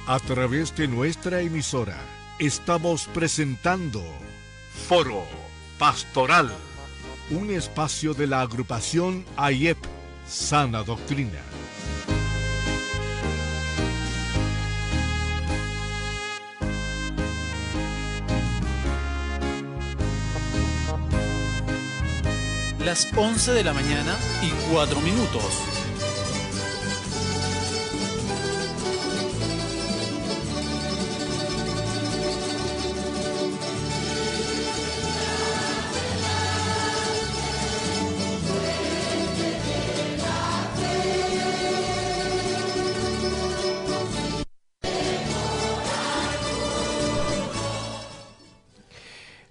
A través de nuestra emisora, estamos presentando Foro Pastoral, un espacio de la agrupación AYEP, Sana Doctrina. Las 11 de la mañana y 4 minutos.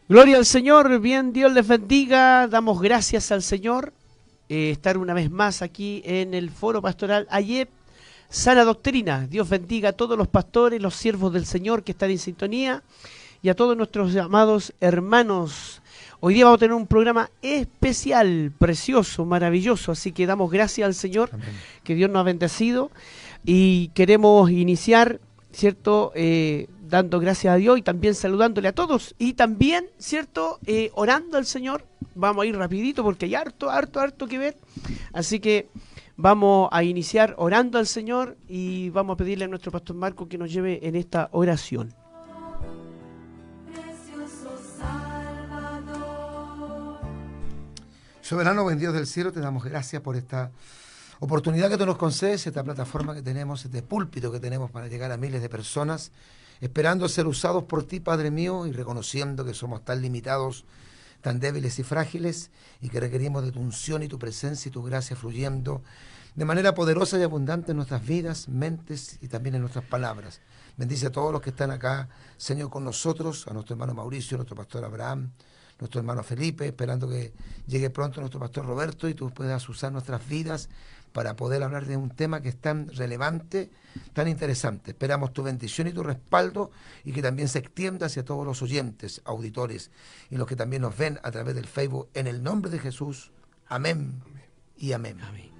Gloria al Señor, bien, Dios les bendiga, damos gracias al Señor, estar una vez más aquí en el Foro Pastoral AYEP, Sana Doctrina. Dios bendiga a todos los pastores, los siervos del Señor que están en sintonía y a todos nuestros amados hermanos. Hoy día vamos a tener un programa especial, precioso, maravilloso, así que damos gracias al Señor. Amén. Que Dios nos ha bendecido y queremos iniciar, ¿cierto?, dando gracias a Dios y también saludándole a todos y también, ¿cierto?, orando al Señor. Vamos a ir rapidito porque hay harto que ver, así que vamos a iniciar orando al Señor y vamos a pedirle a nuestro pastor Marco que nos lleve en esta oración. Soberano, buen Dios del cielo, te damos gracias por esta oportunidad que tú nos concedes, esta plataforma que tenemos, este púlpito que tenemos para llegar a miles de personas, esperando ser usados por ti, Padre mío, y reconociendo que somos tan limitados, tan débiles y frágiles, y que requerimos de tu unción y tu presencia y tu gracia fluyendo de manera poderosa y abundante en nuestras vidas, mentes y también en nuestras palabras. Bendice a todos los que están acá, Señor, con nosotros, a nuestro hermano Mauricio, a nuestro pastor Abraham, nuestro hermano Felipe, esperando que llegue pronto nuestro pastor Roberto y tú puedas usar nuestras vidas para poder hablar de un tema que es tan relevante, tan interesante. Esperamos tu bendición y tu respaldo y que también se extienda hacia todos los oyentes, auditores y los que también nos ven a través del Facebook. En el nombre de Jesús, amén y amén. Amén.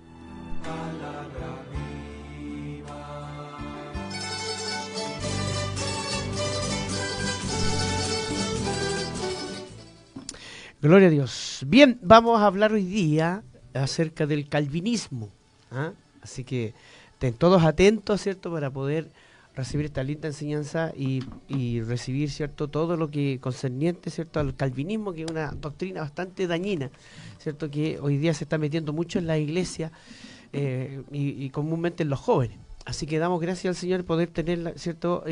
Gloria a Dios. Bien, vamos a hablar hoy día acerca del calvinismo. Así que estén todos atentos, ¿cierto?, para poder recibir esta linda enseñanza y recibir, ¿cierto?, todo lo que concerniente, ¿cierto?, al calvinismo, que es una doctrina bastante dañina, ¿cierto?, que hoy día se está metiendo mucho en la iglesia y comúnmente en los jóvenes. Así que damos gracias al Señor poder tener, ¿cierto?,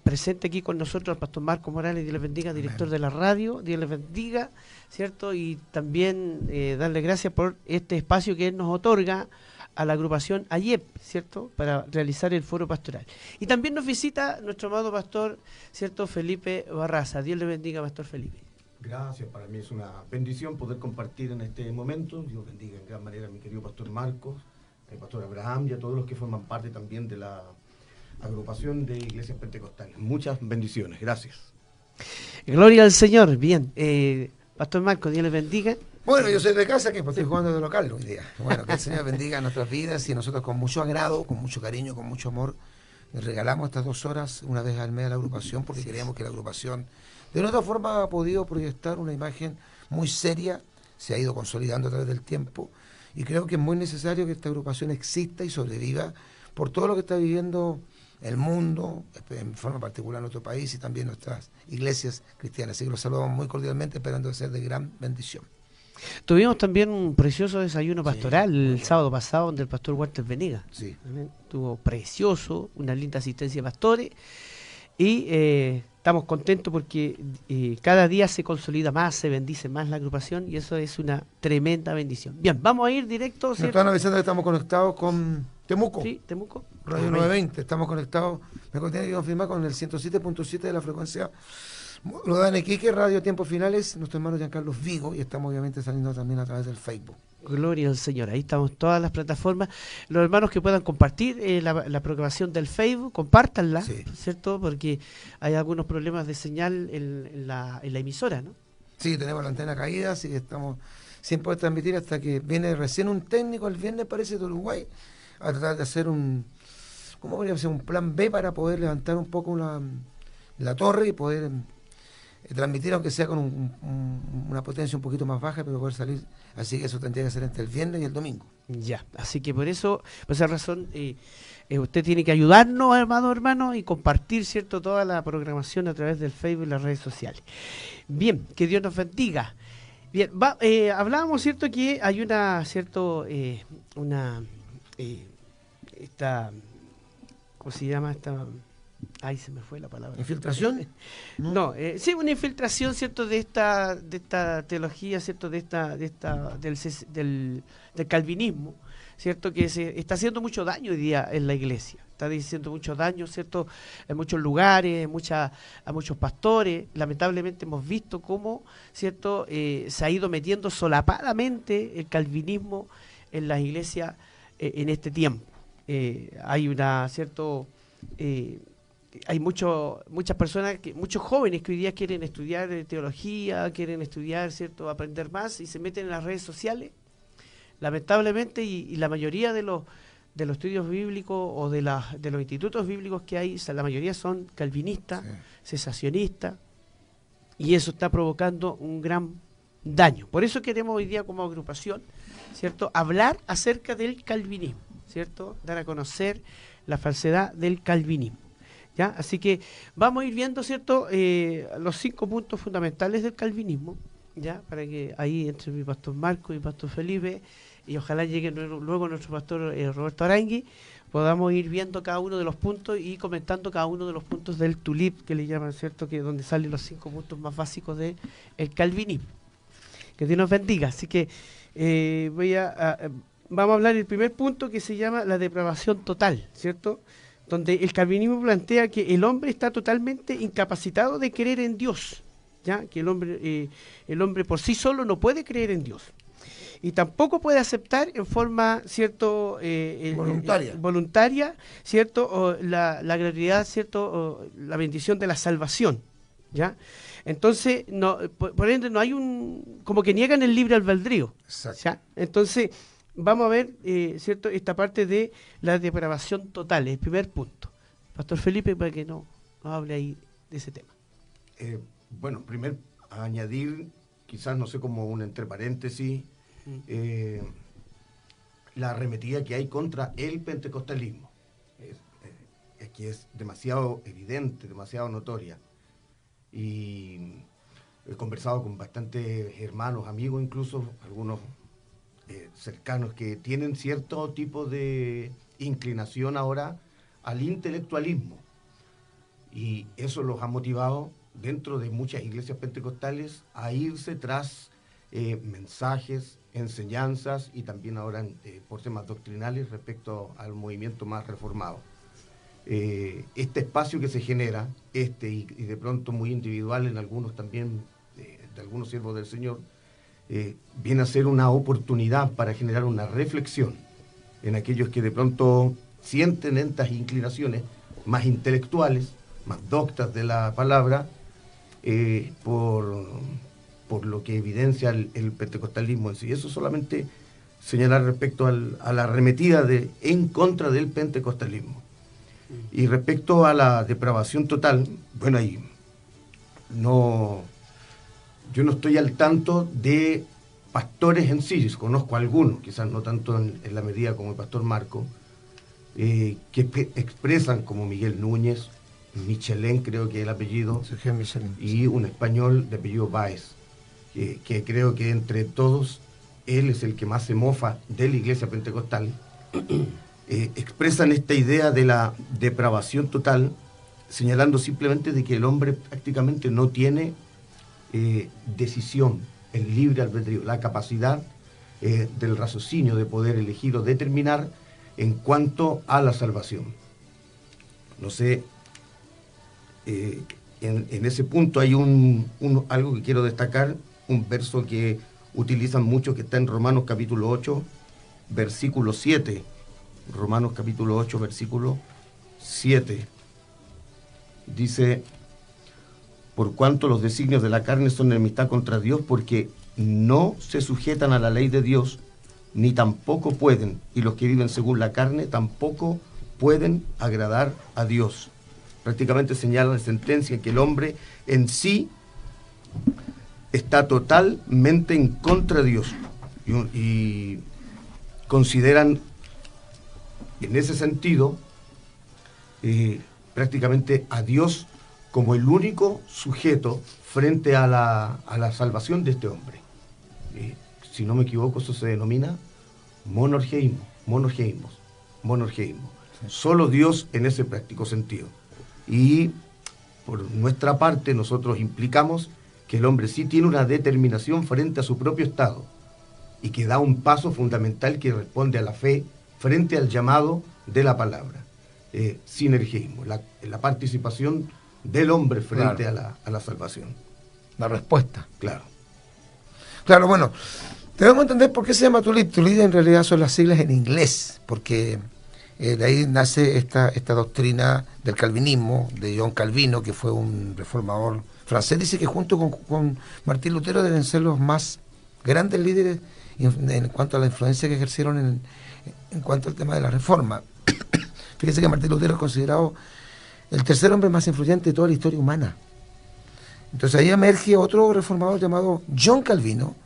presente aquí con nosotros al pastor Marco Morales, Dios les bendiga, director de la radio, Dios les bendiga, ¿cierto? Y también darle gracias por este espacio que él nos otorga a la agrupación AYEP, ¿cierto?, para realizar el foro pastoral. Y también nos visita nuestro amado pastor, ¿cierto?, Felipe Barraza. Dios le bendiga, pastor Felipe. Gracias, para mí es una bendición poder compartir en este momento. Dios bendiga en gran manera a mi querido pastor Marcos, al pastor Abraham y a todos los que forman parte también de la agrupación de iglesias pentecostales. Muchas bendiciones, gracias. Gloria al Señor. Bien, pastor Marco, Dios les bendiga. Bueno, yo soy de casa, que estoy jugando de local hoy día. Bueno, que el Señor bendiga nuestras vidas y nosotros con mucho agrado, con mucho cariño, con mucho amor, les regalamos estas 2 horas una vez al mes a la agrupación, porque creemos que la agrupación de nuestra forma ha podido proyectar una imagen muy seria, se ha ido consolidando a través del tiempo y creo que es muy necesario que esta agrupación exista y sobreviva por todo lo que está viviendo el mundo, en forma particular nuestro país y también nuestras iglesias cristianas. Así que los saludamos muy cordialmente, esperando ser de gran bendición. Tuvimos también un precioso desayuno pastoral el sábado pasado, donde el pastor Walter Venegas. Sí. Estuvo precioso, una linda asistencia de pastores y estamos contentos porque cada día se consolida más, se bendice más la agrupación y eso es una tremenda bendición. Bien, vamos a ir directo. Nos están avisando que estamos conectados con Temuco. Sí, Temuco. Radio 920, estamos conectados, me tiene que confirmar, con el 107.7 de la frecuencia. Lo dan Iquique, Radio Tiempos Finales, nuestro hermano Giancarlo Vigo, y estamos obviamente saliendo también a través del Facebook. Gloria al Señor, ahí estamos todas las plataformas. Los hermanos que puedan compartir la programación del Facebook, compártanla, sí, ¿cierto? Porque hay algunos problemas de señal en la emisora, ¿no? Sí, tenemos la antena caída, así que estamos sin poder transmitir hasta que viene recién un técnico el viernes, parece, de Uruguay, a tratar de hacer un ¿cómo podría ser un plan B para poder levantar un poco la torre y poder transmitir, aunque sea con una potencia un poquito más baja, pero poder salir? Así que eso tendría que ser entre el viernes y el domingo. Ya, así que por esa razón, usted tiene que ayudarnos, hermano, y compartir, ¿cierto?, toda la programación a través del Facebook y las redes sociales. Bien, que Dios nos bendiga. Bien, hablábamos, ¿cierto?, que hay ¿cómo se llama esta? Ay, se me fue la palabra. ¿Infiltración? No, sí, una infiltración, ¿cierto?, de esta teología, ¿cierto?, del calvinismo, ¿cierto?, que se está haciendo mucho daño hoy día en la iglesia. Está diciendo mucho daño, ¿cierto?, en muchos lugares, a muchos pastores. Lamentablemente hemos visto cómo, ¿cierto?, se ha ido metiendo solapadamente el calvinismo en las iglesias en este tiempo. Hay muchas personas, muchos jóvenes que hoy día quieren estudiar teología, quieren estudiar, ¿cierto?, aprender más, y se meten en las redes sociales, lamentablemente, y la mayoría de los estudios bíblicos o de los institutos bíblicos que hay, la mayoría son calvinistas, cesacionistas, y eso está provocando un gran daño. Por eso queremos hoy día como agrupación, ¿cierto?, hablar acerca del calvinismo, ¿cierto?, dar a conocer la falsedad del calvinismo. ¿Ya? Así que vamos a ir viendo, ¿cierto?, los 5 puntos fundamentales del calvinismo, ¿ya?, para que ahí entre mi pastor Marco y mi pastor Felipe, y ojalá llegue luego nuestro pastor Roberto Arangui, podamos ir viendo cada uno de los puntos y comentando cada uno de los puntos del tulip, que le llaman, ¿cierto?, que donde salen los 5 puntos más básicos del calvinismo. Que Dios nos bendiga. Así que vamos a hablar del primer punto, que se llama la depravación total, ¿cierto?, donde el calvinismo plantea que el hombre está totalmente incapacitado de creer en Dios, ¿ya?, que el hombre por sí solo no puede creer en Dios, y tampoco puede aceptar en forma, ¿cierto?, voluntaria, ¿cierto?, o la gratuidad, ¿cierto?, o la bendición de la salvación, ¿ya? Entonces, por ende, no hay como que niegan el libre albedrío. ¿Ya? Entonces, vamos a ver, ¿cierto?, esta parte de la depravación total, el primer punto. Pastor Felipe, para que no hable ahí de ese tema. Bueno, primero añadir, quizás, no sé, como un entre paréntesis, la arremetida que hay contra el pentecostalismo, que es demasiado evidente, demasiado notoria. Y he conversado con bastantes hermanos, amigos, incluso algunos cercanos, que tienen cierto tipo de inclinación ahora al intelectualismo, y eso los ha motivado dentro de muchas iglesias pentecostales a irse tras mensajes, enseñanzas, y también ahora por temas doctrinales respecto al movimiento más reformado. Este espacio que se genera, y de pronto muy individual en algunos también, de algunos siervos del Señor, viene a ser una oportunidad para generar una reflexión en aquellos que de pronto sienten estas inclinaciones más intelectuales, más doctas de la palabra, por lo que evidencia el pentecostalismo en sí. Eso solamente señalar respecto a la arremetida en contra del pentecostalismo. Y respecto a la depravación total, bueno, ahí yo no estoy al tanto de pastores en sí, conozco algunos, quizás no tanto en la medida como el pastor Marco, que expresan, como Miguel Núñez, Michelén, creo que es el apellido, y un español de apellido Báez, que creo que entre todos él es el que más se mofa de la iglesia pentecostal. Expresan esta idea de la depravación total, señalando simplemente de que el hombre prácticamente no tiene decisión, el libre albedrío, la capacidad del raciocinio de poder elegir o determinar en cuanto a la salvación. No sé, en ese punto hay algo que quiero destacar, un verso que utilizan mucho, que está en Romanos capítulo 8, versículo 7. Romanos capítulo 8, versículo 7. Dice: por cuanto los designios de la carne son enemistad contra Dios, porque no se sujetan a la ley de Dios, ni tampoco pueden, y los que viven según la carne tampoco pueden agradar a Dios. Prácticamente señala la sentencia que el hombre en sí está totalmente en contra de Dios. Y consideran en ese sentido prácticamente a Dios como el único sujeto frente a la salvación de este hombre. Si no me equivoco, eso se denomina monorgeísmo. Solo Dios en ese práctico sentido. Y por nuestra parte nosotros implicamos que el hombre sí tiene una determinación frente a su propio estado y que da un paso fundamental que responde a la fe frente al llamado de la palabra. Sinergismo, la participación del hombre frente a la salvación. La respuesta. Claro. Claro, bueno, debemos entender por qué se llama Tulip. Tulip en realidad son las siglas en inglés, porque de ahí nace esta doctrina del calvinismo, de John Calvino, que fue un reformador francés. Dice que junto con Martín Lutero deben ser los más grandes líderes en cuanto a la influencia que ejercieron en cuanto al tema de la reforma. Fíjese que Martín Lutero es considerado el tercer hombre más influyente de toda la historia humana. Entonces ahí emerge otro reformador llamado John Calvino,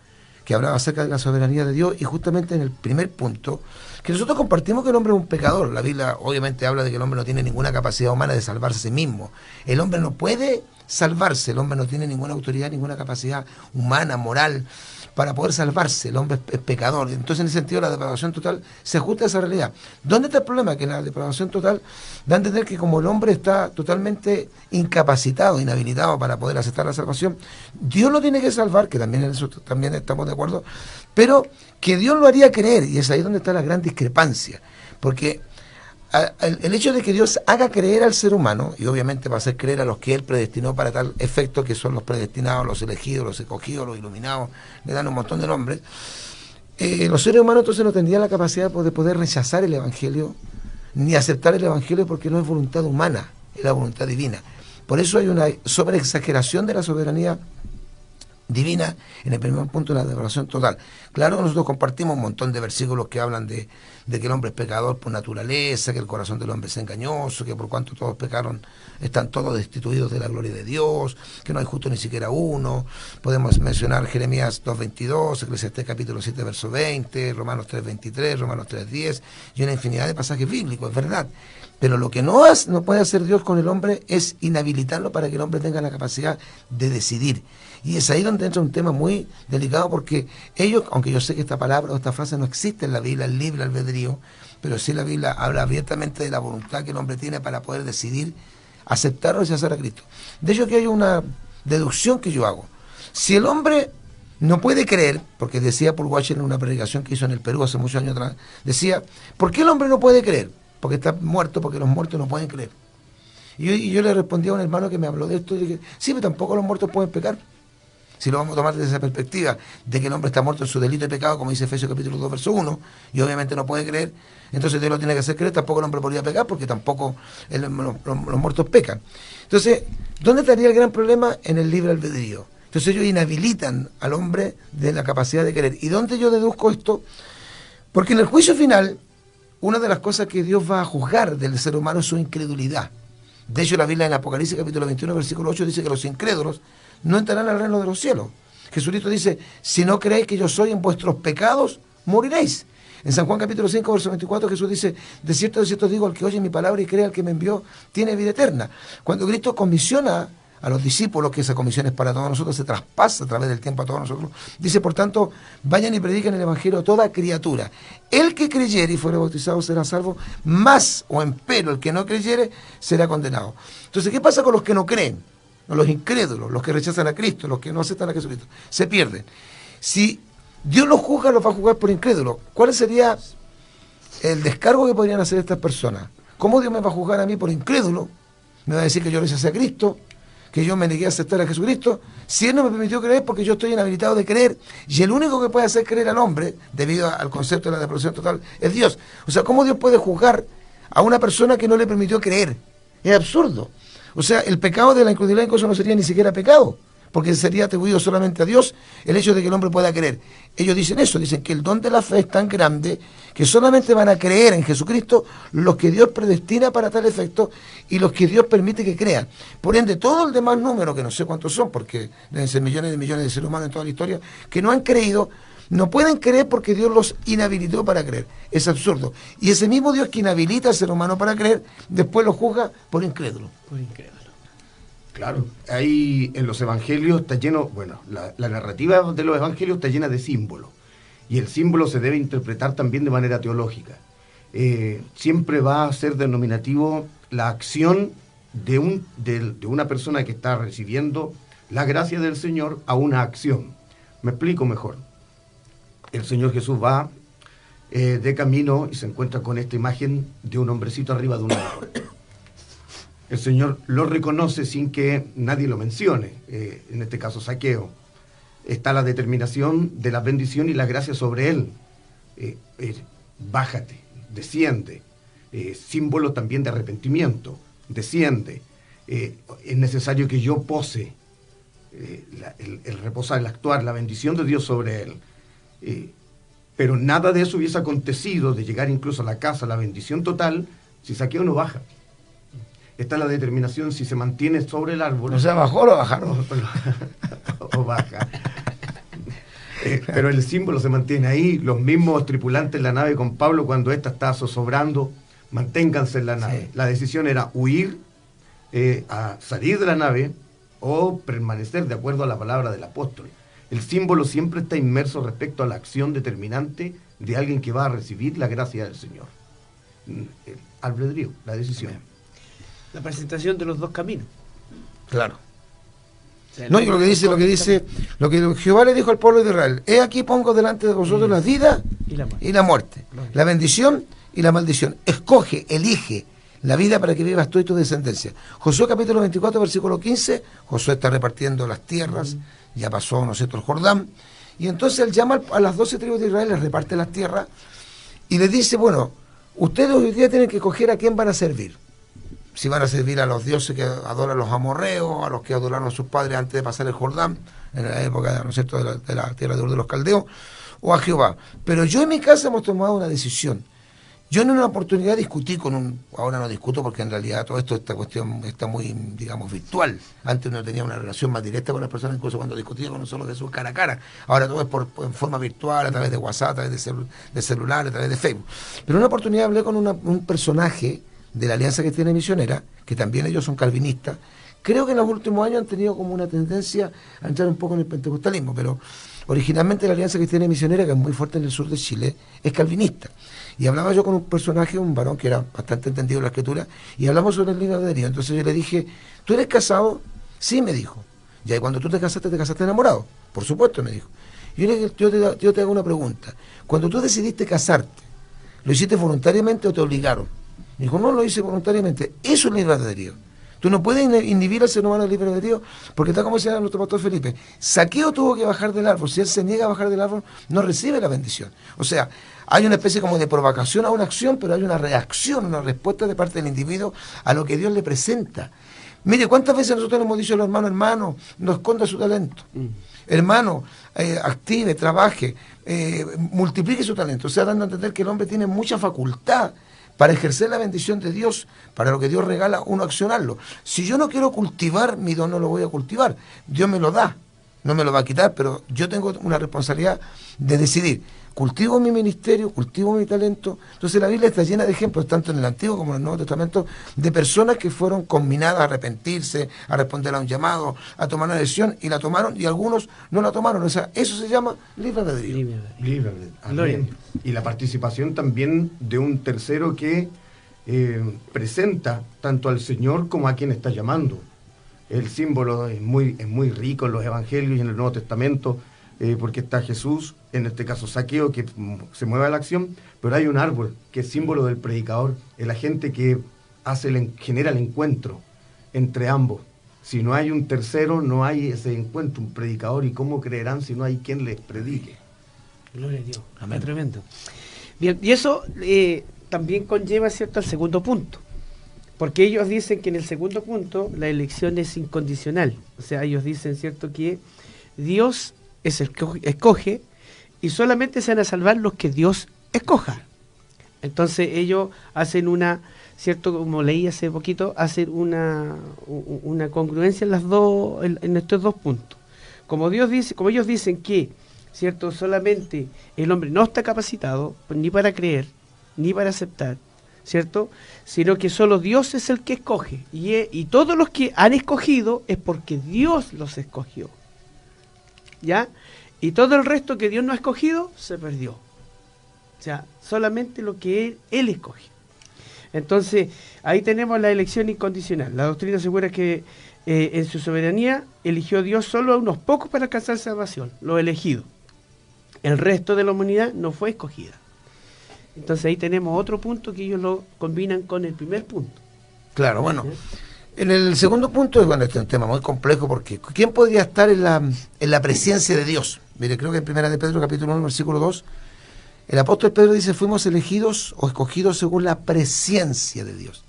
que hablaba acerca de la soberanía de Dios, y justamente en el primer punto, que nosotros compartimos que el hombre es un pecador. La Biblia obviamente habla de que el hombre no tiene ninguna capacidad humana de salvarse a sí mismo. El hombre no puede salvarse, el hombre no tiene ninguna autoridad, ninguna capacidad humana, moral, para poder salvarse. El hombre es pecador. Entonces, en ese sentido, la depravación total se ajusta a esa realidad. ¿Dónde está el problema? Que la depravación total da a entender que como el hombre está totalmente incapacitado, inhabilitado para poder aceptar la salvación, Dios lo tiene que salvar, que también en eso también estamos de acuerdo, pero que Dios lo haría creer, y es ahí donde está la gran discrepancia. Porque el hecho de que Dios haga creer al ser humano, y obviamente va a hacer creer a los que Él predestinó para tal efecto, que son los predestinados, los elegidos, los escogidos, los iluminados, le dan un montón de nombres, los seres humanos entonces no tendrían la capacidad de poder rechazar el Evangelio, ni aceptar el Evangelio, porque no es voluntad humana, es la voluntad divina. Por eso hay una sobreexageración de la soberanía divina en el primer punto de la depravación total. Claro que nosotros compartimos un montón de versículos que hablan de que el hombre es pecador por naturaleza, que el corazón del hombre es engañoso, que por cuanto todos pecaron están todos destituidos de la gloria de Dios, que no hay justo ni siquiera uno. Podemos mencionar Jeremías 2.22, Eclesiastés capítulo 7 verso 20, Romanos 3.23, Romanos 3.10 y una infinidad de pasajes bíblicos, es verdad. Pero lo que no puede hacer Dios con el hombre es inhabilitarlo para que el hombre tenga la capacidad de decidir. Y es ahí donde entra un tema muy delicado, porque ellos, aunque yo sé que esta palabra o esta frase no existe en la Biblia, el libre albedrío, pero sí la Biblia habla abiertamente de la voluntad que el hombre tiene para poder decidir aceptar o rechazar a Cristo. De hecho, que hay una deducción que yo hago. Si el hombre no puede creer, porque decía Paul Washer en una predicación que hizo en el Perú hace muchos años atrás, decía, ¿por qué el hombre no puede creer? Porque está muerto, porque los muertos no pueden creer. Y yo le respondí a un hermano que me habló de esto, y dije, sí, pero tampoco los muertos pueden pecar. Si lo vamos a tomar desde esa perspectiva, de que el hombre está muerto en su delito y pecado, como dice Efesios capítulo 2, verso 1, y obviamente no puede creer, entonces Dios lo tiene que hacer creer, tampoco el hombre podría pecar, porque tampoco los muertos pecan. Entonces, ¿dónde estaría el gran problema? En el libre albedrío. Entonces ellos inhabilitan al hombre de la capacidad de querer. ¿Y dónde yo deduzco esto? Porque en el juicio final, una de las cosas que Dios va a juzgar del ser humano es su incredulidad. De hecho, la Biblia en Apocalipsis capítulo 21, versículo 8 dice que los incrédulos no entrarán al reino de los cielos. Jesucristo dice, si no creéis que yo soy, en vuestros pecados moriréis. En San Juan capítulo 5, verso 24, Jesús dice, de cierto digo, al que oye mi palabra y cree al que me envió, tiene vida eterna. Cuando Cristo comisiona a los discípulos, que esa comisión es para todos nosotros, se traspasa a través del tiempo a todos nosotros, dice, por tanto, vayan y prediquen el evangelio a toda criatura. El que creyere y fuere bautizado será salvo, más o empero el que no creyere será condenado. Entonces, ¿qué pasa con los que no creen? Los incrédulos, los que rechazan a Cristo, los que no aceptan a Jesucristo, se pierden. Si Dios los juzga, los va a juzgar por incrédulos. ¿Cuál sería el descargo que podrían hacer estas personas? ¿Cómo Dios me va a juzgar a mí por incrédulo? Me va a decir que yo rechacé a Cristo, que yo me negué a aceptar a Jesucristo, si Él no me permitió creer porque yo estoy inhabilitado de creer, y el único que puede hacer creer al hombre, debido al concepto de la depravación total, es Dios. O sea, ¿cómo Dios puede juzgar a una persona que no le permitió creer? Es absurdo. O sea, el pecado de la incredulidad incluso no sería ni siquiera pecado, porque sería atribuido solamente a Dios el hecho de que el hombre pueda creer. Ellos dicen eso, dicen que el don de la fe es tan grande que solamente van a creer en Jesucristo los que Dios predestina para tal efecto y los que Dios permite que crean. Por ende, todo el demás número, que no sé cuántos son, porque deben ser millones de millones de seres humanos en toda la historia, que no han creído, no pueden creer porque Dios los inhabilitó para creer. Es absurdo. Y ese mismo Dios que inhabilita al ser humano para creer, después lo juzga por incrédulo. Por incrédulo. Claro, ahí en los evangelios está lleno, bueno, la narrativa de los evangelios está llena de símbolos. Y el símbolo se debe interpretar también de manera teológica. Siempre va a ser denominativo la acción de una persona que está recibiendo la gracia del Señor a una acción. Me explico mejor. El Señor Jesús va de camino y se encuentra con esta imagen de un hombrecito arriba de un árbol. El Señor lo reconoce sin que nadie lo mencione, en este caso Zaqueo. Está la determinación de la bendición y la gracia sobre él. Bájate, desciende. Símbolo también de arrepentimiento, desciende. Es necesario que yo pose el reposar, el actuar, la bendición de Dios sobre él. Pero nada de eso hubiese acontecido, de llegar incluso a la casa, la bendición total, si Zaqueo no baja. Está la determinación si se mantiene sobre el árbol. O sea, ¿bajó o bajaron? O baja. Pero el símbolo se mantiene ahí. Los mismos tripulantes en la nave con Pablo, cuando ésta está zozobrando, manténganse en la nave. Sí. La decisión era huir, a salir de la nave o permanecer de acuerdo a la palabra del apóstol. El símbolo siempre está inmerso respecto a la acción determinante de alguien que va a recibir la gracia del Señor. El albedrío, la decisión. La presentación de los dos caminos. Claro. O sea, no, y lo que Jehová le dijo al pueblo de Israel: he aquí pongo delante de vosotros la vida y la muerte, la bendición y la maldición. Escoge, elige la vida para que vivas tú y tu descendencia. Josué capítulo 24, versículo 15, Josué está repartiendo las tierras, ya pasó, ¿no es cierto?, el Jordán, y entonces él llama a las 12 tribus de Israel, les reparte las tierras, y les dice, bueno, ustedes hoy día tienen que escoger a quién van a servir. Si van a servir a los dioses que adoran los amorreos, a los que adoraron a sus padres antes de pasar el Jordán, en la época, ¿no es cierto?, de la tierra de Ur de los caldeos, o a Jehová. Pero yo en mi casa hemos tomado una decisión. Yo en una oportunidad discutí ahora no discuto porque en realidad todo esto, esta cuestión está muy, digamos, virtual. Antes uno tenía una relación más directa con las personas, incluso cuando discutía con nosotros Jesús cara a cara. Ahora todo es en forma virtual, a través de WhatsApp, a través de celular, a través de Facebook. Pero en una oportunidad hablé con un personaje de la Alianza Cristiana Misionera, que también ellos son calvinistas. Creo que en los últimos años han tenido como una tendencia a entrar un poco en el pentecostalismo, pero originalmente la Alianza Cristiana Misionera, que es muy fuerte en el sur de Chile, es calvinista. Y hablaba yo con un personaje, un varón que era bastante entendido en la escritura, y hablamos sobre el libre albedrío. Entonces yo le dije, ¿tú eres casado? Sí, me dijo. Ya, y cuando tú te casaste enamorado. Por supuesto, me dijo. Yo te hago una pregunta. Cuando tú decidiste casarte, ¿lo hiciste voluntariamente o te obligaron? Me dijo, no, lo hice voluntariamente. Eso es libre albedrío. Tú no puedes inhibir al ser humano del libre albedrío, porque tal como decía nuestro pastor Felipe, Zaqueo tuvo que bajar del árbol. Si él se niega a bajar del árbol, no recibe la bendición. O sea, hay una especie como de provocación a una acción, pero hay una reacción, una respuesta de parte del individuo a lo que Dios le presenta. Mire, ¿cuántas veces nosotros le hemos dicho a los hermanos, hermano, no esconda su talento? Hermano, active, trabaje, multiplique su talento. O sea, dando a entender que el hombre tiene mucha facultad para ejercer la bendición de Dios, para lo que Dios regala, uno accionarlo. Si yo no quiero cultivar mi don, no lo voy a cultivar. Dios me lo da, no me lo va a quitar, pero yo tengo una responsabilidad de decidir. Cultivo mi ministerio, cultivo mi talento. Entonces la Biblia está llena de ejemplos, tanto en el Antiguo como en el Nuevo Testamento, de personas que fueron combinadas a arrepentirse, a responder a un llamado, a tomar una decisión, y la tomaron, y algunos no la tomaron. O sea, eso se llama libre albedrío. Libre albedrío. Y la participación también de un tercero que presenta tanto al Señor como a quien está llamando. El símbolo es muy rico en los Evangelios y en el Nuevo Testamento, porque está Jesús, en este caso Zaqueo, que se mueve a la acción, pero hay un árbol que es símbolo del predicador, es la gente que genera el encuentro entre ambos. Si no hay un tercero, no hay ese encuentro, un predicador, y cómo creerán si no hay quien les predique. Gloria a Dios, amén. Tremendo. Bien, y eso también conlleva, ¿cierto?, al segundo punto. Porque ellos dicen que en el segundo punto la elección es incondicional. O sea, ellos dicen, ¿cierto?, que Dios es el que escoge y solamente se van a salvar los que Dios escoja. Entonces ellos hacen una, ¿cierto?, como leí hace poquito, hacen una congruencia en en estos dos puntos. Como ellos dicen que, ¿cierto?, solamente el hombre no está capacitado ni para creer, ni para aceptar, ¿cierto?, sino que solo Dios es el que escoge. Y todos los que han escogido es porque Dios los escogió. ¿Ya? Y todo el resto que Dios no ha escogido, se perdió. O sea, solamente lo que Él escoge. Entonces, ahí tenemos la elección incondicional. La doctrina asegura que en su soberanía eligió Dios solo a unos pocos para alcanzar salvación, los elegidos. El resto de la humanidad no fue escogida. Entonces ahí tenemos otro punto que ellos lo combinan con el primer punto. Claro, bueno. En el segundo punto, bueno, este es un tema muy complejo porque ¿quién podría estar en la presencia de Dios? Mire, creo que en 1 de Pedro, capítulo 1, versículo 2, el apóstol Pedro dice, fuimos elegidos o escogidos según la presencia de Dios.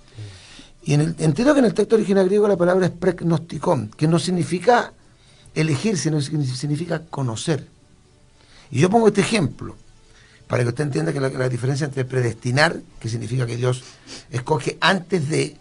Y entiendo que en el texto original griego la palabra es pregnostikon, que no significa elegir, sino que significa conocer. Y yo pongo este ejemplo, para que usted entienda que la diferencia entre predestinar, que significa que Dios escoge antes de,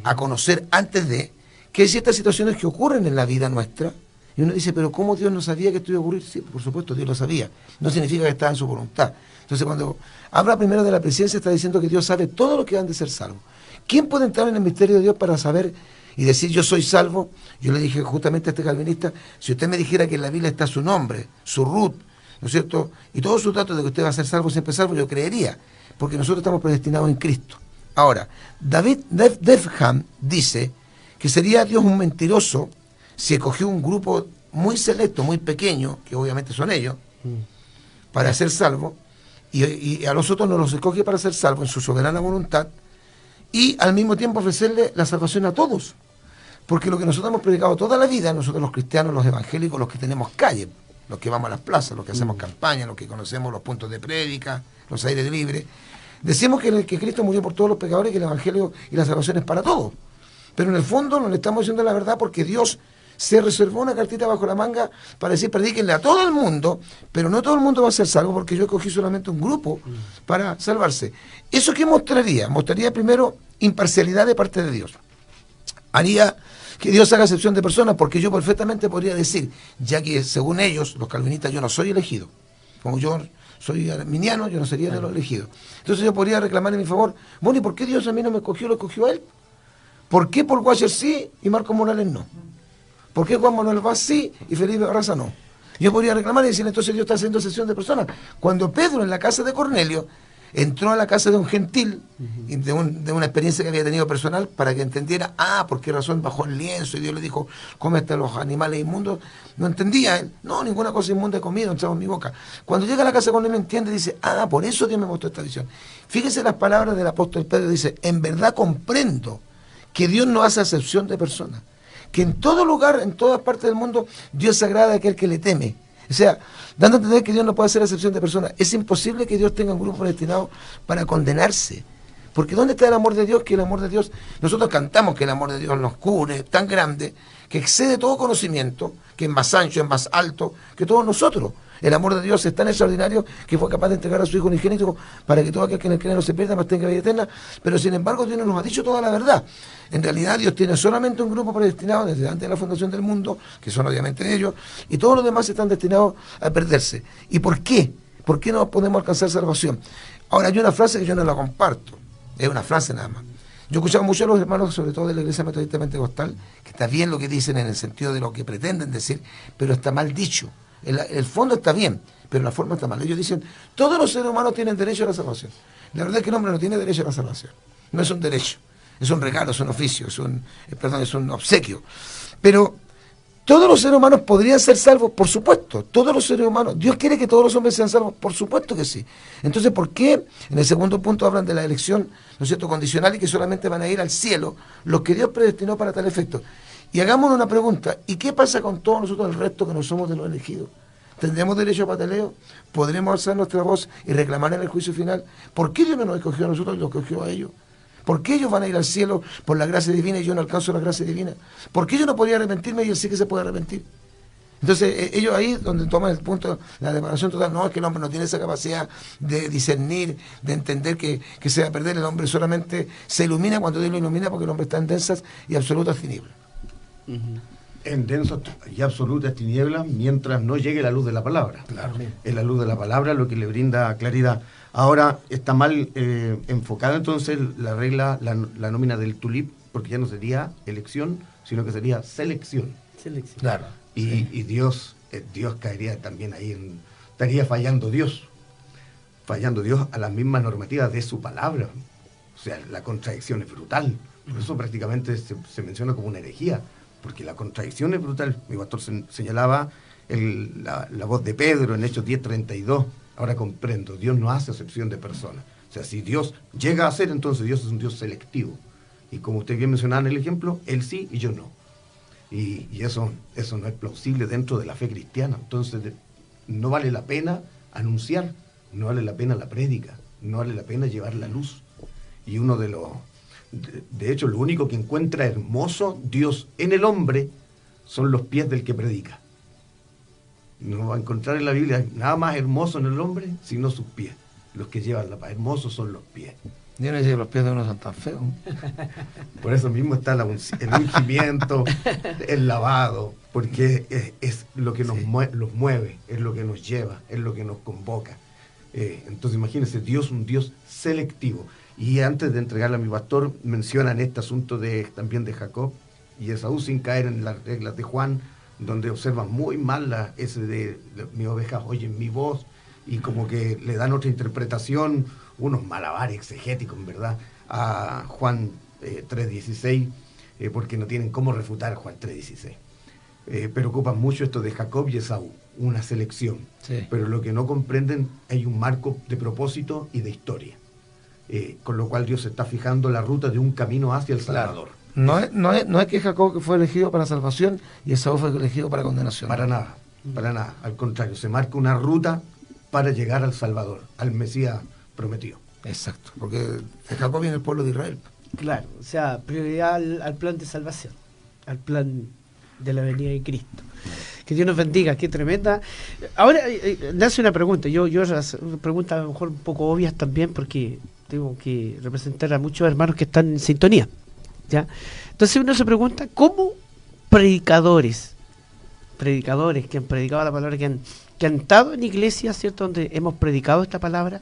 a conocer antes de, que hay ciertas situaciones que ocurren en la vida nuestra, y uno dice, pero ¿cómo Dios no sabía que esto iba a ocurrir? Sí, por supuesto, Dios lo sabía. No significa que estaba en su voluntad. Entonces, cuando habla primero de la presencia, está diciendo que Dios sabe todo lo que han de ser salvos. ¿Quién puede entrar en el misterio de Dios para saber y decir yo soy salvo? Yo le dije justamente a este calvinista, si usted me dijera que en la Biblia está su nombre, su root, ¿no es cierto?, y todos sus datos de que usted va a ser salvo siempre salvo, yo creería, porque nosotros estamos predestinados en Cristo. Ahora, David Devham dice que sería Dios un mentiroso si escogió un grupo muy selecto, muy pequeño, que obviamente son ellos, para ser salvo, y a los otros no los escoge para ser salvo en su soberana voluntad, y al mismo tiempo ofrecerle la salvación a todos. Porque lo que nosotros hemos predicado toda la vida, nosotros los cristianos, los evangélicos, los que tenemos calle, los que vamos a las plazas, los que hacemos campaña, los que conocemos los puntos de prédica, los aires libres, decimos que Cristo murió por todos los pecadores y que el evangelio y la salvación es para todos. Pero en el fondo no le estamos diciendo la verdad porque Dios se reservó una cartita bajo la manga para decir, predíquenle a todo el mundo, pero no todo el mundo va a ser salvo porque yo escogí solamente un grupo para salvarse. ¿Eso qué mostraría? Mostraría primero imparcialidad de parte de Dios. Haría que Dios haga excepción de personas, porque yo perfectamente podría decir, ya que según ellos, los calvinistas, yo no soy elegido. Como yo soy arminiano, yo no sería de los elegidos. Entonces yo podría reclamar en mi favor, bueno, ¿y por qué Dios a mí no me escogió, lo escogió a él? ¿Por qué Paul Washer sí y Marcos Morales no? ¿Por qué Juan Manuel Vaz sí y Felipe Barraza no? Yo podría reclamar y decir, entonces Dios está haciendo excepción de personas. Cuando Pedro en la casa de Cornelio entró a la casa de un gentil, de una experiencia que había tenido personal, para que entendiera, por qué razón bajó el lienzo y Dios le dijo, come hasta los animales inmundos. No entendía él, no, ninguna cosa inmunda he comido, entraba en mi boca. Cuando llega a la casa de Cornelio entiende, dice, por eso Dios me mostró esta visión. Fíjese las palabras del apóstol Pedro, dice, en verdad comprendo que Dios no hace excepción de personas, que en todo lugar, en todas partes del mundo, Dios se agrada a aquel que le teme. O sea, dando a entender que Dios no puede hacer excepción de personas. Es imposible que Dios tenga un grupo destinado para condenarse. Porque ¿dónde está el amor de Dios? Que el amor de Dios, nosotros cantamos que el amor de Dios nos cubre, tan grande, que excede todo conocimiento, que es más ancho, es más alto que todos nosotros. El amor de Dios es tan extraordinario que fue capaz de entregar a su Hijo unigénito para que todo aquel que en él cree no se pierda, mas tenga vida eterna. Pero sin embargo Dios no nos ha dicho toda la verdad. En realidad Dios tiene solamente un grupo predestinado desde antes de la fundación del mundo, que son obviamente ellos, y todos los demás están destinados a perderse. ¿Y por qué? ¿Por qué no podemos alcanzar salvación? Ahora hay una frase que yo no la comparto, es una frase nada más. Yo he escuchado mucho a los hermanos, sobre todo de la Iglesia Metodista Pentecostal, que está bien lo que dicen en el sentido de lo que pretenden decir, pero está mal dicho. El fondo está bien, pero la forma está mal. Ellos dicen, todos los seres humanos tienen derecho a la salvación. La verdad es que el hombre no tiene derecho a la salvación. No es un derecho, es un regalo, es un oficio, es un obsequio. Pero todos los seres humanos podrían ser salvos, por supuesto. Todos los seres humanos. Dios quiere que todos los hombres sean salvos, por supuesto que sí. Entonces, ¿por qué en el segundo punto hablan de la elección, ¿no es cierto?, condicional, y que solamente van a ir al cielo los que Dios predestinó para tal efecto? Y hagámonos una pregunta, ¿y qué pasa con todos nosotros el resto que no somos de los elegidos? ¿Tendremos derecho a pataleo? ¿Podremos alzar nuestra voz y reclamar en el juicio final? ¿Por qué Dios no nos escogió a nosotros y los escogió a ellos? ¿Por qué ellos van a ir al cielo por la gracia divina y yo no alcanzo la gracia divina? ¿Por qué yo no podría arrepentirme y él sí que se puede arrepentir? Entonces, ellos ahí es donde toman el punto, la separación total. No, es que el hombre no tiene esa capacidad de discernir, de entender que se va a perder. El hombre solamente se ilumina cuando Dios lo ilumina, porque el hombre está en densas y absolutas tinieblas. En densas y absolutas tinieblas, mientras no llegue la luz de la palabra. Claro. Es la luz de la palabra lo que le brinda claridad. Ahora está mal enfocada entonces la regla, la nómina del tulip, porque ya no sería elección, sino que sería selección. Claro. Y Dios caería también ahí, estaría fallando Dios a las mismas normativas de su palabra. O sea, la contradicción es brutal. Por eso prácticamente se menciona como una herejía, porque la contradicción es brutal. Mi pastor señalaba la voz de Pedro en Hechos 10:32. Ahora comprendo, Dios no hace acepción de personas. O sea, si Dios llega a ser, entonces Dios es un Dios selectivo. Y como usted bien mencionaba en el ejemplo, Él sí y yo no. Y eso no es plausible dentro de la fe cristiana. Entonces no vale la pena anunciar, no vale la pena la prédica, no vale la pena llevar la luz. Y de hecho, lo único que encuentra hermoso Dios en el hombre son los pies del que predica. No va a encontrar en la Biblia nada más hermoso en el hombre, sino sus pies. Los que llevan la paz, hermosos son los pies. Dios no dice que los pies de uno son tan feos. Por eso mismo está el ungimiento, el lavado, porque es lo que los mueve, es lo que nos lleva, es lo que nos convoca. Entonces imagínense, Dios, un Dios selectivo. Y antes de entregarle a mi pastor, mencionan este asunto también de Jacob y Esaú, sin caer en las reglas de Juan, donde observan muy mal ese de mis ovejas oyen mi voz, y como que le dan otra interpretación, unos malabares exegéticos, en verdad, a Juan 3:16, porque no tienen cómo refutar Juan 3:16. Pero ocupan mucho esto de Jacob y Esaú, una selección. Sí. Pero lo que no comprenden, hay un marco de propósito y de historia. Con lo cual Dios está fijando la ruta de un camino hacia el Salvador. Claro. No es que Jacob fue elegido para salvación y Esaú fue elegido para condenación. Para nada. Al contrario, se marca una ruta para llegar al Salvador, al Mesías prometido. Exacto, porque de Jacob viene el pueblo de Israel. Claro, o sea, prioridad al plan de salvación, al plan de la venida de Cristo. Que Dios nos bendiga, qué tremenda. Ahora, nace una pregunta, yo una pregunta a lo mejor un poco obvias también, porque tengo que representar a muchos hermanos que están en sintonía, ¿ya? Entonces uno se pregunta, ¿cómo predicadores que han predicado la palabra, que han estado en iglesias, ¿cierto?, donde hemos predicado esta palabra,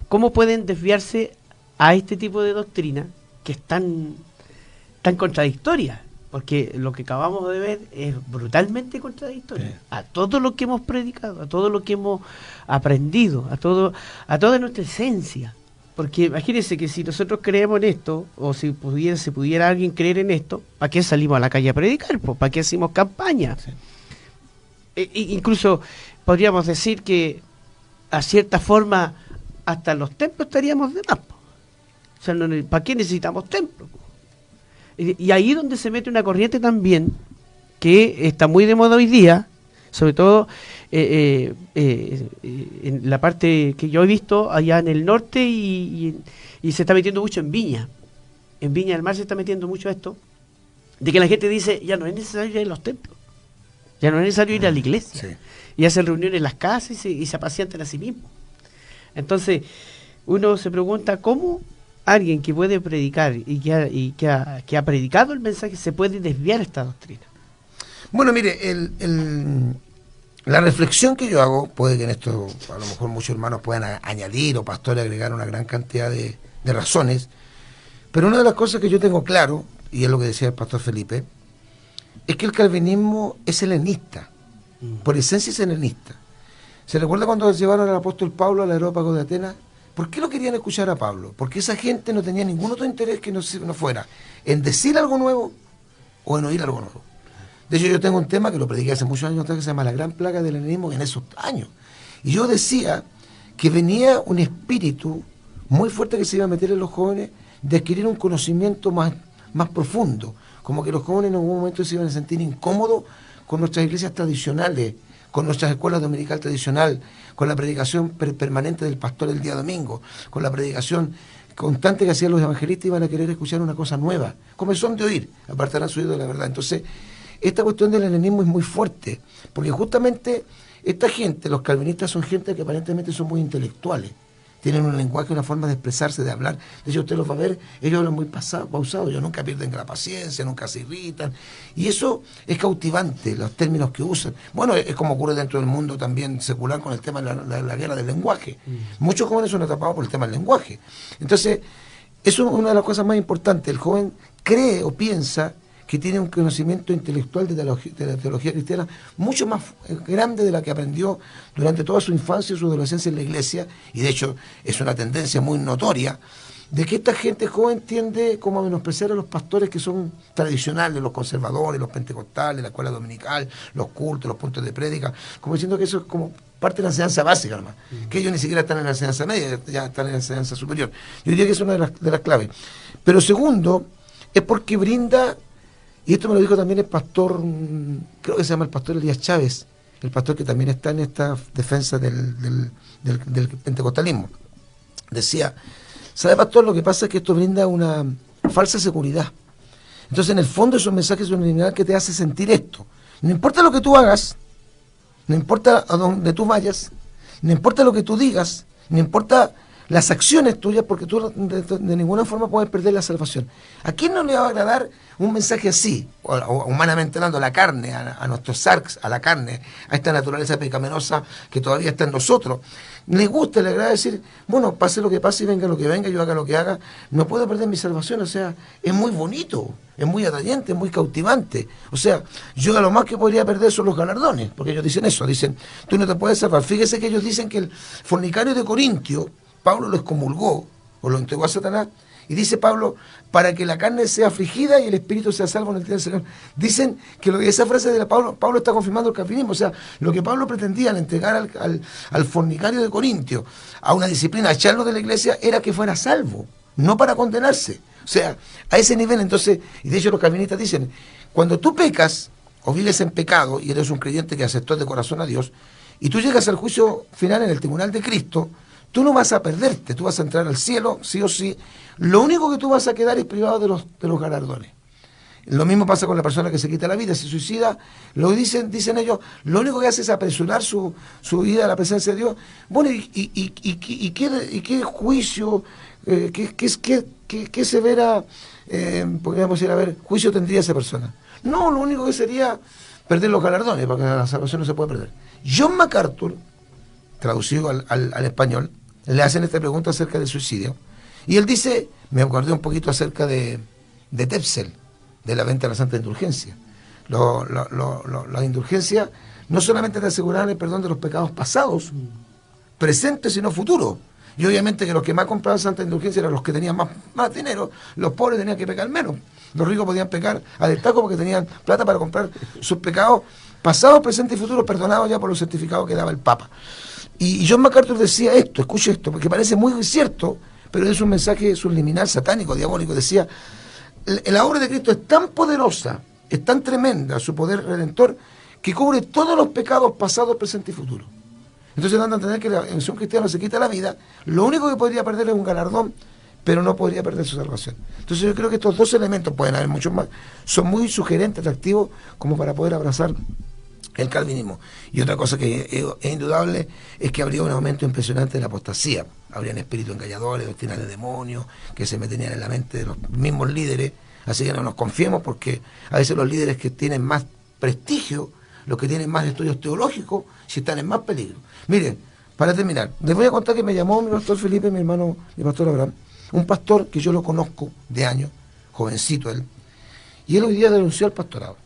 cómo pueden desviarse a este tipo de doctrina que es tan contradictoria? Porque lo que acabamos de ver es brutalmente contradictorio a todo lo que hemos predicado, a todo lo que hemos aprendido, a toda nuestra esencia. Porque imagínense que si nosotros creemos en esto, o si pudiera alguien creer en esto, ¿para qué salimos a la calle a predicar? ¿Para qué hacemos campaña? Sí. Incluso podríamos decir que a cierta forma hasta los templos estaríamos de más. O sea, ¿para qué necesitamos templos? Y ahí es donde se mete una corriente también que está muy de moda hoy día, sobre todo en la parte que yo he visto allá en el norte, y se está metiendo mucho en Viña. En Viña del Mar se está metiendo mucho esto, de que la gente dice, ya no es necesario ir a los templos, ya no es necesario ir a la iglesia, sí, y hacen reuniones en las casas y se apacientan a sí mismos. Entonces, uno se pregunta cómo alguien que puede predicar y que ha predicado el mensaje se puede desviar esta doctrina. Bueno, mire, la reflexión que yo hago, puede que en esto a lo mejor muchos hermanos puedan añadir o pastores agregar una gran cantidad de razones, pero una de las cosas que yo tengo claro, y es lo que decía el pastor Felipe, es que el calvinismo es helenista, por esencia es helenista. ¿Se recuerda cuando llevaron al apóstol Pablo al Areópago de Atenas? ¿Por qué lo querían escuchar a Pablo? Porque esa gente no tenía ningún otro interés que no fuera en decir algo nuevo o en oír algo nuevo. De hecho, yo tengo un tema que lo prediqué hace muchos años atrás, que se llama La Gran Plaga del Helenismo, en esos años. Y yo decía que venía un espíritu muy fuerte que se iba a meter en los jóvenes de adquirir un conocimiento más profundo. Como que los jóvenes en algún momento se iban a sentir incómodos con nuestras iglesias tradicionales, con nuestras escuelas dominical tradicional, con la predicación permanente del pastor el día domingo, con la predicación constante que hacían los evangelistas, iban a querer escuchar una cosa nueva. Como son de oír, apartarán su oído de la verdad. Entonces, esta cuestión del helenismo es muy fuerte, porque justamente esta gente, los calvinistas, son gente que aparentemente son muy intelectuales. Tienen un lenguaje, una forma de expresarse, de hablar. De hecho, usted los va a ver, ellos hablan muy pausado, ellos nunca pierden la paciencia, nunca se irritan. Y eso es cautivante, los términos que usan. Bueno, es como ocurre dentro del mundo también secular con el tema de la guerra del lenguaje. Muchos jóvenes son atrapados por el tema del lenguaje. Entonces, eso es una de las cosas más importantes. El joven cree o piensa que tiene un conocimiento intelectual de la teología cristiana mucho más grande de la que aprendió durante toda su infancia y su adolescencia en la iglesia, y de hecho es una tendencia muy notoria, de que esta gente joven tiende como a menospreciar a los pastores que son tradicionales, los conservadores, los pentecostales, la escuela dominical, los cultos, los puntos de prédica, como diciendo que eso es como parte de la enseñanza básica nomás, que ellos ni siquiera están en la enseñanza media, ya están en la enseñanza superior. Yo diría que es una de las claves. Pero segundo, es porque brinda. Y esto me lo dijo también el pastor, creo que se llama el pastor Elías Chávez, el pastor que también está en esta defensa del pentecostalismo. Decía, ¿sabe, pastor? Lo que pasa es que esto brinda una falsa seguridad. Entonces, en el fondo, es un mensaje subliminal que te hace sentir esto. No importa lo que tú hagas, no importa a dónde tú vayas, no importa lo que tú digas, no importa las acciones tuyas, porque tú de ninguna forma puedes perder la salvación. ¿A quién no le va a agradar un mensaje así, o humanamente hablando, a la carne, a nuestros sarx, a la carne, a esta naturaleza pecaminosa que todavía está en nosotros? Le gusta, le agrada decir, bueno, pase lo que pase y venga lo que venga, yo haga lo que haga, no puedo perder mi salvación. O sea, es muy bonito, es muy atrayente, es muy cautivante. O sea, yo a lo más que podría perder son los galardones, porque ellos dicen eso, dicen, tú no te puedes salvar. Fíjese que ellos dicen que el fornicario de Corintio, Pablo lo excomulgó, o lo entregó a Satanás, y dice Pablo, para que la carne sea afligida y el espíritu sea salvo en el día del Señor. Dicen que esa frase de Pablo está confirmando el calvinismo. O sea, lo que Pablo pretendía al entregar al fornicario de Corintio a una disciplina, a echarlo de la iglesia, era que fuera salvo, no para condenarse. O sea, a ese nivel. Entonces, y de hecho los calvinistas dicen, cuando tú pecas o vives en pecado y eres un creyente que aceptó de corazón a Dios, y tú llegas al juicio final en el tribunal de Cristo, tú no vas a perderte, tú vas a entrar al cielo, sí o sí. Lo único que tú vas a quedar es privado de los galardones. Lo mismo pasa con la persona que se quita la vida, se suicida. Lo dicen ellos, lo único que hace es apresurar su vida a la presencia de Dios. Bueno, ¿y qué juicio, qué severa, podríamos ir a ver, juicio tendría esa persona? No, lo único que sería perder los galardones, porque la salvación no se puede perder. John MacArthur, traducido al español, le hacen esta pregunta acerca del suicidio. Y él dice, me acordé un poquito acerca de Tepsel, de la venta de la Santa Indulgencia. La indulgencia no solamente te aseguraban el perdón de los pecados pasados, presentes, sino futuros. Y obviamente que los que más compraban Santa Indulgencia eran los que tenían más dinero, los pobres tenían que pecar menos. Los ricos podían pecar a destajo porque tenían plata para comprar sus pecados pasados, presentes y futuros, perdonados ya por los certificados que daba el Papa. Y John MacArthur decía esto, escuche esto, porque parece muy cierto, pero es un mensaje subliminal, satánico, diabólico. Decía, la obra de Cristo es tan poderosa, es tan tremenda, su poder redentor, que cubre todos los pecados pasados, presentes y futuros. Entonces dan a entender que la misión cristiana se quita la vida, lo único que podría perder es un galardón, pero no podría perder su salvación. Entonces yo creo que estos dos elementos, pueden haber muchos más, son muy sugerentes, atractivos, como para poder abrazar el calvinismo. Y otra cosa que es indudable es que habría un aumento impresionante de la apostasía. Habrían espíritus engañadores, doctrinas de demonios, que se meterían en la mente de los mismos líderes. Así que no nos confiemos, porque a veces los líderes que tienen más prestigio, los que tienen más estudios teológicos, si están en más peligro. Miren, para terminar, les voy a contar que me llamó mi pastor Felipe, mi hermano, mi pastor Abraham, un pastor que yo lo conozco de años, jovencito él, y él hoy día denunció al pastorado.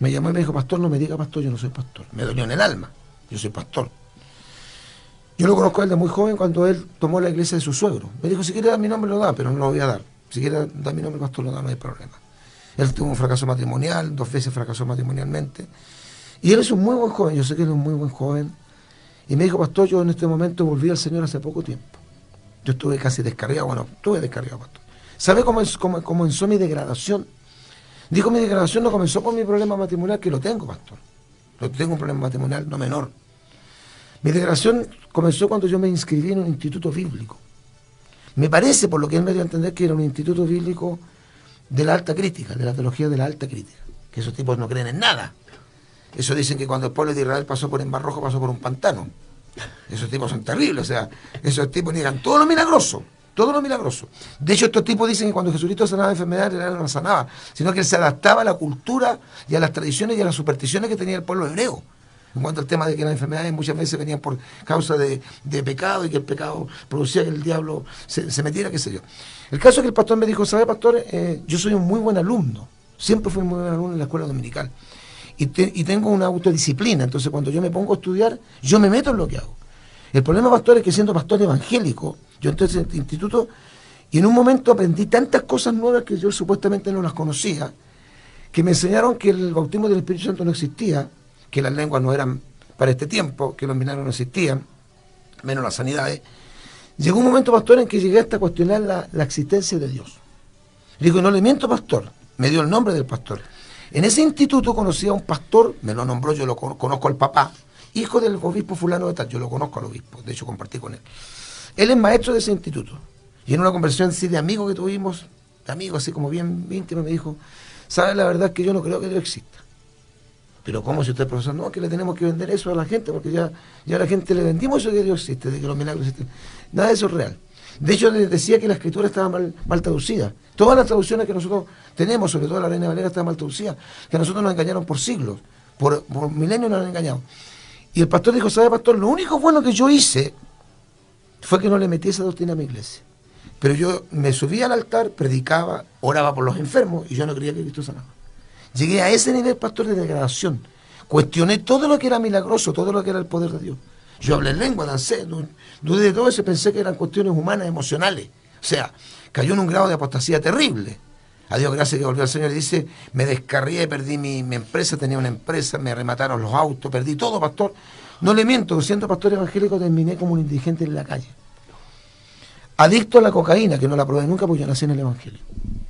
Me llamó y me dijo, pastor, no me diga pastor, yo no soy pastor. Me dolió en el alma, yo soy pastor. Yo lo conozco a él de muy joven cuando él tomó la iglesia de su suegro. Me dijo, si quiere dar mi nombre lo da, pero no lo voy a dar. Si quiere dar mi nombre, pastor, lo da, no hay problema. Él tuvo un fracaso matrimonial, 2 veces fracasó matrimonialmente. Y él es un muy buen joven, yo sé que él es un muy buen joven. Y me dijo, pastor, yo en este momento volví al Señor hace poco tiempo. Yo estuve casi descarriado, estuve descarriado, pastor. ¿Sabe cómo comenzó mi degradación? Dijo, mi degradación no comenzó por mi problema matrimonial, que lo tengo, pastor. Tengo un problema matrimonial no menor. Mi degradación comenzó cuando yo me inscribí en un instituto bíblico. Me parece, por lo que él me dio a entender, que era un instituto bíblico de la alta crítica, de la teología de la alta crítica, que esos tipos no creen en nada. Eso dicen que cuando el pueblo de Israel pasó por el Mar Rojo, pasó por un pantano. Esos tipos son terribles, o sea, esos tipos niegan todo lo milagroso, todo lo milagroso. De hecho, estos tipos dicen que cuando Jesucristo sanaba enfermedades, él no las sanaba, sino que él se adaptaba a la cultura y a las tradiciones y a las supersticiones que tenía el pueblo hebreo. En cuanto al tema de que las enfermedades muchas veces venían por causa de pecado y que el pecado producía que el diablo se metiera, qué sé yo. El caso es que el pastor me dijo, ¿sabe, pastor? Yo soy un muy buen alumno, siempre fui un muy buen alumno en la escuela dominical. Y tengo una autodisciplina, entonces cuando yo me pongo a estudiar, yo me meto en lo que hago. El problema, pastor, es que siendo pastor evangélico, yo entré en este instituto y en un momento aprendí tantas cosas nuevas que yo supuestamente no las conocía, que me enseñaron que el bautismo del Espíritu Santo no existía, que las lenguas no eran para este tiempo, que los milagros no existían, menos las sanidades. Llegó un momento, pastor, en que llegué hasta cuestionar la existencia de Dios. Le digo, no le miento, pastor, me dio el nombre del pastor. En ese instituto conocí a un pastor, me lo nombró, yo lo conozco al papá, hijo del obispo fulano de tal, yo lo conozco al obispo, de hecho compartí con él. Él es maestro de ese instituto. Y en una conversación así de amigos que tuvimos, de amigos así como bien íntimo, me dijo, ¿sabes? La verdad es que yo no creo que Dios exista. Pero ¿cómo si usted es profesor? No, que le tenemos que vender eso a la gente, porque ya a la gente le vendimos eso de que Dios existe, de que los milagros existen. Nada de eso es real. De hecho, les decía que la escritura estaba mal traducida. Todas las traducciones que nosotros tenemos, sobre todo la Reina Valera, está mal traducida. Que a nosotros nos engañaron por siglos, por milenios nos han engañado. Y el pastor dijo, ¿sabe, pastor? Lo único bueno que yo hice fue que no le metí esa doctrina a mi iglesia. Pero yo me subía al altar, predicaba, oraba por los enfermos, y yo no creía que Cristo sanaba. Llegué a ese nivel, pastor, de degradación. Cuestioné todo lo que era milagroso, todo lo que era el poder de Dios. Yo hablé en lengua, dancé, dudé de todo eso, pensé que eran cuestiones humanas, emocionales. O sea, cayó en un grado de apostasía terrible. A Dios gracias que volvió al Señor y dice, me descarrié, perdí mi empresa, tenía una empresa, me remataron los autos, perdí todo, pastor. No le miento, siendo pastor evangélico terminé como un indigente en la calle. Adicto a la cocaína, que no la probé nunca porque yo nací en el Evangelio.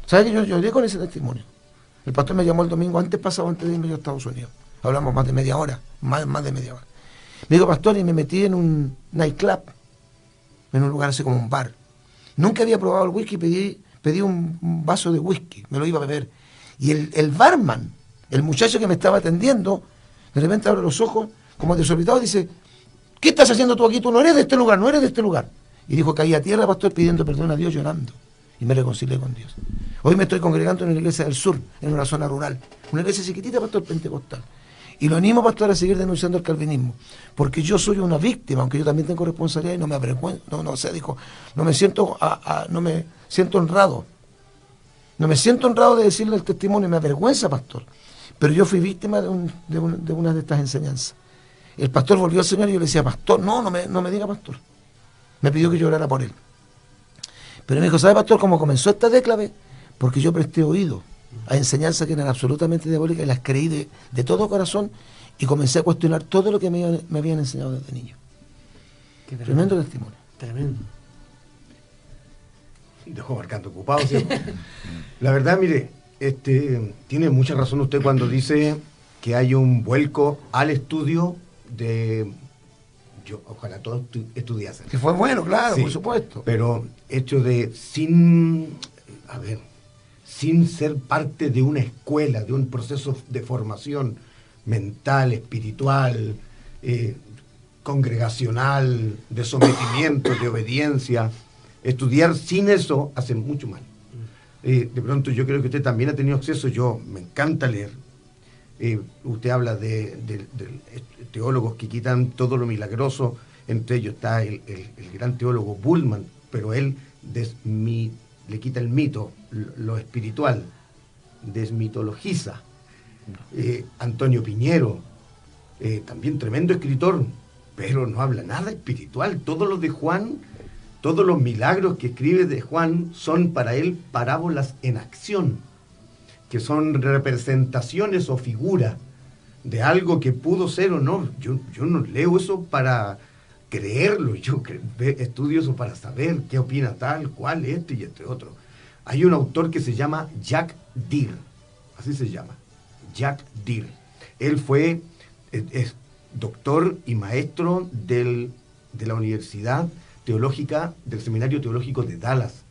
¿Sabes que yo lloré con ese testimonio? El pastor me llamó el domingo antes de irme yo a Estados Unidos. Hablamos más de media hora, más de media hora. Me dijo, pastor, y me metí en un nightclub, en un lugar así como un bar. Nunca había probado el whisky, pedí un vaso de whisky, me lo iba a beber. Y el barman, el muchacho que me estaba atendiendo, de repente abre los ojos, como desorbitado, y dice, ¿qué estás haciendo tú aquí? Tú no eres de este lugar, no eres de este lugar. Y dijo, caí a tierra, pastor, pidiendo perdón a Dios, llorando. Y me reconcilié con Dios. Hoy me estoy congregando en una iglesia del sur, en una zona rural. Una iglesia chiquitita, pastor, pentecostal. Y lo animo, pastor, a seguir denunciando el calvinismo. Porque yo soy una víctima, aunque yo también tengo responsabilidad y no me avergüenzo. No me siento honrado. No me siento honrado de decirle el testimonio, me avergüenza, pastor. Pero yo fui víctima de una de estas enseñanzas. El pastor volvió al Señor y yo le decía, pastor, no me diga pastor. Me pidió que yo orara por él. Pero me dijo, ¿sabe, pastor, cómo comenzó esta déclave? Porque yo presté oído a enseñanzas que eran absolutamente diabólicas y las creí de todo corazón y comencé a cuestionar todo lo que me habían enseñado desde niño. Qué tremendo testimonio. Tremendo. Dejó marcando ocupado, ¿sí? La verdad, mire, tiene mucha razón usted cuando dice que hay un vuelco al estudio de... ojalá todos estudiasen. Que fue bueno, claro, sí, por supuesto. Pero hecho de sin ser parte de una escuela, de un proceso de formación mental, espiritual, congregacional, de sometimiento, de obediencia. Estudiar sin eso hace mucho mal. De pronto yo creo que usted también ha tenido acceso, me encanta leer. Usted habla de teólogos que quitan todo lo milagroso, entre ellos está el gran teólogo Bullman, pero él le quita el mito, lo espiritual, desmitologiza. Antonio Piñero, también tremendo escritor, pero no habla nada espiritual. Todo lo de Juan, todos los milagros que escribe de Juan son para él parábolas en acción, que son representaciones o figuras de algo que pudo ser o no. Yo no leo eso para creerlo, yo estudio eso para saber qué opina tal, cual, y este otro. Hay un autor que se llama Jack Deere, así se llama, Jack Deere. Él es doctor y maestro de la universidad, teológica del Seminario Teológico de Dallas,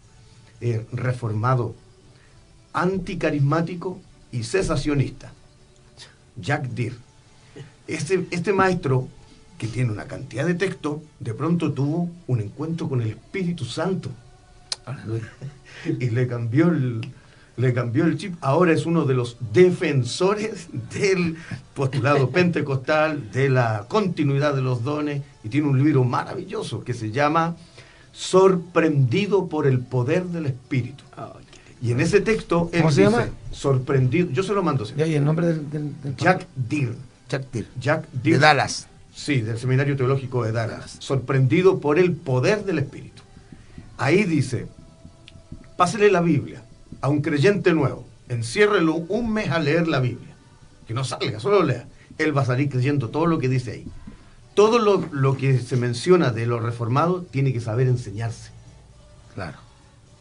reformado, anticarismático y cesacionista, Jack Deere. Este maestro, que tiene una cantidad de texto, de pronto tuvo un encuentro con el Espíritu Santo. Y le cambió el chip. Ahora es uno de los defensores del postulado pentecostal, de la continuidad de los dones, y tiene un libro maravilloso que se llama Sorprendido por el poder del Espíritu. Y en ese texto él ¿Cómo se llama? Sorprendido. Yo se lo mando. Ya, ¿y el nombre del Jack Deere. Jack Deere. Jack Deere. De Dallas. Sí, del Seminario Teológico de Dallas. Sorprendido por el poder del Espíritu. Ahí dice: pásele la Biblia a un creyente nuevo, enciérrelo un mes a leer la Biblia, que no salga, solo lea. Él va a salir creyendo todo lo que dice ahí. Todo lo que se menciona de los reformados tiene que saber enseñarse. Claro.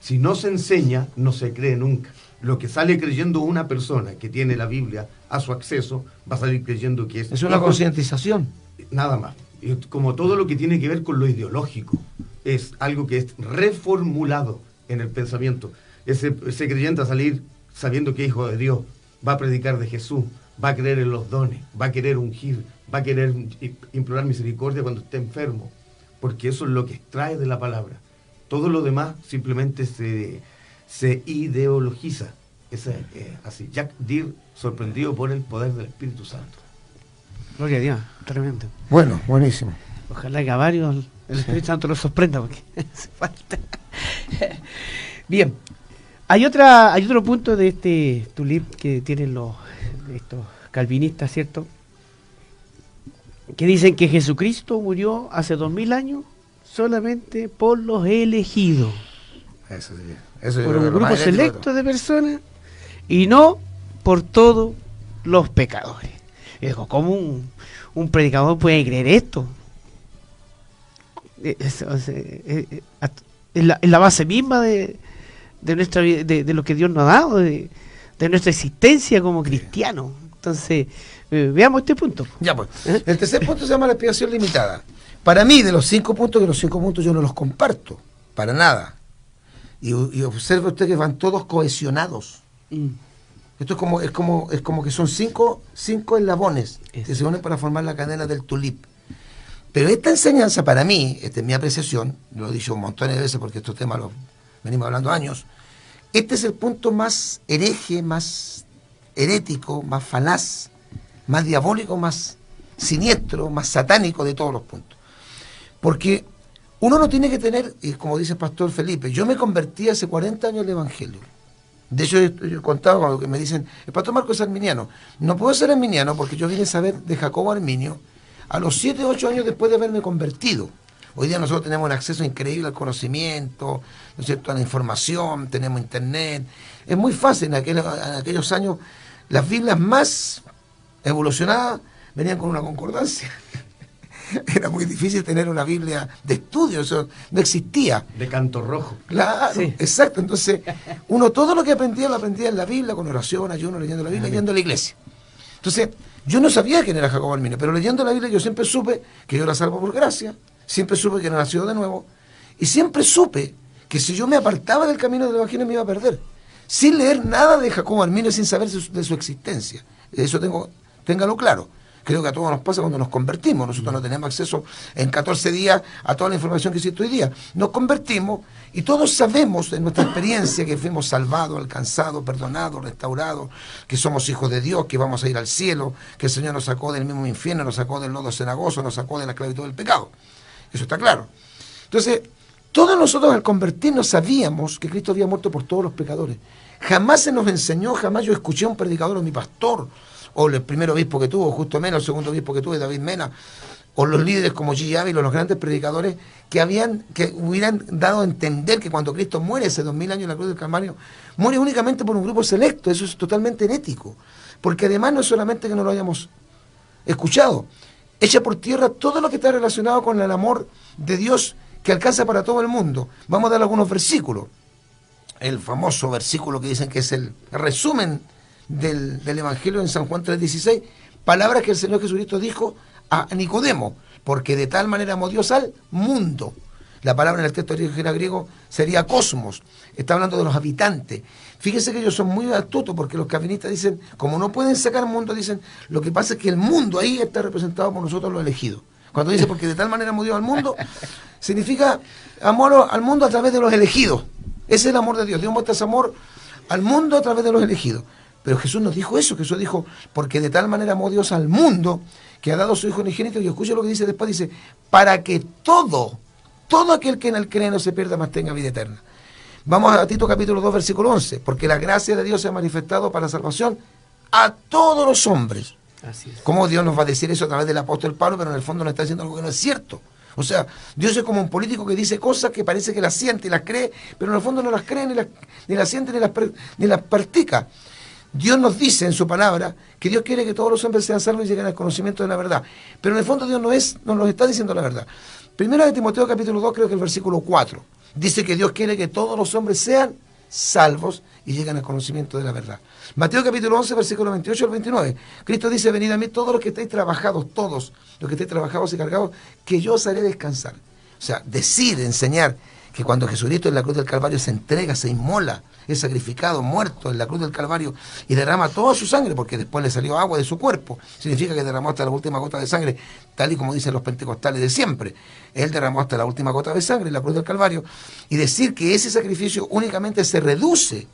Si no se enseña, no se cree nunca. Lo que sale creyendo una persona que tiene la Biblia a su acceso, va a salir creyendo que Es una concientización. nada más. Y como todo lo que tiene que ver con lo ideológico, es algo que es reformulado en el pensamiento. Ese creyente a salir sabiendo que es hijo de Dios, va a predicar de Jesús, va a creer en los dones, va a querer ungir, va a querer implorar misericordia cuando esté enfermo, porque eso es lo que extrae de la palabra. Todo lo demás simplemente se ideologiza. Es así. Jack Deere, sorprendido por el poder del Espíritu Santo. Gloria a Dios, tremendo. Bueno, buenísimo. Ojalá que a varios el Espíritu Santo los sorprenda, porque hace falta. Bien, hay otro punto de este tulip que tienen estos calvinistas, ¿cierto? Que dicen que Jesucristo murió hace 2000 años solamente por los elegidos. Eso sí. Eso Por un grupo selecto de personas y no por todos los pecadores. Y digo, ¿cómo un predicador puede creer esto? Es la base misma de nuestra vida, de lo que Dios nos ha dado, de nuestra existencia como cristianos. Entonces, veamos este punto. Ya, pues. El tercer punto se llama la expiación limitada. Para mí, de los 5 puntos, que los 5 puntos yo no los comparto, para nada. Y observe usted que van todos cohesionados. Esto es como que son cinco eslabones que se unen para formar la cadena del tulip. Pero esta enseñanza, para mí, esta es mi apreciación, lo he dicho un montón de veces porque estos temas los venimos hablando años, este es el punto más hereje, más herético, más falaz, más diabólico, más siniestro, más satánico de todos los puntos. Porque uno no tiene que tener, y como dice el pastor Felipe, yo me convertí hace 40 años al Evangelio. De hecho, yo he contado cuando me dicen, el pastor Marcos es arminiano. No puedo ser arminiano porque yo vine a saber de Jacobo Arminio a los 7 o 8 años después de haberme convertido. Hoy día nosotros tenemos un acceso increíble al conocimiento, ¿no es cierto?, a la información, tenemos internet. Es muy fácil. En aquellos años las Biblias más evolucionadas venían con una concordancia. Era muy difícil tener una Biblia de estudio, eso no existía. De canto rojo. Claro, sí. Exacto. Entonces, uno todo lo que aprendía lo aprendía en la Biblia, con oración, ayuno, leyendo la Biblia, yendo a la iglesia. Entonces, yo no sabía quién era Jacobo Arminio, pero leyendo la Biblia yo siempre supe que yo era salvo por gracia, siempre supe que era nacido de nuevo, y siempre supe que si yo me apartaba del camino del Evangelio me iba a perder, sin leer nada de Jacobo Arminio, sin saber de su existencia. Eso téngalo claro. Creo que a todos nos pasa cuando nos convertimos. Nosotros no tenemos acceso en 14 días a toda la información que existe hoy día. Nos convertimos y todos sabemos en nuestra experiencia que fuimos salvados, alcanzados, perdonados, restaurados, que somos hijos de Dios, que vamos a ir al cielo, que el Señor nos sacó del mismo infierno, nos sacó del lodo cenagoso, nos sacó de la esclavitud del pecado. Eso está claro. Entonces, todos nosotros al convertirnos sabíamos que Cristo había muerto por todos los pecadores. Jamás se nos enseñó, jamás yo escuché a un predicador o mi pastor, o el primer obispo que tuvo, Justo Mena, el segundo obispo que tuvo, David Mena, o los líderes como G. Ávila, los grandes predicadores, que hubieran dado a entender que cuando Cristo muere hace 2000 años en la cruz del Calvario, muere únicamente por un grupo selecto. Eso es totalmente herético, porque además no es solamente que no lo hayamos escuchado, echa por tierra todo lo que está relacionado con el amor de Dios que alcanza para todo el mundo. Vamos a dar algunos versículos. El famoso versículo que dicen que es el resumen del Evangelio en San Juan 3:16, palabras que el Señor Jesucristo dijo a Nicodemo, porque de tal manera amó Dios al mundo. La palabra en el texto original griego sería cosmos. Está hablando de los habitantes. Fíjense que ellos son muy astutos porque los calvinistas dicen, como no pueden sacar mundo, dicen, lo que pasa es que el mundo ahí está representado por nosotros los elegidos. Cuando dice, porque de tal manera amó Dios al mundo, significa amor al mundo a través de los elegidos. Ese es el amor de Dios. Dios muestra ese amor al mundo a través de los elegidos. Pero Jesús nos dijo eso. Jesús dijo, porque de tal manera amó Dios al mundo, que ha dado a su Hijo unigénito. Y escucha lo que dice después, dice, para que todo aquel que en él cree no se pierda, mas tenga vida eterna. Vamos a Tito capítulo 2, versículo 11. Porque la gracia de Dios se ha manifestado para salvación a todos los hombres. Así es. ¿Cómo Dios nos va a decir eso a través del apóstol Pablo, pero en el fondo nos está diciendo algo que no es cierto? O sea, Dios es como un político que dice cosas que parece que las siente y las cree, pero en el fondo no las cree, ni las siente, ni las practica. Dios nos dice en su palabra que Dios quiere que todos los hombres sean salvos y lleguen al conocimiento de la verdad. Pero en el fondo Dios no nos está diciendo la verdad. Primero de Timoteo capítulo 2, creo que el versículo 4, dice que Dios quiere que todos los hombres sean salvos y lleguen al conocimiento de la verdad. Mateo capítulo 11, versículo 28 al 29. Cristo dice, venid a mí todos los que estéis trabajados, todos los que estéis trabajados y cargados, que yo os haré descansar. O sea, decir, enseñar que cuando Jesucristo en la cruz del Calvario se entrega, se inmola, es sacrificado, muerto en la cruz del Calvario y derrama toda su sangre, porque después le salió agua de su cuerpo, significa que derramó hasta la última gota de sangre, tal y como dicen los pentecostales de siempre. Él derramó hasta la última gota de sangre en la cruz del Calvario, y decir que ese sacrificio únicamente se reduce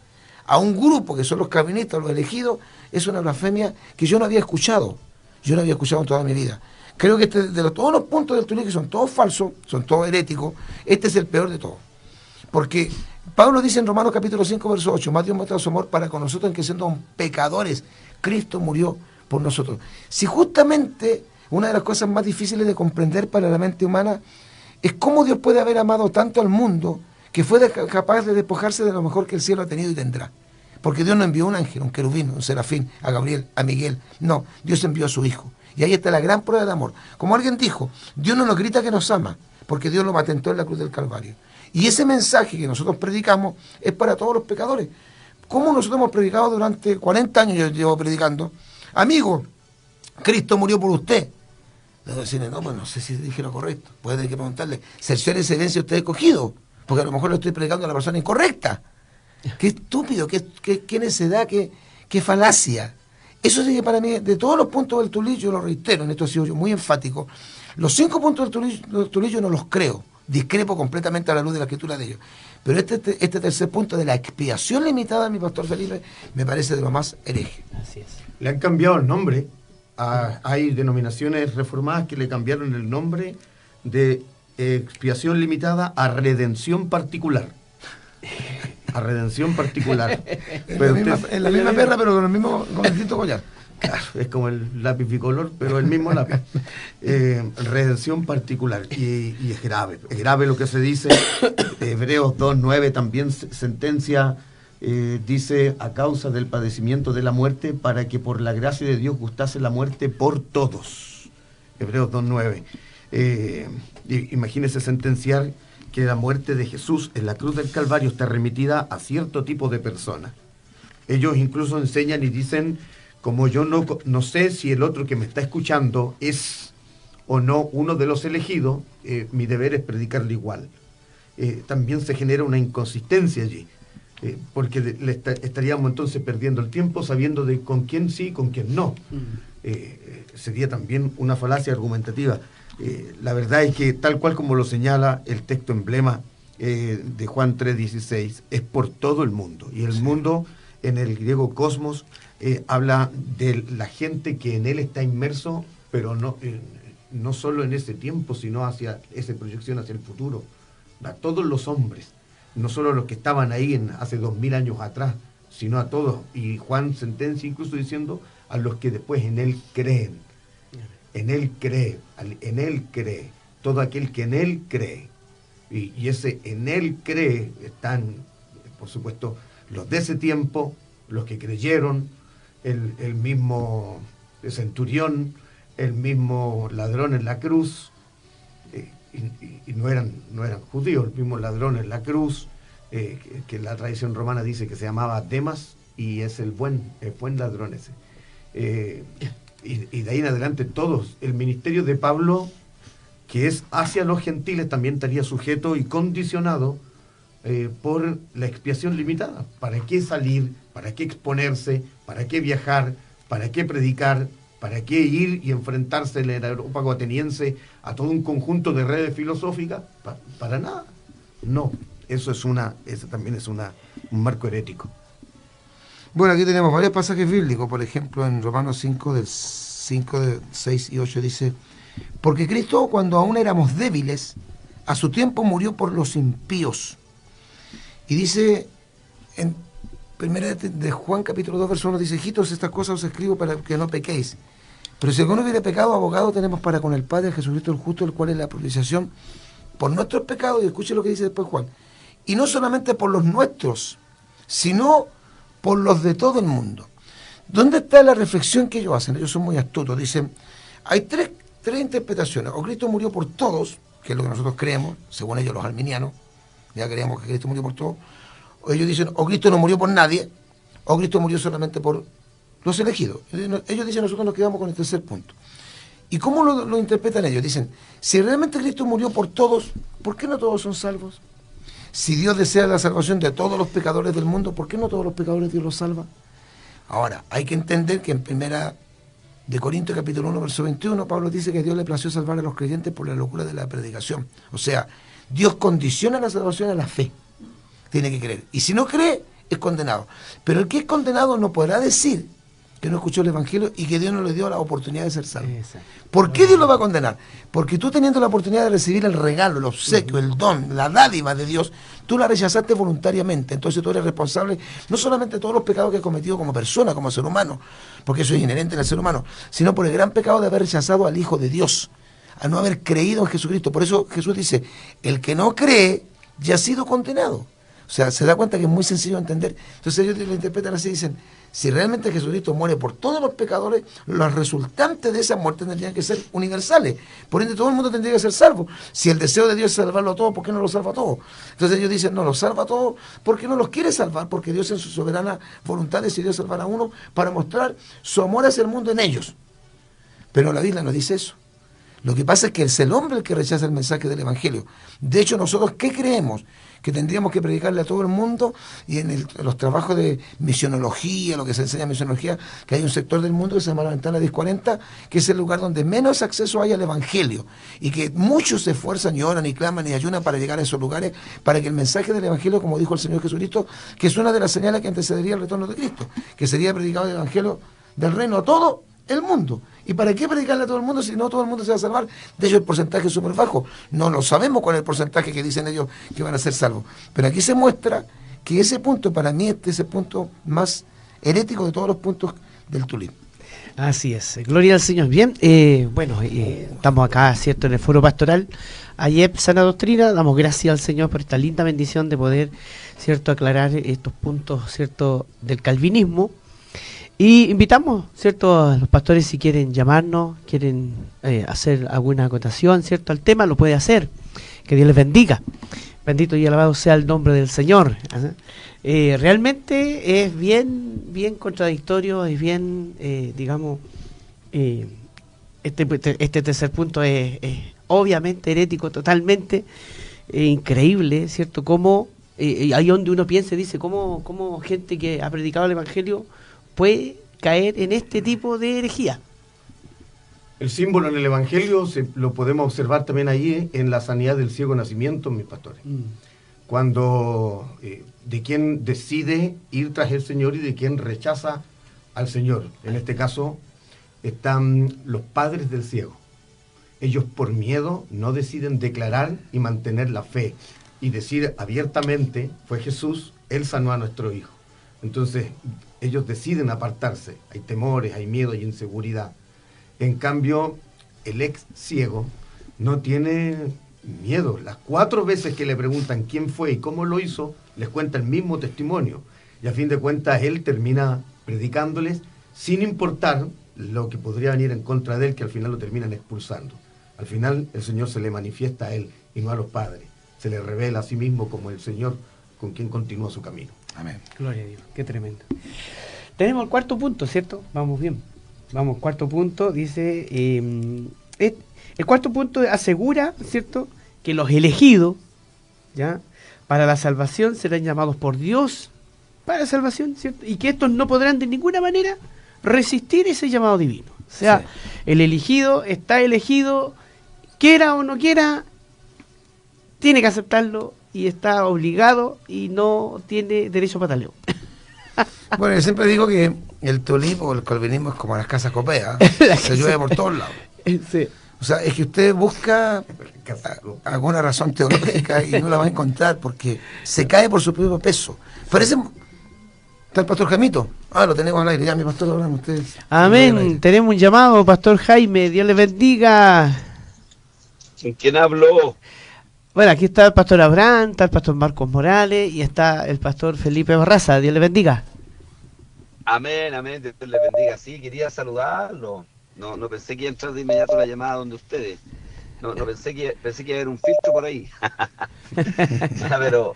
a un grupo que son los calvinistas, los elegidos, es una blasfemia que yo no había escuchado en toda mi vida. Creo que todos los puntos del Tulí, que son todos falsos, son todos heréticos, este es el peor de todos. Porque Pablo dice en Romanos capítulo 5, verso 8, más Dios muestra su amor para con nosotros en que siendo pecadores, Cristo murió por nosotros. Si justamente una de las cosas más difíciles de comprender para la mente humana es cómo Dios puede haber amado tanto al mundo que fue capaz de despojarse de lo mejor que el cielo ha tenido y tendrá. Porque Dios no envió un ángel, un querubín, un serafín, a Gabriel, a Miguel. No, Dios envió a su Hijo. Y ahí está la gran prueba de amor. Como alguien dijo, Dios no nos grita que nos ama, porque Dios lo patentó en la cruz del Calvario. Y ese mensaje que nosotros predicamos es para todos los pecadores. ¿Cómo nosotros hemos predicado durante 40 años? Yo llevo predicando. Amigo, Cristo murió por usted. Debo decirle, no, pues no sé si dije lo correcto. Puede tener que preguntarle, cerciórese bien si usted es escogido, porque a lo mejor lo estoy predicando a la persona incorrecta. Qué estúpido, qué necedad, qué falacia. Eso sí que para mí, de todos los puntos del Tulí, yo lo reitero, en esto he sido yo muy enfático, los 5 puntos del Tulí yo no los creo, discrepo completamente a la luz de la escritura de ellos. Pero este tercer punto de la expiación limitada, mi pastor Felipe, me parece de lo más hereje. Así es. Le han cambiado el nombre. Hay denominaciones reformadas que le cambiaron el nombre de expiación limitada a redención particular. A redención particular. En la misma perra, pero con el distinto collar. Claro, es como el lápiz bicolor, pero el mismo lápiz. Redención particular. Y es grave lo que se dice. Hebreos 2:9 también sentencia, dice, a causa del padecimiento de la muerte, para que por la gracia de Dios gustase la muerte por todos. Hebreos 2:9. Imagínese sentenciar que la muerte de Jesús en la cruz del Calvario está remitida a cierto tipo de personas. Ellos incluso enseñan y dicen, como yo no sé si el otro que me está escuchando es o no uno de los elegidos, mi deber es predicarle igual. También se genera una inconsistencia allí, porque estaríamos entonces perdiendo el tiempo sabiendo de con quién sí y con quién no. Sería también una falacia argumentativa. La verdad es que tal cual como lo señala el texto emblema de Juan 3:16, es por todo el mundo. Y el mundo, en el griego cosmos, habla de la gente que en él está inmerso, pero no solo en ese tiempo, sino hacia esa proyección hacia el futuro. A todos los hombres, no solo los que estaban ahí hace 2000 años atrás, sino a todos. Y Juan sentencia incluso diciendo a los que después en él creen. En él cree, todo aquel que en él cree. Y ese en él cree están, por supuesto, los de ese tiempo, los que creyeron, el mismo centurión, el mismo ladrón en la cruz, y no eran judíos, el mismo ladrón en la cruz, que la tradición romana dice que se llamaba Demas, y es el buen ladrón ese. Y de ahí en adelante todos. El ministerio de Pablo que es hacia los gentiles, también estaría sujeto y condicionado por la expiación limitada. ¿Para qué salir? ¿Para qué exponerse? ¿Para qué viajar? ¿Para qué predicar? ¿Para qué ir y enfrentarse en el areópago ateniense a todo un conjunto de redes filosóficas? Para nada. No, eso también es un marco herético. Bueno, aquí tenemos varios pasajes bíblicos. Por ejemplo, en Romanos 5, del 5, 6 y 8 dice: porque Cristo, cuando aún éramos débiles, a su tiempo murió por los impíos. Y dice en 1 de Juan capítulo 2, verso 1, dice: hijitos, estas cosas os escribo para que no pequéis. Pero si alguno hubiere pecado, abogado tenemos para con el Padre, Jesucristo el justo, el cual es la propiciación por nuestros pecados. Y escuche lo que dice después Juan: y no solamente por los nuestros, sino por los de todo el mundo. ¿Dónde está la reflexión que ellos hacen? Ellos son muy astutos. Dicen, hay tres interpretaciones. O Cristo murió por todos, que es lo que nosotros creemos, según ellos los arminianos, ya creemos que Cristo murió por todos. O ellos dicen, o Cristo no murió por nadie, o Cristo murió solamente por los elegidos. Ellos dicen, nosotros nos quedamos con el tercer punto. ¿Y cómo lo interpretan ellos? Dicen, si realmente Cristo murió por todos, ¿por qué no todos son salvos? Si Dios desea la salvación de todos los pecadores del mundo, ¿por qué no todos los pecadores Dios los salva? Ahora, hay que entender que en 1 de Corintios capítulo 1, verso 21, Pablo dice que a Dios le plació salvar a los creyentes por la locura de la predicación. O sea, Dios condiciona la salvación a la fe. Tiene que creer. Y si no cree, es condenado. Pero el que es condenado no podrá decir que no escuchó el Evangelio y que Dios no le dio la oportunidad de ser salvo. ¿Por qué Dios lo va a condenar? Porque tú, teniendo la oportunidad de recibir el regalo, el obsequio, el don, la dádiva de Dios, tú la rechazaste voluntariamente. Entonces tú eres responsable no solamente de todos los pecados que has cometido como persona, como ser humano, porque eso es inherente al ser humano, sino por el gran pecado de haber rechazado al Hijo de Dios, a no haber creído en Jesucristo. Por eso Jesús dice, el que no cree ya ha sido condenado. O sea, se da cuenta que es muy sencillo de entender. Entonces ellos lo interpretan así, dicen, si realmente Jesucristo muere por todos los pecadores, los resultantes de esa muerte tendrían que ser universales. Por ende, todo el mundo tendría que ser salvo. Si el deseo de Dios es salvarlo a todos, ¿por qué no lo salva a todos? Entonces ellos dicen, no, los salva a todos porque no los quiere salvar, porque Dios en su soberana voluntad decidió salvar a uno para mostrar su amor hacia el mundo en ellos. Pero la Biblia no dice eso. Lo que pasa es que es el hombre el que rechaza el mensaje del Evangelio. De hecho, nosotros, ¿qué creemos? Que tendríamos que predicarle a todo el mundo, y en los trabajos de misionología, lo que se enseña en misionología, que hay un sector del mundo que se llama la Ventana 1040, que es el lugar donde menos acceso hay al Evangelio, y que muchos se esfuerzan y oran y claman y ayunan para llegar a esos lugares, para que el mensaje del Evangelio, como dijo el Señor Jesucristo, que es una de las señales que antecedería el retorno de Cristo, que sería predicado el Evangelio del reino a todo el mundo. ¿Y para qué predicarle a todo el mundo si no todo el mundo se va a salvar? De hecho, el porcentaje es súper bajo. No lo sabemos cuál es el porcentaje que dicen ellos que van a ser salvos. Pero aquí se muestra que ese punto, para mí, es el punto más herético de todos los puntos del Tulip. Así es. Gloria al Señor. Bien, estamos acá, ¿cierto?, en el Foro Pastoral AYEP Sana Doctrina. Damos gracias al Señor por esta linda bendición de poder, ¿cierto?, aclarar estos puntos, ¿cierto?, del calvinismo. Y invitamos, ¿cierto?, a los pastores, si quieren llamarnos, quieren hacer alguna acotación, ¿cierto?, al tema, lo puede hacer. Que Dios les bendiga. Bendito y alabado sea el nombre del Señor. Realmente es bien contradictorio, es bien, este tercer punto es obviamente herético, totalmente increíble, ¿cierto? Como ahí donde uno piensa y dice, ¿cómo gente que ha predicado el Evangelio puede caer en este tipo de herejía? El símbolo en el Evangelio lo podemos observar también ahí en la sanidad del ciego nacimiento, mis pastores. Cuando de quien decide ir tras el Señor y de quien rechaza al Señor. En este caso están los padres del ciego. Ellos por miedo no deciden declarar y mantener la fe y decir abiertamente, fue Jesús, Él sanó a nuestro hijo. Entonces ellos deciden apartarse. Hay temores, hay miedo, hay inseguridad. En cambio, el ex ciego no tiene miedo. Las 4 veces que le preguntan quién fue y cómo lo hizo, les cuenta el mismo testimonio. Y a fin de cuentas, él termina predicándoles sin importar lo que podría venir en contra de él, que al final lo terminan expulsando. Al final, el Señor se le manifiesta a él y no a los padres. Se le revela a sí mismo como el Señor con quien continúa su camino. Amén. Gloria a Dios. Qué tremendo. Tenemos el cuarto punto, ¿cierto? Vamos bien. Vamos, cuarto punto, dice, El cuarto punto asegura, ¿cierto?, que los elegidos, ¿ya?, para la salvación serán llamados por Dios para la salvación, ¿cierto? Y que estos no podrán de ninguna manera resistir ese llamado divino. O sea, el elegido está elegido, quiera o no quiera, tiene que aceptarlo y está obligado y no tiene derecho a pataleo. Bueno, yo siempre digo que el tulismo o el calvinismo es como las casas copeas, se llueve por todos lados. Sí. O sea, es que usted busca alguna razón teológica y no la va a encontrar porque se cae por su propio peso. Parece... ¿Está el pastor Jaimito? Lo tenemos al aire. Ya, mi pastor, hablan ustedes. Amén. Tenemos un llamado, pastor Jaime. Dios le bendiga. ¿Con quién hablo? Bueno, aquí está el pastor Abraham, está el pastor Marcos Morales y está el pastor Felipe Barraza. Dios le bendiga. Amén, amén. Dios le bendiga. Sí, quería saludarlo. No pensé que iba a entrar de inmediato la llamada donde ustedes. No pensé que iba a haber un filtro por ahí. Pero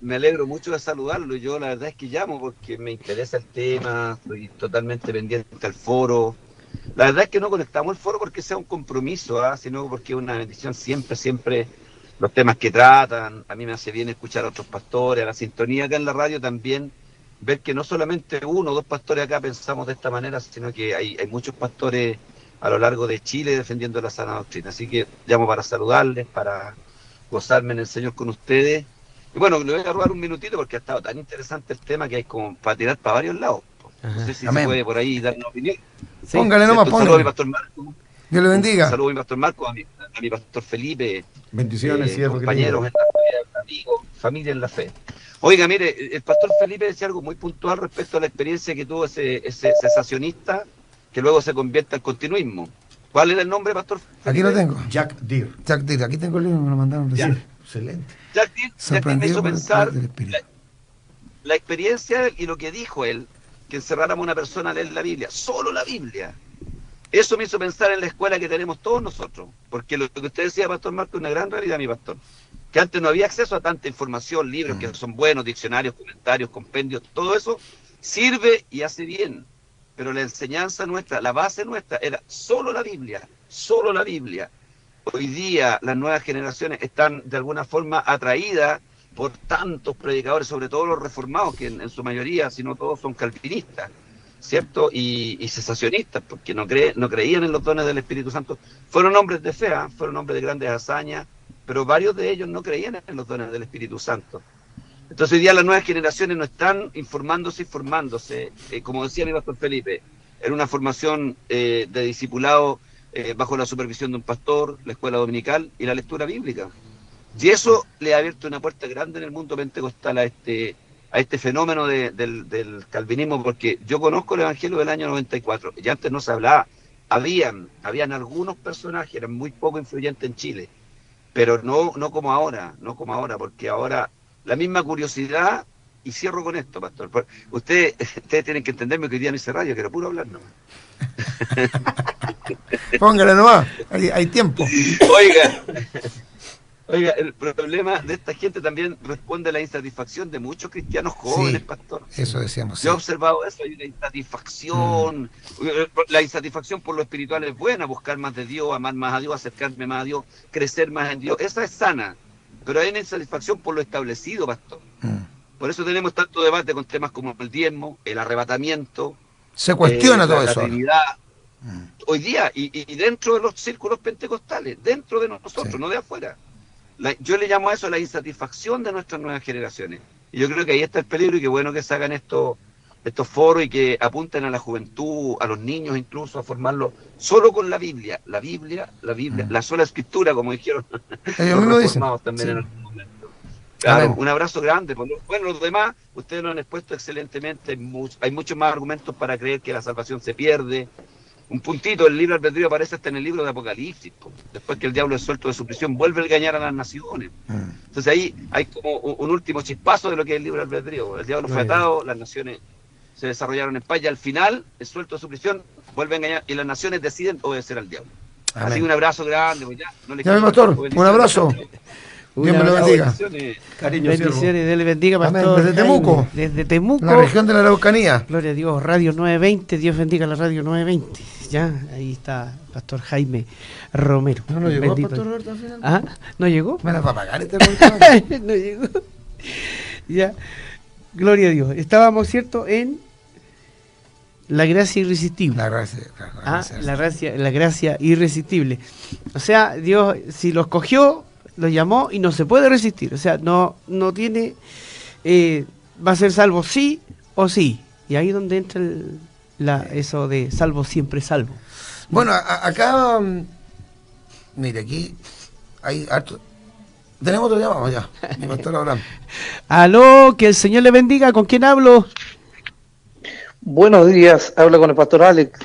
me alegro mucho de saludarlo. Yo la verdad es que llamo porque me interesa el tema, estoy totalmente pendiente al foro. La verdad es que no conectamos el foro porque sea un compromiso, sino porque es una bendición siempre los temas que tratan. A mí me hace bien escuchar a otros pastores, a la sintonía acá en la radio también, ver que no solamente uno o dos pastores acá pensamos de esta manera, sino que hay muchos pastores a lo largo de Chile defendiendo la sana doctrina. Así que llamo para saludarles, para gozarme en el Señor con ustedes. Y bueno, le voy a robar un minutito porque ha estado tan interesante el tema que hay como para tirar para varios lados. No sé si se puede por ahí dar una opinión. Sí. Póngale nomás, Un saludo a mi pastor Marco. Dios le bendiga. Un saludo a mi pastor Marco, a mi pastor Felipe. Bendiciones, siervo compañeros querido. en la fe, amigos, familia en la fe. Oiga, mire, el pastor Felipe decía algo muy puntual respecto a la experiencia que tuvo ese cesacionista que luego se convierte al continuismo. ¿Cuál era el nombre, pastor Felipe? Aquí lo tengo. Jack Deere. Jack Deere, aquí tengo el libro, me lo mandaron recién. Excelente. Jack Deere me hizo pensar del Espíritu. la experiencia y lo que dijo él, que encerráramos a una persona a leer la Biblia, solo la Biblia. Eso me hizo pensar en la escuela que tenemos todos nosotros, porque lo que usted decía, pastor Marco, es una gran realidad, mi pastor, que antes no había acceso a tanta información, libros que son buenos, diccionarios, comentarios, compendios, todo eso sirve y hace bien, pero la enseñanza nuestra, la base nuestra era solo la Biblia, solo la Biblia. Hoy día las nuevas generaciones están de alguna forma atraídas por tantos predicadores, sobre todo los reformados, que en su mayoría, si no todos, son calvinistas, ¿cierto? Y cesacionistas, porque no creían en los dones del Espíritu Santo. Fueron hombres de fe, fueron hombres de grandes hazañas, pero varios de ellos no creían en los dones del Espíritu Santo. Entonces hoy día las nuevas generaciones no están informándose, como decía mi pastor Felipe, en una formación de discipulado bajo la supervisión de un pastor, la escuela dominical y la lectura bíblica. Y eso le ha abierto una puerta grande en el mundo pentecostal a este fenómeno del calvinismo, porque yo conozco el Evangelio del año 94, y antes no se hablaba, habían algunos personajes, eran muy poco influyentes en Chile, pero no como ahora, porque ahora la misma curiosidad, y cierro con esto, pastor, ustedes tienen que entenderme que hoy día no hice radio, quiero puro hablar, ¿no? Póngale nomás, hay tiempo. Oiga, el problema de esta gente también responde a la insatisfacción de muchos cristianos jóvenes, Sí, pastor. eso decíamos. Yo he observado eso, hay una insatisfacción. La insatisfacción por lo espiritual es buena, buscar más de Dios, amar más a Dios, acercarme más a Dios, crecer más en Dios. Esa es sana, pero hay una insatisfacción por lo establecido, pastor. Por eso tenemos tanto debate con temas como el diezmo, el arrebatamiento. Se cuestiona todo la eso. Trinidad. Hoy día, y dentro de los círculos pentecostales, dentro de nosotros, Sí. no de afuera. Yo le llamo a eso la insatisfacción de nuestras nuevas generaciones. Y yo creo que ahí está el peligro, y qué bueno que se hagan estos foros y que apunten a la juventud, a los niños incluso, a formarlos solo con la Biblia, la sola escritura, como dijeron Ellos los mismos dicen. reformados también Sí. en algún momento. Claro, Amén. un abrazo grande. Bueno, los demás, ustedes lo han expuesto excelentemente. Hay muchos más argumentos para creer que la salvación se pierde. Un puntito, el libro albedrío aparece hasta en el libro de Apocalipsis. Después que el diablo es suelto de su prisión, vuelve a engañar a las naciones. Entonces ahí hay como un último chispazo de lo que es el libro albedrío. El diablo fue atado, las naciones se desarrollaron en paz, y al final, es suelto de su prisión, vuelve a engañar, y las naciones deciden obedecer al diablo. Amén. Así que un abrazo grande. Pues ya, no le Ya, mi pastor, un abrazo. Dios me lo bendiga. Bendiciones. Cariño, Bendiciones, siervo. Dios le bendiga, Amén. pastor. Desde Jaime. Temuco. Desde Temuco. La región de la Araucanía. Gloria a Dios, Radio 920, Dios bendiga la Radio 920. Ya, ahí está Pastor Jaime Romero. ¿No llegó el Bendito. pastor Roberto al final? ¿Ah? ¿No llegó? ¿Me la va a pagar este Roberto? No llegó. Ya, gloria a Dios. Estábamos, ¿cierto?, en la gracia irresistible. La gracia. La gracia irresistible. O sea, Dios, si los cogió, los llamó y no se puede resistir. O sea, no tiene, va a ser salvo sí o sí. Y ahí es donde entra eso de salvo siempre salvo. Bueno, acá, mire, aquí hay harto. Tenemos otro llamado ya, mi pastor Abraham. Aló, que el Señor le bendiga. ¿Con quién hablo? Buenos días, habla con el pastor Alex.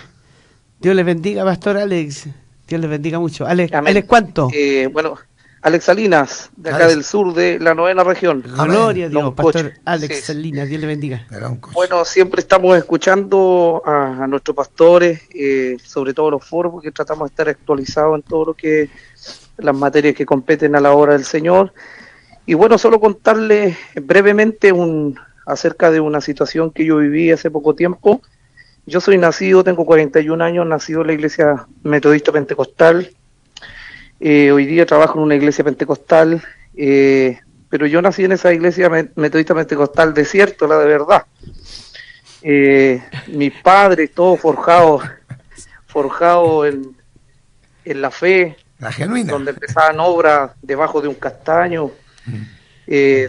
Dios le bendiga, Pastor Alex. Dios le bendiga mucho. Alex, Amén. ¿Alex cuánto? Bueno, Alex Salinas, de acá Alex. del sur de la 9ª región. Amén. Gloria a Dios, Don Pastor Coche. Alex Sí. Salinas. Dios le bendiga. Era un coche. Bueno, siempre estamos escuchando a nuestros pastores, sobre todo los foros, porque tratamos de estar actualizados en todo lo que las materias que competen a la obra del Señor. Y bueno, solo contarles brevemente acerca de una situación que yo viví hace poco tiempo. Yo soy nacido, tengo 41 años, nacido en la iglesia metodista pentecostal. Hoy día trabajo en una iglesia pentecostal, pero yo nací en esa iglesia metodista pentecostal desierto, la de verdad. Mis padres, todos forjados en la fe, La genuina. donde empezaban obras debajo de un castaño,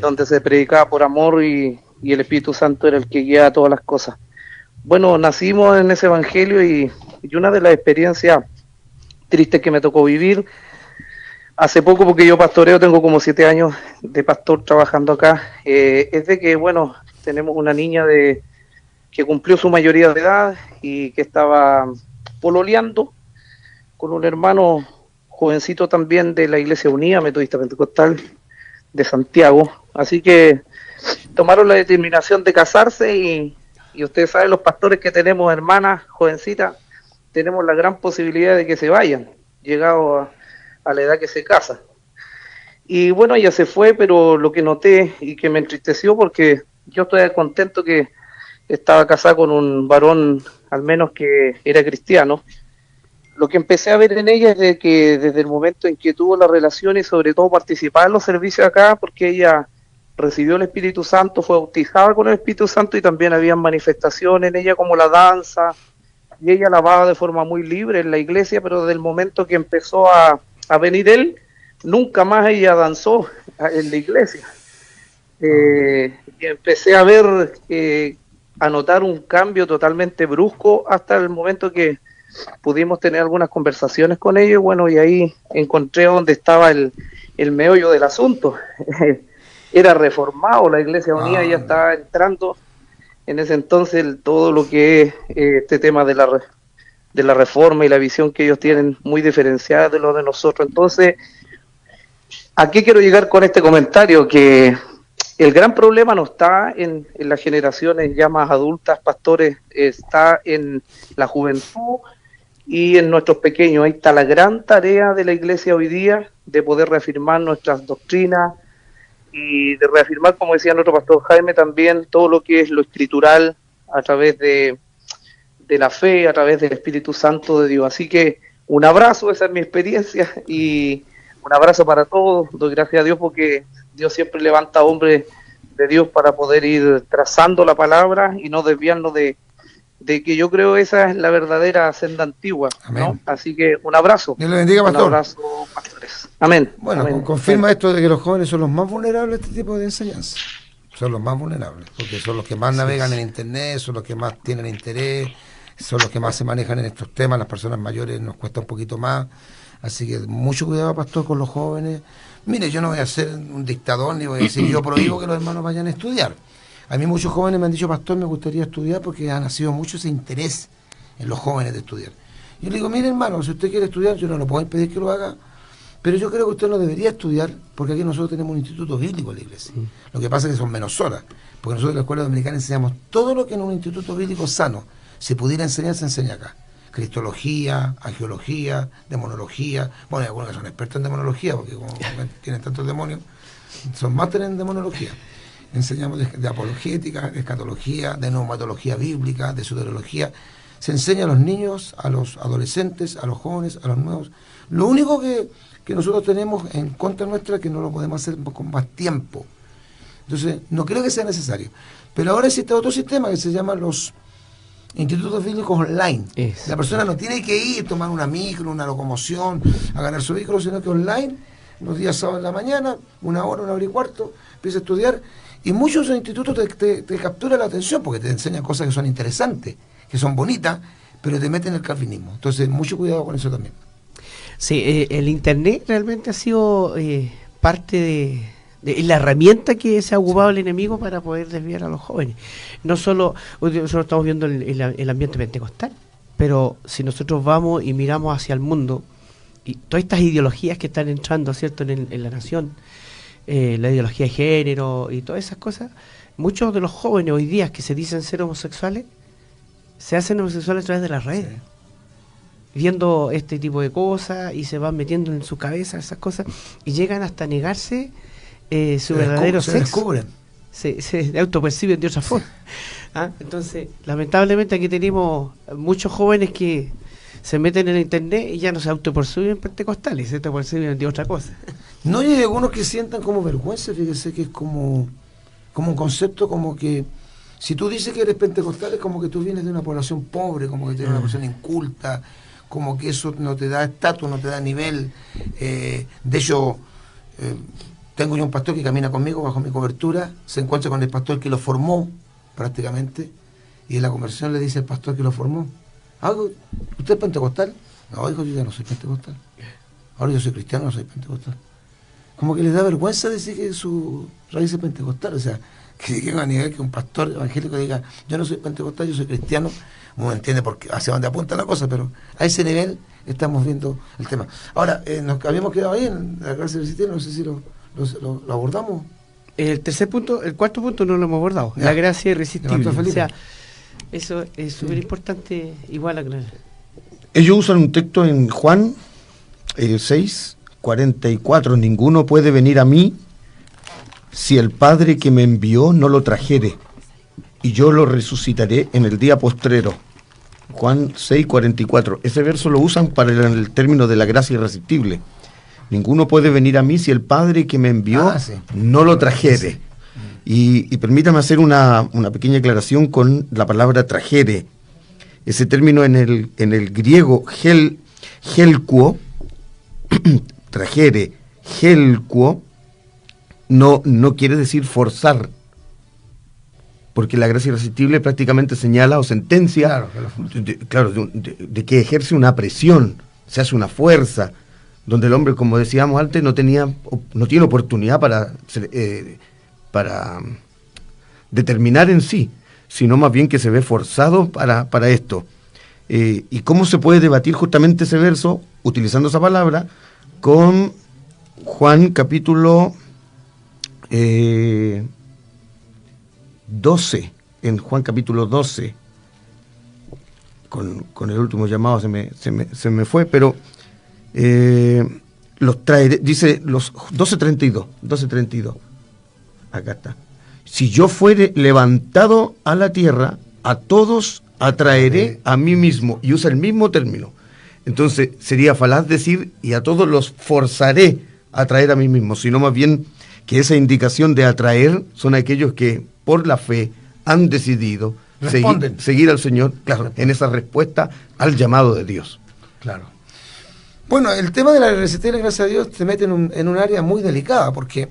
donde se predicaba por amor y el Espíritu Santo era el que guiaba todas las cosas. Bueno, nacimos en ese evangelio y una de las experiencias tristes que me tocó vivir hace poco, porque yo pastoreo, tengo como 7 años de pastor trabajando acá, es de que, bueno, tenemos una niña que cumplió su mayoría de edad y que estaba pololeando con un hermano jovencito también de la Iglesia Unida Metodista Pentecostal de Santiago. Así que tomaron la determinación de casarse y ustedes saben, los pastores que tenemos hermanas jovencitas, tenemos la gran posibilidad de que se vayan, llegado a la edad que se casa. Y bueno, ella se fue, pero lo que noté y que me entristeció, porque yo estoy contento que estaba casada con un varón, al menos que era cristiano. Lo que empecé a ver en ella es de que desde el momento en que tuvo la relación y sobre todo participar en los servicios acá, porque ella recibió el Espíritu Santo, fue bautizada con el Espíritu Santo y también había manifestaciones en ella como la danza, y ella alababa de forma muy libre en la iglesia, pero desde el momento que empezó a venir él, nunca más ella danzó en la iglesia. Y empecé a ver, a notar un cambio totalmente brusco hasta el momento que pudimos tener algunas conversaciones con ellos, bueno, y ahí encontré donde estaba el meollo del asunto. Era reformado, la Iglesia Unida ya estaba entrando en ese entonces todo lo que es este tema de la reforma y la visión que ellos tienen muy diferenciada de lo de nosotros. Entonces, ¿a qué quiero llegar con este comentario? Que el gran problema no está en las generaciones ya más adultas, pastores, está en la juventud y en nuestros pequeños. Ahí está la gran tarea de la Iglesia hoy día, de poder reafirmar nuestras doctrinas y de reafirmar, como decía nuestro pastor Jaime, también todo lo que es lo escritural a través de la fe, a través del Espíritu Santo de Dios. Así que un abrazo, esa es mi experiencia, y un abrazo para todos. Doy gracias a Dios porque Dios siempre levanta hombres de Dios para poder ir trazando la palabra y no desviarnos de que yo creo esa es la verdadera senda antigua, ¿no? Así que un abrazo. Dios le bendiga, pastor. Un abrazo, pastores. Amén. Bueno, Amén. confirma esto de que los jóvenes son los más vulnerables a este tipo de enseñanza. Son los más vulnerables, porque son los que más navegan en internet, son los que más tienen interés, son los que más se manejan en estos temas. Las personas mayores nos cuesta un poquito más. Así que mucho cuidado, pastor, con los jóvenes. Mire, yo no voy a ser un dictador ni voy a decir yo prohíbo que los hermanos vayan a estudiar. A mí muchos jóvenes me han dicho, pastor, me gustaría estudiar porque ha nacido mucho ese interés en los jóvenes de estudiar. Yo le digo, mire, hermano, si usted quiere estudiar, yo no lo puedo impedir que lo haga, pero yo creo que usted no debería estudiar porque aquí nosotros tenemos un instituto bíblico en la iglesia. Sí. Lo que pasa es que son menos horas, porque nosotros en la escuela dominicana enseñamos todo lo que en un instituto bíblico sano se pudiera enseñar, se enseña acá. cristología, angiología, demonología. Bueno, hay algunos que son expertos en demonología, porque como tienen tantos demonios, son másteres en demonología. Enseñamos de apologética, de escatología, de neumatología bíblica, de soteriología. Se enseña a los niños, a los adolescentes, a los jóvenes, a los nuevos. Lo único que nosotros tenemos en contra nuestra es que no lo podemos hacer con más tiempo. Entonces, no creo que sea necesario. Pero ahora existe otro sistema que se llama los institutos bíblicos online. La persona no tiene que ir, tomar una micro, una locomoción, agarrar su vehículo, sino que online, los días sábados en la mañana, 1 hora, 1 hora y cuarto, empieza a estudiar. Y muchos de los institutos te capturan la atención porque te enseñan cosas que son interesantes, que son bonitas, pero te meten en el calvinismo. Entonces, mucho cuidado con eso también. Sí, el Internet realmente ha sido parte de la herramienta que se ha ocupado el enemigo para poder desviar a los jóvenes. No solo, nosotros estamos viendo el ambiente pentecostal, pero si nosotros vamos y miramos hacia el mundo, y todas estas ideologías que están entrando, ¿cierto?, en la nación, la ideología de género y todas esas cosas, muchos de los jóvenes hoy día que se dicen ser homosexuales, se hacen homosexuales a través de las redes. Sí. Viendo este tipo de cosas y se van metiendo en su cabeza esas cosas y llegan hasta negarse su verdadero sexo. Se descubren. Se autoperciben de otra forma. ¿Ah? Entonces, lamentablemente aquí tenemos muchos jóvenes que se meten en el internet y ya no se autoperciben pentecostales, se autoperciben de otra cosa. No, y hay algunos que sientan como vergüenza, fíjese que es como un concepto como que si tú dices que eres pentecostal es como que tú vienes de una población pobre, como que eres una persona inculta, como que eso no te da estatus, no te da nivel. De hecho, tengo yo un pastor que camina conmigo bajo mi cobertura, se encuentra con el pastor que lo formó prácticamente, y en la conversación le dice el pastor que lo formó: ¿usted es pentecostal? No, hijo, yo ya no soy pentecostal. Ahora yo soy cristiano, no soy pentecostal. Como que les da vergüenza decir que su raíz es pentecostal. O sea, que llegue a nivel que un pastor evangélico diga: yo no soy pentecostal, yo soy cristiano. Uno entiende hacia dónde apunta la cosa, pero a ese nivel estamos viendo el tema. Ahora, nos habíamos quedado ahí en la gracia irresistible, no sé si lo abordamos. El cuarto punto no lo hemos abordado, ya. La gracia irresistible. O sea, eso es súper importante, igual a aclarar. Ellos usan un texto en Juan 6:44, ninguno puede venir a mí si el Padre que me envió no lo trajere, y yo lo resucitaré en el día postrero. Juan 6:44. Ese verso lo usan para el término de la gracia irresistible. Ninguno puede venir a mí si el Padre que me envió no lo trajere. Sí. Y permítame hacer una pequeña aclaración con la palabra trajere. Ese término en el griego helkuo, trajere, helkuo, no quiere decir forzar, porque la gracia irresistible prácticamente señala o sentencia de que ejerce una presión, se hace una fuerza, donde el hombre, como decíamos antes, no tiene oportunidad para determinar en sí, sino más bien que se ve forzado para esto. ¿Y cómo se puede debatir justamente ese verso, utilizando esa palabra, con Juan capítulo 12, en Juan capítulo 12, con el último llamado se me fue, pero los traeré, dice los 12:32, acá está: si yo fuere levantado a la tierra, a todos atraeré a mí mismo, y usa el mismo término. Entonces sería falaz decir y a todos los forzaré a traer a mí mismo, sino más bien que esa indicación de atraer son aquellos que por la fe han decidido seguir al Señor, claro, en esa respuesta al llamado de Dios. Claro. Bueno, el tema de la irresistible gracia de Dios se mete en un área muy delicada, porque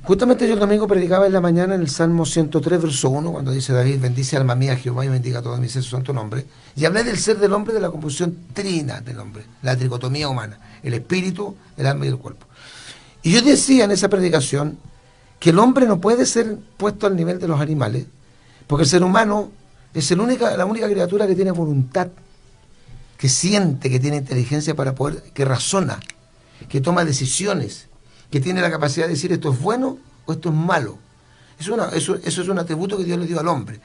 justamente yo el domingo predicaba en la mañana en el Salmo 103, verso 1, cuando dice David: bendice alma mía Jehová y bendiga todo mi ser su santo nombre. Y hablé del ser del hombre, de la composición trina del hombre, la tricotomía humana, el espíritu, el alma y el cuerpo. Y yo decía en esa predicación que el hombre no puede ser puesto al nivel de los animales, porque el ser humano es la única criatura que tiene voluntad, que siente, que tiene inteligencia para poder, que razona, que toma decisiones, que tiene la capacidad de decir esto es bueno o esto es malo. Eso es un atributo que Dios le dio al hombre.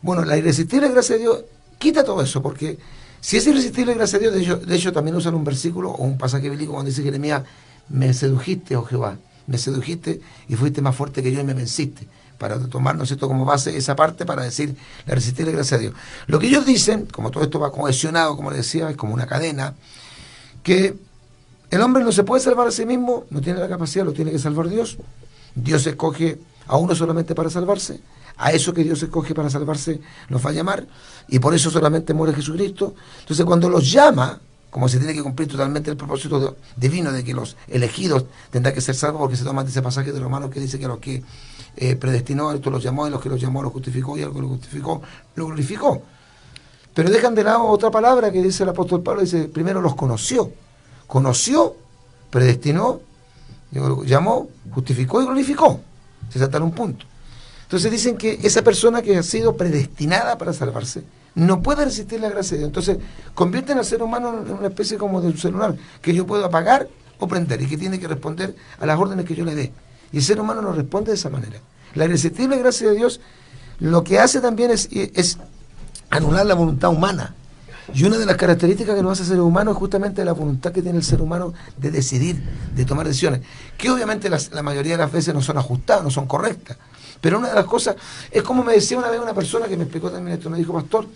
Bueno, la irresistible gracia de Dios quita todo eso, porque Si es irresistible, gracias a Dios, de hecho también usan un versículo o un pasaje bíblico cuando dice Jeremías, me sedujiste, oh Jehová, me sedujiste y fuiste más fuerte que yo y me venciste, para tomarnos esto como base, esa parte, para decir la irresistible gracia a Dios. Lo que ellos dicen, como todo esto va cohesionado, como les decía, es como una cadena, que el hombre no se puede salvar a sí mismo, no tiene la capacidad, lo tiene que salvar Dios. Dios escoge a uno solamente para salvarse, a eso que Dios escoge para salvarse los va a llamar, y por eso solamente muere Jesucristo. Entonces cuando los llama, como se tiene que cumplir totalmente el propósito divino de que los elegidos tendrán que ser salvos, porque se toma de ese pasaje de Romanos que dice que a los que predestinó, esto los llamó, y los que los llamó los justificó, y a los que los justificó, lo glorificó. Pero dejan de lado otra palabra que dice el apóstol Pablo, dice, primero los conoció, predestinó, llamó, justificó y glorificó. Se saltan un punto. Entonces dicen que esa persona que ha sido predestinada para salvarse no puede resistir la gracia de Dios. Entonces convierten al ser humano en una especie como de un celular que yo puedo apagar o prender y que tiene que responder a las órdenes que yo le dé. Y el ser humano no responde de esa manera. La irresistible gracia de Dios lo que hace también es anular la voluntad humana. Y una de las características que nos hace ser humano es justamente la voluntad que tiene el ser humano de decidir, de tomar decisiones, que obviamente la mayoría de las veces no son ajustadas, no son correctas. Pero una de las cosas, es como me decía una vez una persona que me explicó también esto, me dijo, pastor,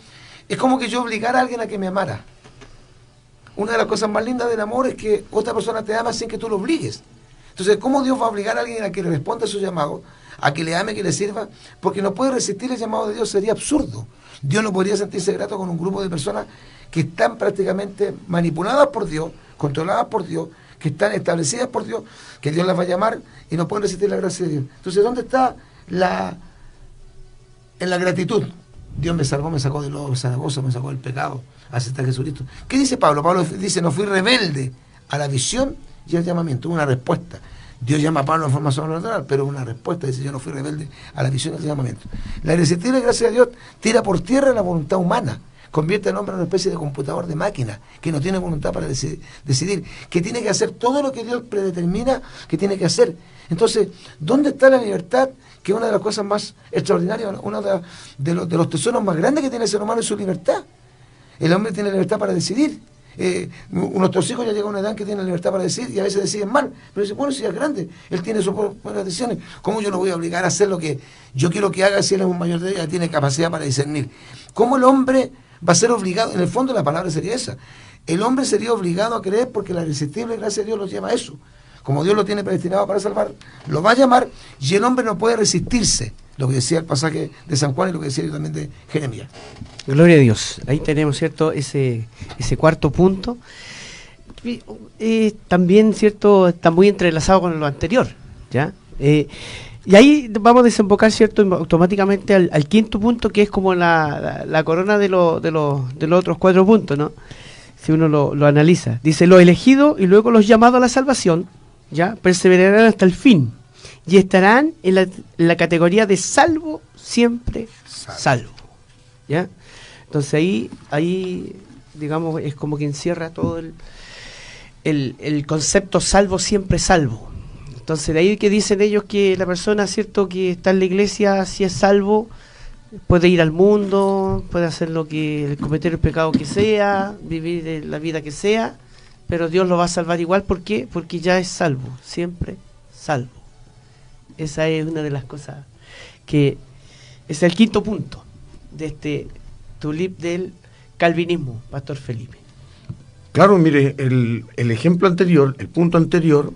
es como que yo obligara a alguien a que me amara. Una de las cosas más lindas del amor es que otra persona te ama sin que tú lo obligues. Entonces, ¿cómo Dios va a obligar a alguien a que le responda a su llamado, a que le ame, que le sirva? Porque no puede resistir el llamado de Dios, sería absurdo. Dios no podría sentirse grato con un grupo de personas que están prácticamente manipuladas por Dios, controladas por Dios, que están establecidas por Dios, que Dios las va a llamar y no pueden resistir la gracia de Dios. Entonces, ¿dónde está en la gratitud? Dios me salvó, me sacó del lodo cenagoso, me sacó del pecado, aceptar a Jesucristo. ¿Qué dice Pablo? Pablo dice, no fui rebelde a la visión y al llamamiento. Una respuesta. Dios llama a Pablo en forma sobrenatural, pero una respuesta, dice, yo no fui rebelde a la visión y al llamamiento. La irresistible gracia de Dios tira por tierra la voluntad humana, convierte al hombre en una especie de computador de máquina, que no tiene voluntad para decidir, que tiene que hacer todo lo que Dios predetermina que tiene que hacer. Entonces, ¿dónde está la libertad? Que es una de las cosas más extraordinarias, uno de los tesoros más grandes que tiene el ser humano es su libertad. El hombre tiene libertad para decidir. Nuestros hijos ya llegan a una edad que tienen libertad para decidir y a veces deciden mal, pero dicen, bueno, si es grande, él tiene sus propias decisiones, ¿cómo yo lo voy a obligar a hacer lo que yo quiero que haga si él es un mayor de edad y tiene capacidad para discernir? ¿Cómo el hombre va a ser obligado? En el fondo la palabra sería esa, el hombre sería obligado a creer porque la irresistible gracia de Dios lo lleva a eso. Como Dios lo tiene predestinado para salvar, lo va a llamar y el hombre no puede resistirse, lo que decía el pasaje de San Juan y lo que decía yo también de Jeremías. Gloria a Dios. Ahí tenemos, ¿cierto?, ese cuarto punto. También, ¿cierto?, está muy entrelazado con lo anterior, ¿ya? Y ahí vamos a desembocar, ¿cierto?, automáticamente al quinto punto, que es como la corona de los otros 4 puntos, ¿no? Si uno lo analiza. Dice, los elegidos y luego los llamados a la salvación, ¿ya?, perseverarán hasta el fin y estarán en la categoría de salvo, siempre salvo, ¿ya? Entonces ahí digamos, es como que encierra todo el concepto salvo, siempre salvo. Entonces de ahí que dicen ellos que la persona, ¿cierto?, que está en la iglesia, si es salvo, puede ir al mundo, puede hacer cometer el pecado que sea, vivir la vida que sea, pero Dios lo va a salvar igual. ¿Por qué? Porque ya es salvo, siempre salvo. Esa es una de las cosas que es el quinto punto de este tulip del calvinismo, Pastor Felipe. Claro, mire, el ejemplo anterior, el punto anterior,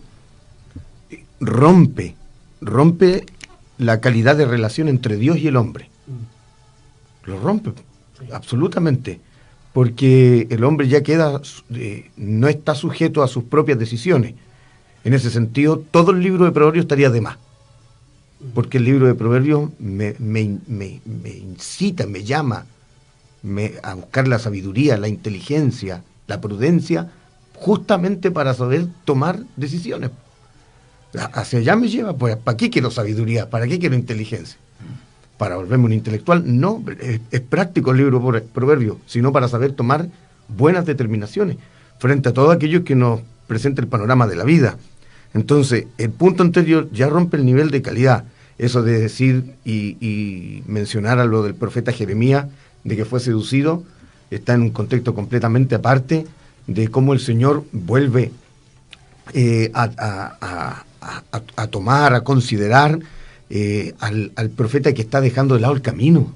rompe la calidad de relación entre Dios y el hombre. Lo rompe, absolutamente, porque el hombre ya no está sujeto a sus propias decisiones. En ese sentido, todo el libro de Proverbios estaría de más, porque el libro de Proverbios me incita, me llama a buscar la sabiduría, la inteligencia, la prudencia, justamente para saber tomar decisiones. Hacia allá me lleva, pues, ¿para qué quiero sabiduría? ¿Para qué quiero inteligencia? ¿Para volverme un intelectual? No, es práctico el libro de Proverbios, sino para saber tomar buenas determinaciones frente a todo aquello que nos presenta el panorama de la vida. Entonces, el punto anterior ya rompe el nivel de calidad. Eso de decir y mencionar a lo del profeta Jeremías, de que fue seducido, está en un contexto completamente aparte de cómo el Señor vuelve a tomar, a considerar al profeta que está dejando de lado el camino.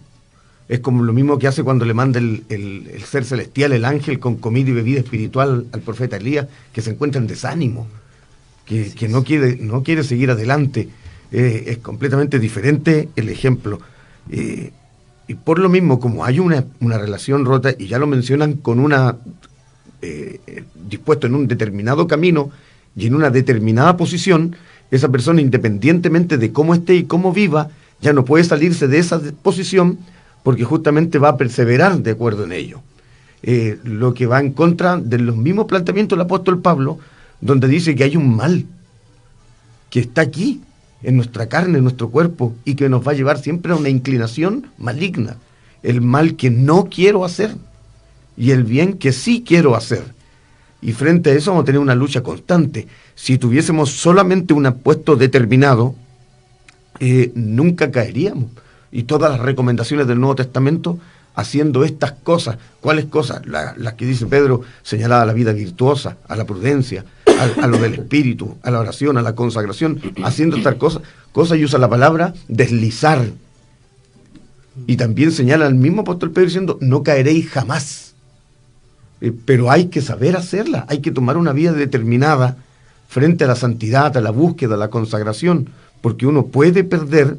Es como lo mismo que hace cuando le manda el ser celestial, el ángel, con comida y bebida espiritual al profeta Elías, que se encuentra en desánimo, que no quiere seguir adelante. Es completamente diferente el ejemplo. Y por lo mismo, como hay una relación rota, y ya lo mencionan con dispuesto en un determinado camino y en una determinada posición, esa persona, independientemente de cómo esté y cómo viva, ya no puede salirse de esa posición, porque justamente va a perseverar de acuerdo en ello. Lo que va en contra de los mismos planteamientos del apóstol Pablo, donde dice que hay un mal que está aquí, en nuestra carne, en nuestro cuerpo, y que nos va a llevar siempre a una inclinación maligna. El mal que no quiero hacer y el bien que sí quiero hacer. Y frente a eso vamos a tener una lucha constante. Si tuviésemos solamente un puesto determinado, nunca caeríamos. Y todas las recomendaciones del Nuevo Testamento haciendo estas cosas. ¿Cuáles cosas? Las que dice Pedro, señalada a la vida virtuosa, a la prudencia, a lo del espíritu, a la oración, a la consagración, haciendo estas cosas y usa la palabra deslizar. Y también señala al mismo apóstol Pedro diciendo, no caeréis jamás. Pero hay que saber hacerla, hay que tomar una vida determinada frente a la santidad, a la búsqueda, a la consagración, porque uno puede perder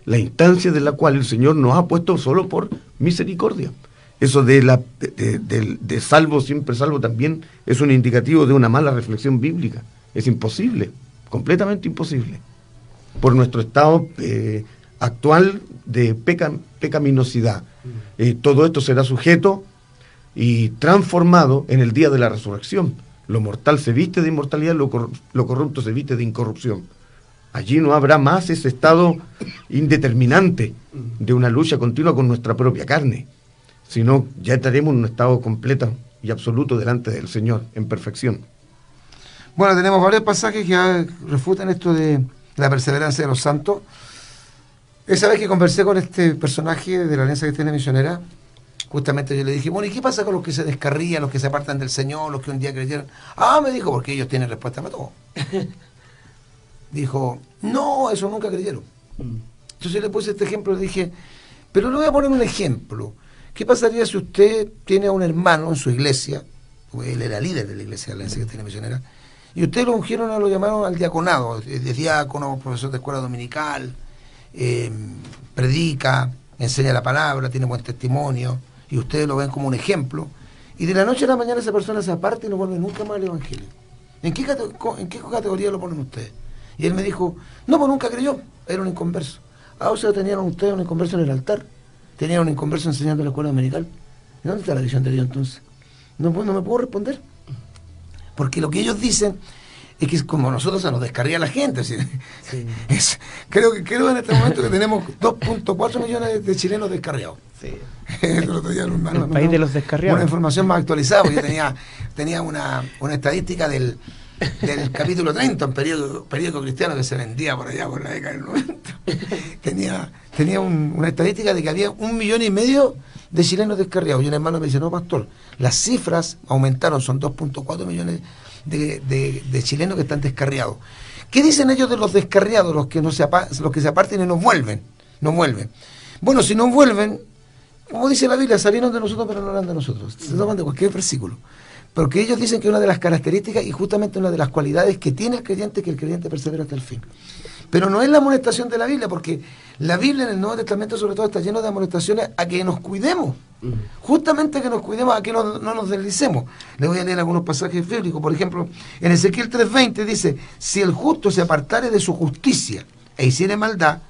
la instancia de la cual el Señor nos ha puesto solo por misericordia. Eso de salvo, siempre salvo, también es un indicativo de una mala reflexión bíblica. Es imposible, completamente imposible, por nuestro estado actual de pecaminosidad. Todo esto será sujeto y transformado en el día de la resurrección. Lo mortal se viste de inmortalidad, lo corrupto se viste de incorrupción. Allí no habrá más ese estado indeterminante de una lucha continua con nuestra propia carne, sino ya estaremos en un estado completo y absoluto delante del Señor, en perfección. Bueno, tenemos varios pasajes que refutan esto de la perseverancia de los santos. Esa vez que conversé con este personaje de la Alianza Cristiana Misionera, justamente yo le dije, bueno, ¿y qué pasa con los que se descarrían, los que se apartan del Señor, los que un día creyeron? Me dijo, porque ellos tienen respuesta para todo. Dijo, no, eso nunca creyeron. Entonces le puse este ejemplo, le dije, pero le voy a poner un ejemplo. ¿Qué pasaría si usted tiene a un hermano en su iglesia? Porque él era líder de la iglesia de la Alianza Cristiana Misionera, y usted lo ungieron, lo llamaron al diaconado, de diácono, profesor de escuela dominical, predica, enseña la palabra, tiene buen testimonio, y ustedes lo ven como un ejemplo, y de la noche a la mañana esa persona se aparta y no vuelve nunca más al evangelio. ¿En qué categoría lo ponen ustedes? Y él me dijo, no, pues nunca creyó, era un inconverso. O sea, tenían ustedes un inconverso en el altar, tenían un inconverso enseñando la escuela dominical. ¿Y dónde está la visión de Dios entonces? No me puedo responder. Porque lo que ellos dicen es que como nosotros se nos descarría la gente. ¿Sí? Sí. Creo en este momento que tenemos 2.4 millones de chilenos descarriados. Sí. El otro día, el país de los descarriados. Una información más actualizada, porque yo tenía una estadística del capítulo 30, un periódico cristiano que se vendía por allá por la década del 90. tenía una estadística de que había 1,5 millones de chilenos descarriados. Y un hermano me dice, no, pastor, las cifras aumentaron, son 2.4 millones de chilenos que están descarriados. ¿Qué dicen ellos de los descarriados, los que se apartan y no vuelven? Bueno, si no vuelven, como dice la Biblia, salieron de nosotros pero no eran de nosotros. Se toman de cualquier versículo. Porque ellos dicen que una de las características y justamente una de las cualidades que tiene el creyente es que el creyente persevera hasta el fin. Pero no es la amonestación de la Biblia, porque la Biblia en el Nuevo Testamento sobre todo está lleno de amonestaciones a que nos cuidemos. Justamente a que nos cuidemos, a que no nos deslicemos. Les voy a leer algunos pasajes bíblicos. Por ejemplo, en Ezequiel 3:20 dice, si el justo se apartare de su justicia e hiciere maldad,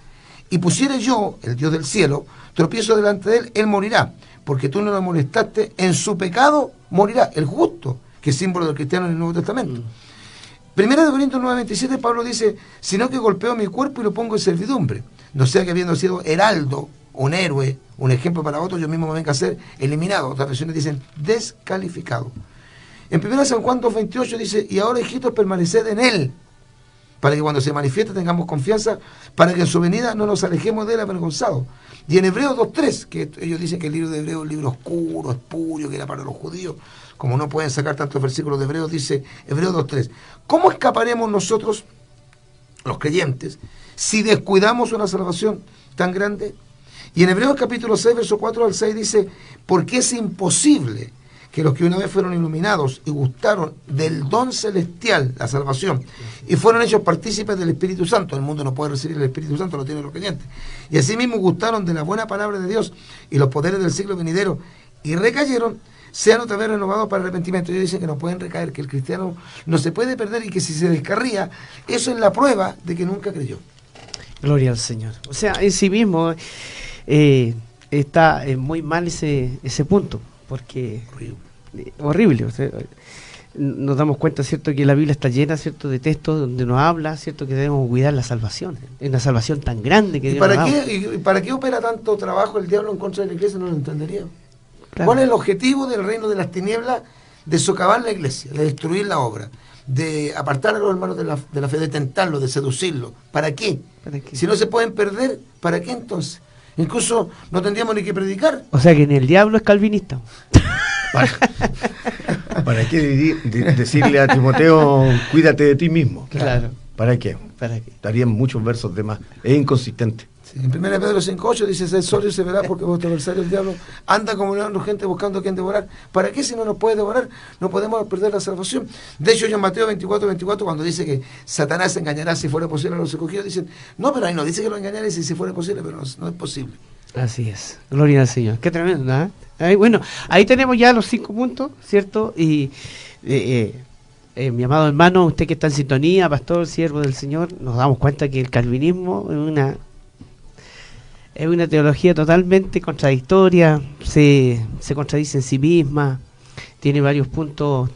y pusiere yo, el Dios del cielo, tropiezo delante de él morirá, porque tú no lo molestaste, en su pecado morirá, el justo, que es símbolo del cristiano en el Nuevo Testamento. Primera de Corintios 9:27, Pablo dice, sino que golpeo mi cuerpo y lo pongo en servidumbre, no sea que habiendo sido heraldo, un héroe, un ejemplo para otros, yo mismo me venga a ser eliminado. Otras versiones dicen descalificado. En 1 San Juan 2:28 dice, y ahora hijitos permaneced en él, para que cuando se manifieste tengamos confianza, para que en su venida no nos alejemos de él avergonzados. Y en Hebreos 2.3, que ellos dicen que el libro de Hebreos es un libro oscuro, espurio, que era para los judíos, como no pueden sacar tantos versículos de Hebreos, dice Hebreos 2.3, ¿cómo escaparemos nosotros, los creyentes, si descuidamos una salvación tan grande? Y en Hebreos capítulo 6, verso 4 al 6 dice, porque es imposible que los que una vez fueron iluminados y gustaron del don celestial, la salvación, y fueron hechos partícipes del Espíritu Santo, el mundo no puede recibir el Espíritu Santo, lo tienen los creyentes, y asimismo gustaron de la buena palabra de Dios y los poderes del siglo venidero, y recayeron, sean otra vez renovados para arrepentimiento. Ellos dicen que no pueden recaer, que el cristiano no se puede perder y que si se descarría, eso es la prueba de que nunca creyó. Gloria al Señor. O sea, en sí mismo está muy mal ese punto, porque horrible. O sea, nos damos cuenta, ¿cierto?, que la Biblia está llena, ¿cierto?, de textos donde nos habla, ¿cierto?, que debemos cuidar la salvación. Es una salvación tan grande que ¿Y Dios nos da. ¿Y para qué opera tanto trabajo el diablo en contra de la iglesia? No lo entendería. Claro. ¿Cuál es el objetivo del reino de las tinieblas? De socavar la iglesia, de destruir la obra, de apartar a los hermanos de la fe, de tentarlos, de seducirlos. ¿Para qué? ¿Para qué? Si no se pueden perder, ¿para qué entonces? Incluso no tendríamos ni que predicar. O sea que ni el diablo es calvinista. ¿Para qué decirle a Timoteo, cuídate de ti mismo? Claro. ¿Para qué? ¿Para qué? Darían muchos versos de más. Es inconsistente. Sí, en 1 Pedro 5.8 dice, sed sobrio y se verá porque vuestro adversario el diablo anda como león urgente buscando a quien devorar. ¿Para qué si no nos puede devorar? No podemos perder la salvación. De hecho, en Mateo 24, cuando dice que Satanás engañará si fuera posible a los escogidos, dicen, no, pero ahí no dice que lo engañará si fuera posible, pero no es posible. Así es. Gloria al Señor. Qué tremendo, ¿eh? Ahí, bueno, ahí tenemos ya los 5 puntos, ¿cierto? Y mi amado hermano, usted que está en sintonía, pastor, siervo del Señor, nos damos cuenta que el calvinismo es una teología totalmente contradictoria, se contradice en sí misma, tiene varios puntos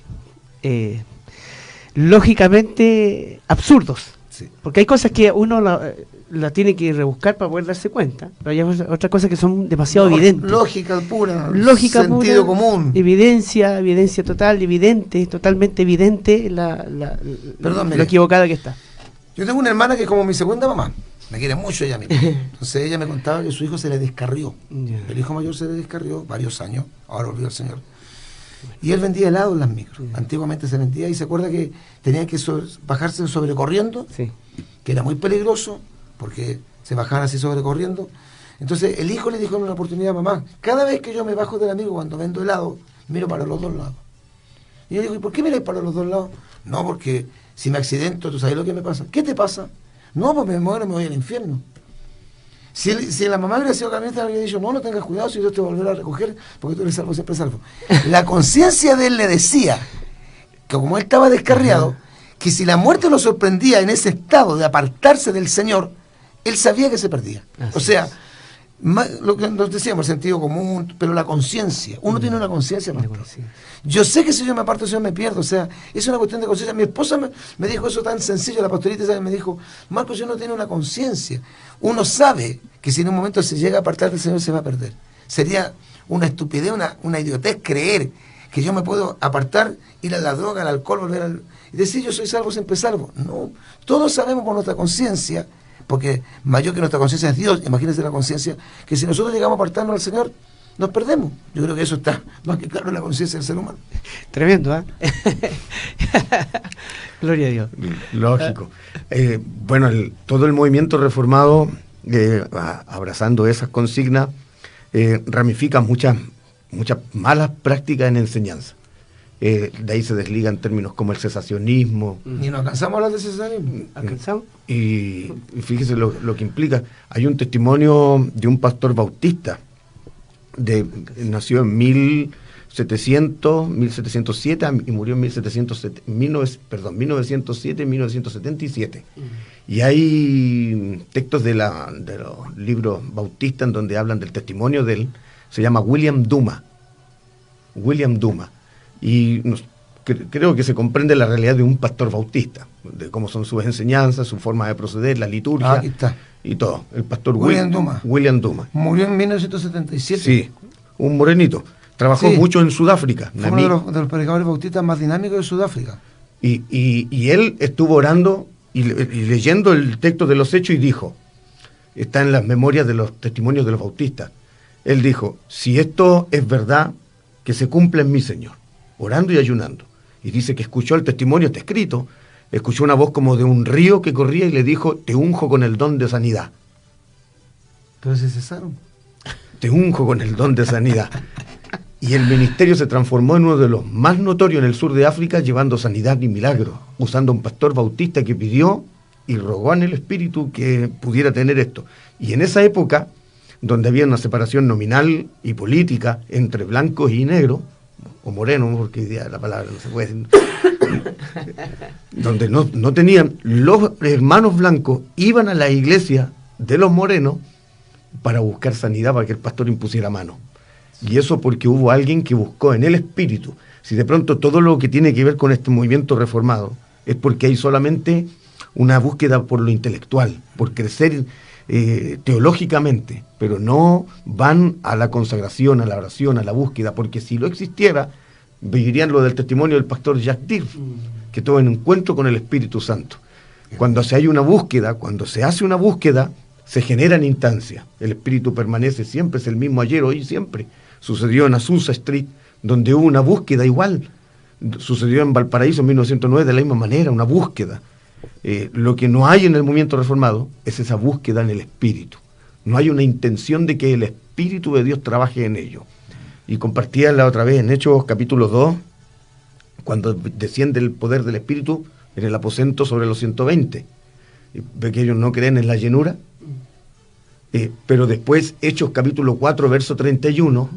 lógicamente absurdos. Sí. Porque hay cosas que uno la tiene que rebuscar para poder darse cuenta, pero hay otras cosas que son demasiado evidentes. Lógica pura, Lógica sentido pura, común. Evidencia total, evidente, totalmente evidente Perdón, lo mire. equivocada que está. Yo tengo una hermana que es como mi segunda mamá. Me quiere mucho ella misma. Entonces ella me contaba que su hijo se le descarrió. Ya. El hijo mayor se le descarrió varios años, ahora volvió al Señor. Y él vendía helado en las micros. Antiguamente se vendía y se acuerda que tenía que bajarse sobrecorriendo, Sí. que era muy peligroso porque se bajaban así sobrecorriendo. Entonces el hijo le dijo en una oportunidad, mamá, cada vez que yo me bajo del amigo cuando vendo helado, miro para los dos lados. Y yo digo, ¿y por qué miráis para los dos lados? No, porque si me accidento, ¿tú sabes lo que me pasa? ¿Qué te pasa? No, pues me muero, me voy al infierno. Si la mamá hubiera sido camionista, le habría dicho, no tengas cuidado, si Dios te va a volver a recoger, porque tú eres salvo, siempre salvo. La conciencia de él le decía, que como él estaba descarriado, que si la muerte lo sorprendía en ese estado de apartarse del Señor, él sabía que se perdía. Así o sea, lo que nos decíamos, el sentido común, pero la conciencia. Uno tiene una conciencia, pastor. Yo sé que si yo me aparto del Señor me pierdo. O sea, es una cuestión de conciencia. Mi esposa me dijo eso tan sencillo, la pastorita ¿sabe? Me dijo, Marcos, yo no tiene una conciencia. Uno sabe que si en un momento se llega a apartar del Señor se va a perder. Sería una estupidez, una idiotez creer que yo me puedo apartar, ir a la droga, al alcohol, volver y decir yo soy salvo, siempre salvo. No, todos sabemos por nuestra conciencia, porque mayor que nuestra conciencia es Dios, imagínense la conciencia, que si nosotros llegamos a apartarnos al Señor, nos perdemos. Yo creo que eso está más que claro en la conciencia del ser humano. Tremendo, ¿eh? Gloria a Dios. Lógico. Bueno, todo el movimiento reformado, abrazando esas consignas, ramifica muchas malas prácticas en enseñanza. De ahí se desligan términos como el cesacionismo. Ni nos alcanzamos a hablar de cesarismo. ¿Alcanzamos? Y fíjese lo que implica. Hay un testimonio de un pastor bautista, nació en 1707 y murió en 1907-1977. Y hay textos de los libros bautistas en donde hablan del testimonio de él. Se llama William Duma. Y creo que se comprende la realidad de un pastor bautista, de cómo son sus enseñanzas, su forma de proceder, la liturgia. Aquí está. Y todo. El pastor William Duma. Murió en 1977. Sí, un morenito. Trabajó mucho en Sudáfrica. Fue uno de los predicadores bautistas más dinámicos de Sudáfrica. Y él estuvo orando y leyendo el texto de los Hechos, y dijo, está en las memorias de los testimonios de los bautistas, él dijo, si esto es verdad, que se cumpla en mí, Señor, orando y ayunando. Y dice que escuchó el testimonio, está escrito, escuchó una voz como de un río que corría y le dijo, te unjo con el don de sanidad. Pero se cesaron. Te unjo con el don de sanidad. Y el ministerio se transformó en uno de los más notorios en el sur de África, llevando sanidad y milagros, usando un pastor bautista que pidió y rogó en el Espíritu que pudiera tener esto. Y en esa época, donde había una separación nominal y política entre blancos y negros, o morenos, porque hoy día la palabra no se puede decir, donde no tenían, los hermanos blancos iban a la iglesia de los morenos para buscar sanidad, para que el pastor impusiera mano. Y eso porque hubo alguien que buscó en el Espíritu. Si de pronto todo lo que tiene que ver con este movimiento reformado es porque hay solamente una búsqueda por lo intelectual, por crecer teológicamente, pero no van a la consagración, a la oración, a la búsqueda, porque si lo existiera, vivirían lo del testimonio del pastor Jack Deere, que tuvo un encuentro con el Espíritu Santo. Cuando se hace una búsqueda, se generan instancias. El Espíritu permanece siempre, es el mismo ayer, hoy y siempre. Sucedió en Azusa Street, donde hubo una búsqueda igual. Sucedió en Valparaíso en 1909 de la misma manera, una búsqueda. Lo que no hay en el movimiento reformado es esa búsqueda en el Espíritu. No hay una intención de que el Espíritu de Dios trabaje en ello. Y compartía la otra vez en Hechos capítulo 2, cuando desciende el poder del Espíritu en el aposento sobre los 120. Y ve que ellos no creen en la llenura. Pero después, Hechos capítulo 4, verso 31,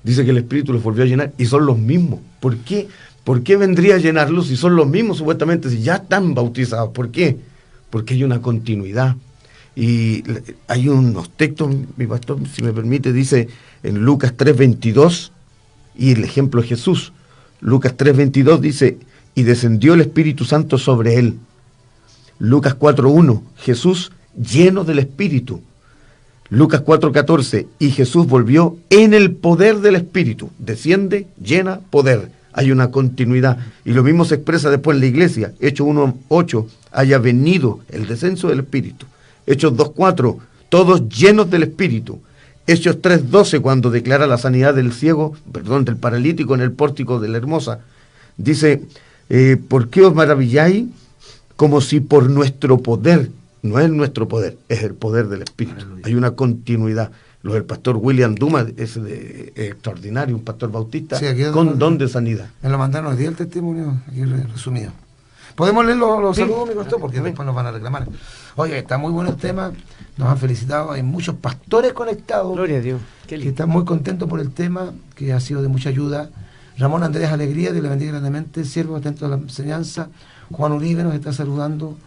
dice que el Espíritu los volvió a llenar y son los mismos. ¿Por qué? ¿Por qué vendría a llenarlos si son los mismos supuestamente, si ya están bautizados? ¿Por qué? Porque hay una continuidad. Y hay unos textos, mi pastor, si me permite, dice en Lucas 3:22, y el ejemplo es Jesús. Lucas 3:22 dice, y descendió el Espíritu Santo sobre él. Lucas 4:1, Jesús lleno del Espíritu. Lucas 4:14, y Jesús volvió en el poder del Espíritu. Desciende, llena, poder. Hay una continuidad. Y lo mismo se expresa después en la iglesia. Hechos 1:8, haya venido el descenso del Espíritu. Hechos 2:4, todos llenos del Espíritu. Hechos 3:12, cuando declara la sanidad del del paralítico en el pórtico de la Hermosa. Dice, ¿por qué os maravilláis? Como si por nuestro poder. No es nuestro poder, es el poder del Espíritu. Aleluya. Hay una continuidad. Lo del pastor William Duma es extraordinario, un pastor bautista, sí, con don de sanidad. Me lo mandaron hoy día el testimonio, aquí resumido. ¿Podemos leer los saludos, mi pastor? Porque después nos van a reclamar. Oye, está muy bueno el tema, nos han felicitado, hay muchos pastores conectados. Gloria a Dios. Que están muy contentos por el tema, que ha sido de mucha ayuda. Ramón Andrés Alegría, Dios le bendiga grandemente, siervo atento a la enseñanza. Juan Uribe nos está saludando.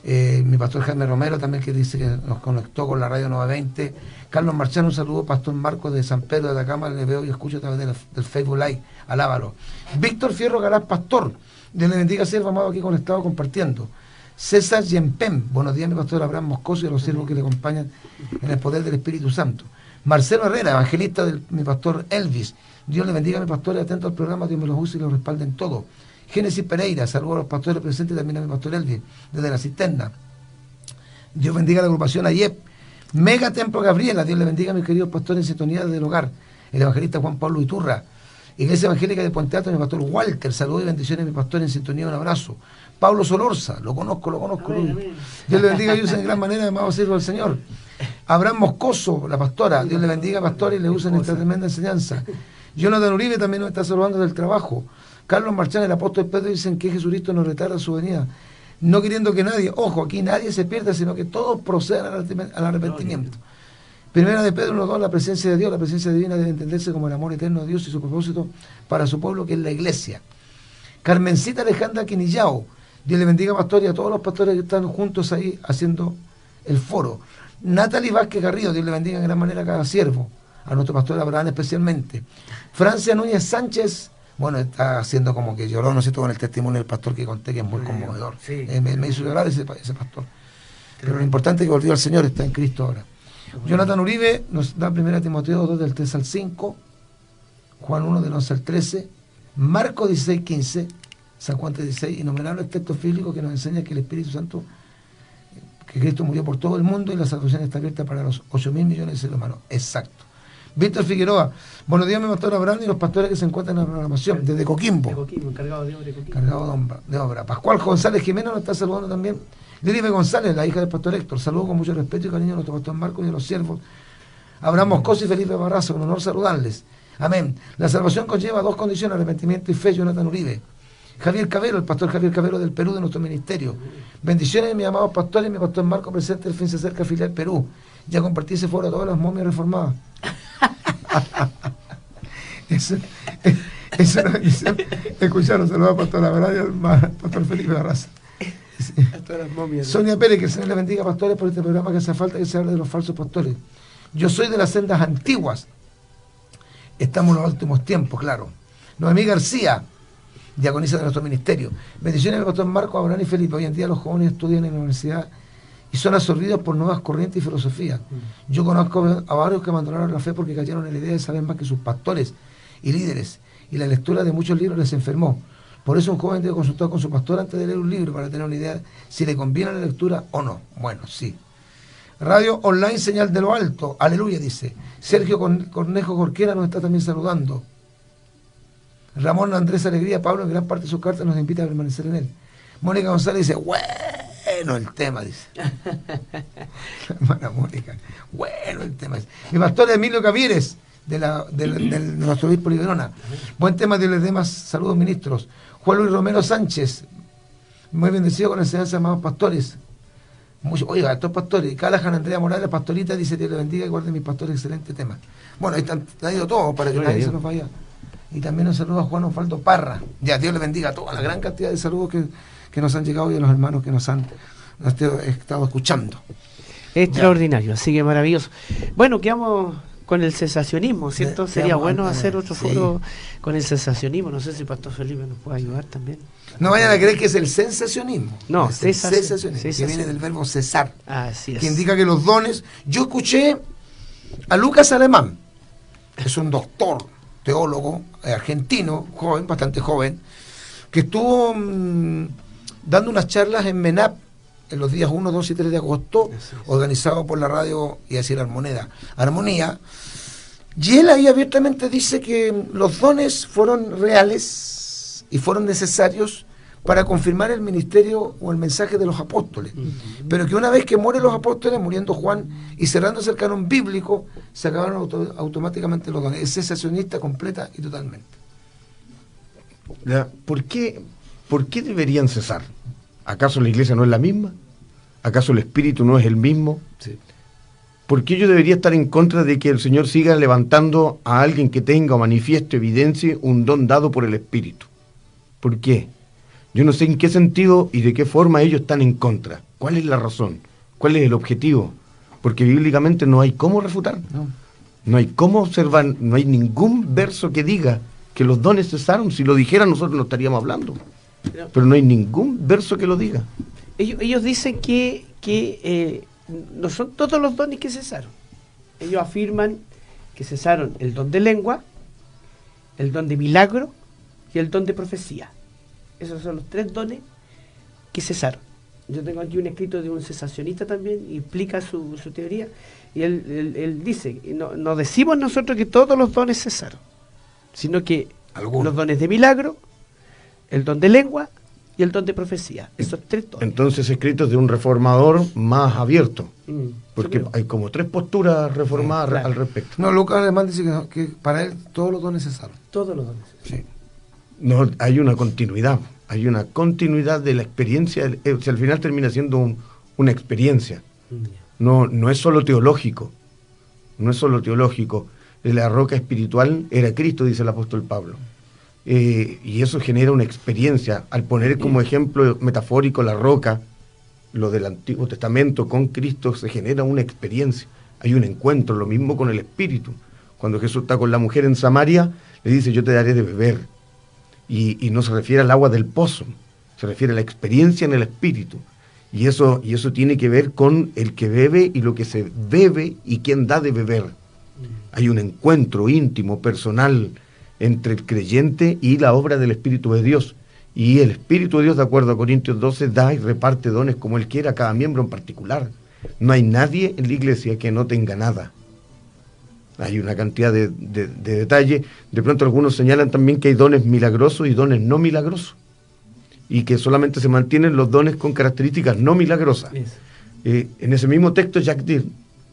Mi pastor Jaime Romero también, que dice que nos conectó con la radio 920. Carlos Marchano, un saludo. Pastor Marcos de San Pedro de Atacama, le veo y escucho a través del Facebook Live, alábalo. Víctor Fierro Galás, pastor, Dios le bendiga, siervo amado, aquí conectado compartiendo. César Yempem, buenos días mi pastor Abraham Moscoso y a los siervos que le acompañan en el poder del Espíritu Santo. Marcelo Herrera, evangelista de mi pastor Elvis, Dios le bendiga a mi pastor y atento al programa, Dios me los use y los respalde en todo. Génesis Pereira, saludos a los pastores presentes y también a mi pastor Elvis, desde la cisterna. Dios bendiga a la agrupación AYEP. Mega Templo Gabriela, Dios le bendiga a mis queridos pastores en sintonía del hogar. El evangelista Juan Pablo Iturra. Iglesia Evangélica de Puente Alto, mi pastor Walter, saludos y bendiciones a mi pastor en sintonía, un abrazo. Pablo Solorza, lo conozco. Amén. Dios le bendiga y use en gran manera, amado siervo del Señor. Abraham Moscoso, la pastora, Dios le bendiga, pastor, y le use en esta tremenda enseñanza. Jonathan Uribe también nos está saludando del trabajo. Carlos Marchán, el apóstol Pedro, dicen que Jesucristo nos retarda su venida, no queriendo que nadie, ojo, aquí nadie se pierda, sino que todos procedan al arrepentimiento. Primera de Pedro 1:2, la presencia de Dios, la presencia divina debe entenderse como el amor eterno de Dios y su propósito para su pueblo, que es la iglesia. Carmencita Alejandra Quinillao, Dios le bendiga, pastor, y a todos los pastores que están juntos ahí haciendo el foro. Natalie Vázquez Garrido, Dios le bendiga en gran manera a cada siervo, a nuestro pastor Abraham especialmente. Francia Núñez Sánchez, bueno, está haciendo como que lloró, no sé, con el testimonio del pastor que conté, que es muy conmovedor. Sí. Me hizo llorar ese pastor. Pero lo importante es que volvió al Señor, está en Cristo ahora. Jonathan Uribe nos da 1 Timoteo 2 del 3 al 5, Juan 1 del 11 al 13, Marcos 16:15, San Juan 3:16, innumerables textos bíblicos que nos enseñan que el Espíritu Santo que Cristo murió por todo el mundo y la salvación está abierta para los 8.000 millones de seres humanos. Exacto. Víctor Figueroa, buenos días, mi pastor Abraham y los pastores que se encuentran en la programación, desde Coquimbo. De Coquimbo, encargado de obra de Coquimbo. Cargado de obra. Pascual González Jiménez nos está saludando también. Lilibe González, la hija del pastor Héctor, saludo con mucho respeto y cariño a nuestro pastor Marcos y a los siervos Abraham Moscoso y Felipe Barrazo, con honor saludarles. Amén. La salvación conlleva dos condiciones, arrepentimiento y fe. Jonathan Uribe. Javier Cabero, el pastor Javier Cabero del Perú, de nuestro ministerio. Bendiciones, mis amados pastores, mi pastor Marco presente, el fin se acerca, filial Perú. Ya compartí ese foro a todas las momias reformadas. eso no dice. Escucharon, saludos al pastor La Verdad y al pastor Felipe Barraza. Sí. A todas las momias. Sonia Pérez, que el Señor le bendiga, pastores, por este programa, que hace falta que se hable de los falsos pastores. Yo soy de las sendas antiguas. Estamos en los últimos tiempos, claro. Noemí García, diaconisa de nuestro ministerio. Bendiciones al pastor Marco, Abraham y Felipe. Hoy en día los jóvenes estudian en la universidad y son absorbidos por nuevas corrientes y filosofías. Yo conozco a varios que abandonaron la fe porque cayeron en la idea de saber más que sus pastores y líderes, y la lectura de muchos libros les enfermó. Por eso un joven debe consultar con su pastor antes de leer un libro para tener una idea si le conviene la lectura o no. Bueno, sí. Radio Online Señal de lo Alto, aleluya, dice. Sergio Cornejo Jorquera nos está también saludando. Ramón Andrés Alegría, Pablo en gran parte de sus cartas nos invita a permanecer en él. Mónica González dice, bueno el tema, dice. Hermana Mónica, bueno el tema. Mi pastor Emilio Cavieres, de nuestro obispo Liberona. Buen tema, Dios les dé más saludos, ministros. Juan Luis Romero Sánchez, muy bendecido con la enseñanza de amados pastores. Oiga, estos pastores. Callahan Andrea Morales, pastorita, dice Dios le bendiga y guarde mis pastores, excelente tema. Bueno, ahí están traído todos para que nadie se nos vaya. Y también nos saluda Juan Osvaldo Parra. Ya, Dios le bendiga a toda la gran cantidad de saludos que nos han llegado y a los hermanos que nos han estado escuchando. Extraordinario, así que maravilloso. Bueno, quedamos con el cesacionismo, ¿cierto? Sería bueno hacer otro foro con el cesacionismo. No sé si el pastor Felipe nos puede ayudar también. No vayan a creer que es el sensacionismo. No, es el cesacionismo, que viene del verbo cesar. Así es. Que indica que los dones... Yo escuché a Lucas Alemán, que es un doctor, teólogo, argentino, joven, bastante joven, que estuvo dando unas charlas en MENAP en los días 1, 2 y 3 de agosto, organizado por la radio, y decir Armonía. Y él ahí abiertamente dice que los dones fueron reales y fueron necesarios para confirmar el ministerio o el mensaje de los apóstoles. Pero que una vez que mueren los apóstoles, muriendo Juan y cerrándose el canon bíblico, se acabaron automáticamente los dones. Es cesacionista completa y totalmente. ¿Por qué deberían cesar? ¿Acaso la iglesia no es la misma? ¿Acaso el espíritu no es el mismo? Sí. ¿Por qué yo debería estar en contra de que el Señor siga levantando a alguien que tenga o manifieste, evidencie un don dado por el espíritu? ¿Por qué? Yo no sé en qué sentido y de qué forma ellos están en contra. ¿Cuál es la razón? ¿Cuál es el objetivo? Porque bíblicamente no hay cómo refutar. No hay cómo observar, no hay ningún verso que diga que los dones cesaron. Si lo dijeran nosotros no estaríamos hablando. Pero no hay ningún verso que lo diga. Ellos dicen que no son todos los dones que cesaron. Ellos afirman que cesaron el don de lengua, el don de milagro y el don de profecía. Esos son los 3 dones que cesaron. Yo tengo aquí un escrito de un cesacionista también, y explica su teoría, y él dice, no decimos nosotros que todos los dones cesaron, sino que los dones de milagro, el don de lengua y el don de profecía. Esos 3 dones. Entonces escritos de un reformador más abierto. Porque hay como 3 posturas reformadas al respecto. No, Lucas Alemán dice que para él todos los dones cesaron. Todos los dones. Sí. No, hay una continuidad de la experiencia. Al final termina siendo una experiencia. No es solo teológico. La roca espiritual era Cristo, dice el apóstol Pablo. Y eso genera una experiencia. Al poner como ejemplo metafórico la roca, lo del Antiguo Testamento con Cristo, se genera una experiencia. Hay un encuentro, lo mismo con el Espíritu. Cuando Jesús está con la mujer en Samaria, le dice, yo te daré de beber. Y no se refiere al agua del pozo, se refiere a la experiencia en el Espíritu. Y eso tiene que ver con el que bebe y lo que se bebe y quién da de beber. Hay un encuentro íntimo, personal, entre el creyente y la obra del Espíritu de Dios. Y el Espíritu de Dios, de acuerdo a Corintios 12, da y reparte dones como Él quiera a cada miembro en particular. No hay nadie en la iglesia que no tenga nada. Hay una cantidad de detalles. De pronto algunos señalan también que hay dones milagrosos y dones no milagrosos. Y que solamente se mantienen los dones con características no milagrosas. En ese mismo texto, Jack Deere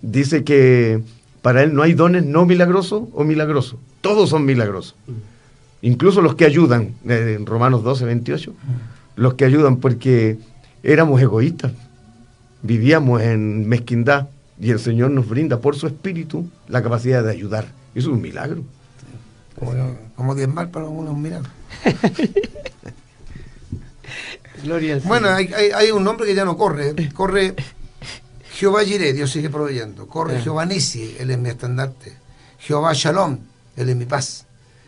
dice que para él no hay dones no milagrosos o milagrosos. Todos son milagrosos. Incluso los que ayudan, en Romanos 12, 28, los que ayudan porque éramos egoístas, vivíamos en mezquindad, y el Señor nos brinda por su Espíritu la capacidad de ayudar. Eso es un milagro. Como diezmar para uno es un milagro. Gloria al Bueno, Señor. hay un nombre que ya no corre. Corre Jehová Jireh, Dios sigue proveyendo. Corre Jehová Nisi, Él es mi estandarte. Jehová Shalom, Él es mi paz.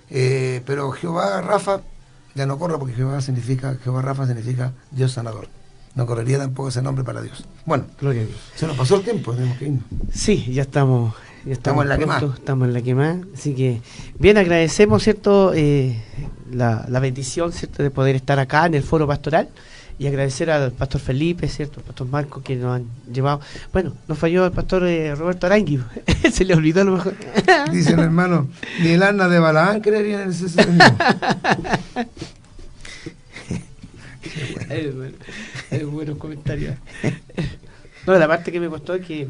Pero Jehová Rafa ya no corre, porque Jehová Rafa significa Dios sanador. No correría tampoco ese nombre para Dios. Bueno, Gloria a Dios. se nos pasó el tiempo, tenemos que irnos. Sí, ya estamos Estamos en la pronto, quemada. estamos en la quemada. Así que bien, agradecemos, ¿cierto? La bendición, ¿cierto?, de poder estar acá en el foro pastoral, y agradecer al pastor Felipe, ¿cierto?, al pastor Marco, que nos han llevado. Bueno, nos falló el pastor Roberto Arangui, se le olvidó a lo mejor. Dice el hermano, ni el Asna de Balaán creería en ese señor. Buenos comentarios. No, la parte que me costó es que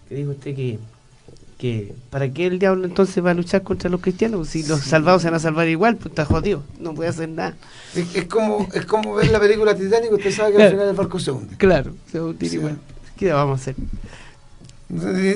dijo usted que ¿para qué el diablo entonces va a luchar contra los cristianos? Si los salvados se van a salvar igual, pues está jodido, no puede hacer nada. Es como ver la película Titanic, usted sabe que al final el barco se hunde. Claro, se va a hundir Sí. igual. ¿Qué vamos a hacer?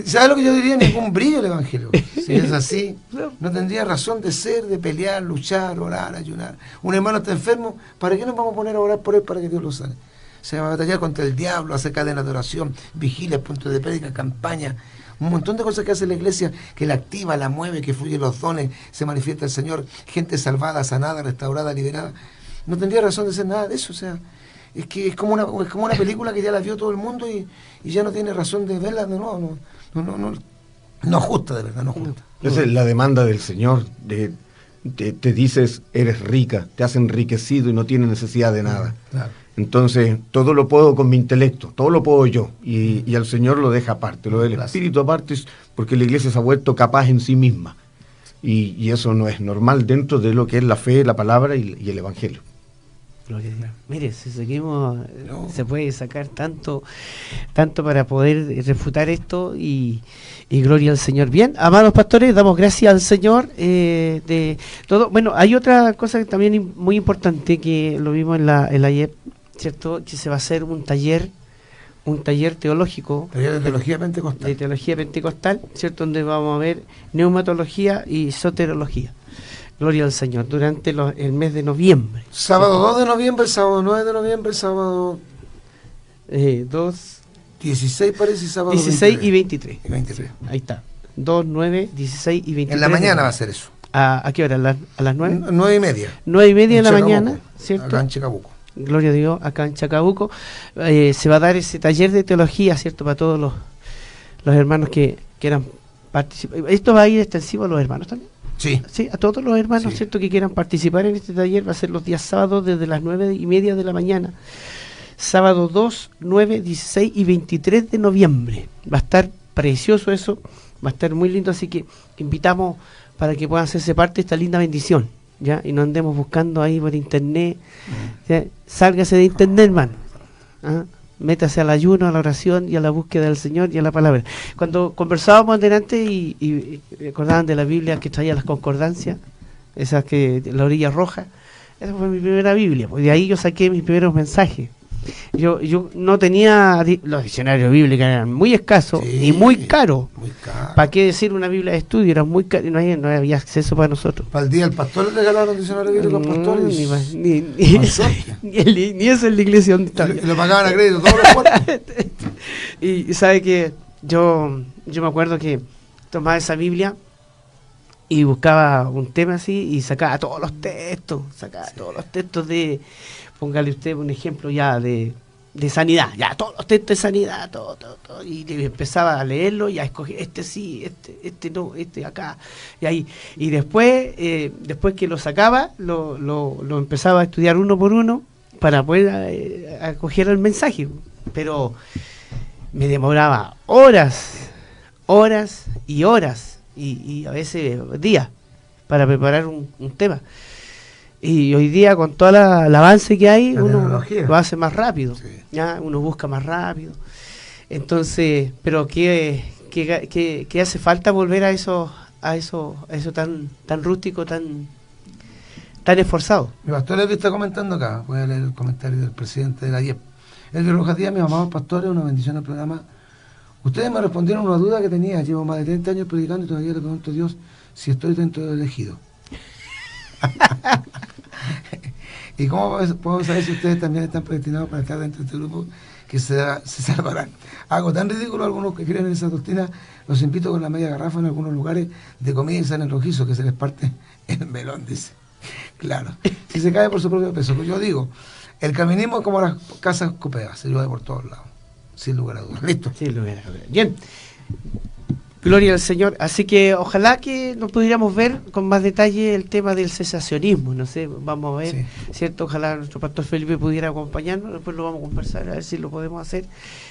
¿Sabe lo que yo diría? Ningún brillo el Evangelio. Si es así, no tendría razón de ser, de pelear, luchar, orar, ayunar. Un hermano está enfermo, ¿para qué nos vamos a poner a orar por él para que Dios lo sane? Se va a batallar contra el diablo, hacer cadenas de oración, vigilia, puntos de prédica, campaña, un montón de cosas que hace la iglesia, que la activa, la mueve, que fluyen los dones, se manifiesta el Señor, gente salvada, sanada, restaurada, liberada. No tendría razón de ser nada de eso, o sea, es que es como una película que ya la vio todo el mundo y ya no tiene razón de verla de nuevo, no justa, de verdad, no justa. Esa es la demanda del Señor. Te dices, eres rica, te has enriquecido y no tienes necesidad de nada. Claro. Entonces, todo lo puedo con mi intelecto, todo lo puedo yo. Y al Señor lo deja aparte, lo del Espíritu aparte, porque la iglesia se ha vuelto capaz en sí misma. Y eso no es normal dentro de lo que es la fe, la palabra y el Evangelio. Gloria a Dios. Mire, si seguimos, se puede sacar tanto para poder refutar esto, y gloria al Señor. Bien, amados pastores, damos gracias al Señor de todo. Bueno, hay otra cosa que también muy importante, que lo vimos en la IEP, ¿cierto? Que se va a hacer un taller teológico. Taller de teología pentecostal. De teología pentecostal, ¿cierto? Donde vamos a ver neumatología y soterología. Gloria al Señor, durante el mes de noviembre. Sábado 2 de noviembre, sábado 9 de noviembre, sábado 16 parece, y sábado 16 y 23. 23. Ahí está. 2, 9, 16 y 23. En la mañana va a ser eso. ¿A qué hora? ¿A las 9? 9:30. 9:30 de la Chacabuco, mañana, ¿cierto? Acá en Chacabuco. Gloria a Dios, acá en Chacabuco. Se va a dar ese taller de teología, ¿cierto? Para todos los hermanos que quieran participar. ¿Esto va a ir extensivo a los hermanos también? Sí. Sí, a todos los hermanos, Sí. ¿cierto?, que quieran participar en este taller. Va a ser los días sábados desde las 9:30 de la mañana. Sábado 2, 9, 16 y 23 de noviembre. Va a estar precioso eso, va a estar muy lindo, así que invitamos para que puedan hacerse parte de esta linda bendición, ¿ya? Y no andemos buscando ahí por internet. ¿Ya? Sálgase de internet, hermano. ¿Ah? Métase al ayuno, a la oración y a la búsqueda del Señor y a la palabra. Cuando conversábamos adelante y recordaban de la Biblia que traía las concordancias, esas que la orilla roja, esa fue mi primera Biblia, pues de ahí yo saqué mis primeros mensajes. Yo no tenía, los diccionarios bíblicos eran muy escasos, Sí, y muy caros. Muy caro. ¿Para qué decir una Biblia de estudio? Era muy caro y no había acceso para nosotros. Para el día del pastor le regalaron diccionario bíblico a los pastores. Ni eso en la iglesia donde estaba. Y lo pagaban a crédito todos los cuartos. Y sabe que yo me acuerdo que tomaba esa Biblia y buscaba un tema así y sacaba todos los textos de, póngale usted un ejemplo ya de de sanidad, ya todos los textos de sanidad, todo, y empezaba a leerlo y a escoger este sí, este no, este acá, y ahí, y después que lo sacaba, lo empezaba a estudiar uno por uno para poder acoger el mensaje, pero me demoraba horas y horas, y a veces días para preparar un tema. Y hoy día con todo el avance que hay, uno lo hace más rápido, sí. ¿Ya? Uno busca más rápido. Entonces, pero ¿qué hace falta volver a eso tan rústico, tan esforzado? Mi pastor Elvi está comentando acá, voy a leer el comentario del presidente de la IEP. Elvi Rojas Díaz, mis amados pastores, una bendición al programa. Ustedes me respondieron una duda que tenía, llevo más de 30 años predicando y todavía le pregunto a Dios si estoy dentro del elegido. ¿Y cómo podemos saber si ustedes también están predestinados para estar dentro de este grupo que se salvarán? Algo tan ridículo, algunos que creen en esa doctrina, los invito con la media garrafa en algunos lugares de comida y salen rojizos que se les parte el melón, dice. Claro, si se cae por su propio peso. Pues yo digo, el calvinismo es como las casas copeas, se llueve por todos lados, sin lugar a dudas. Listo. Sin lugar a dudas. Bien. Gloria al Señor. Así que ojalá que nos pudiéramos ver con más detalle el tema del cesacionismo. No sé, vamos a ver, sí. ¿Cierto? Ojalá nuestro pastor Felipe pudiera acompañarnos. Después lo vamos a conversar, a ver si lo podemos hacer.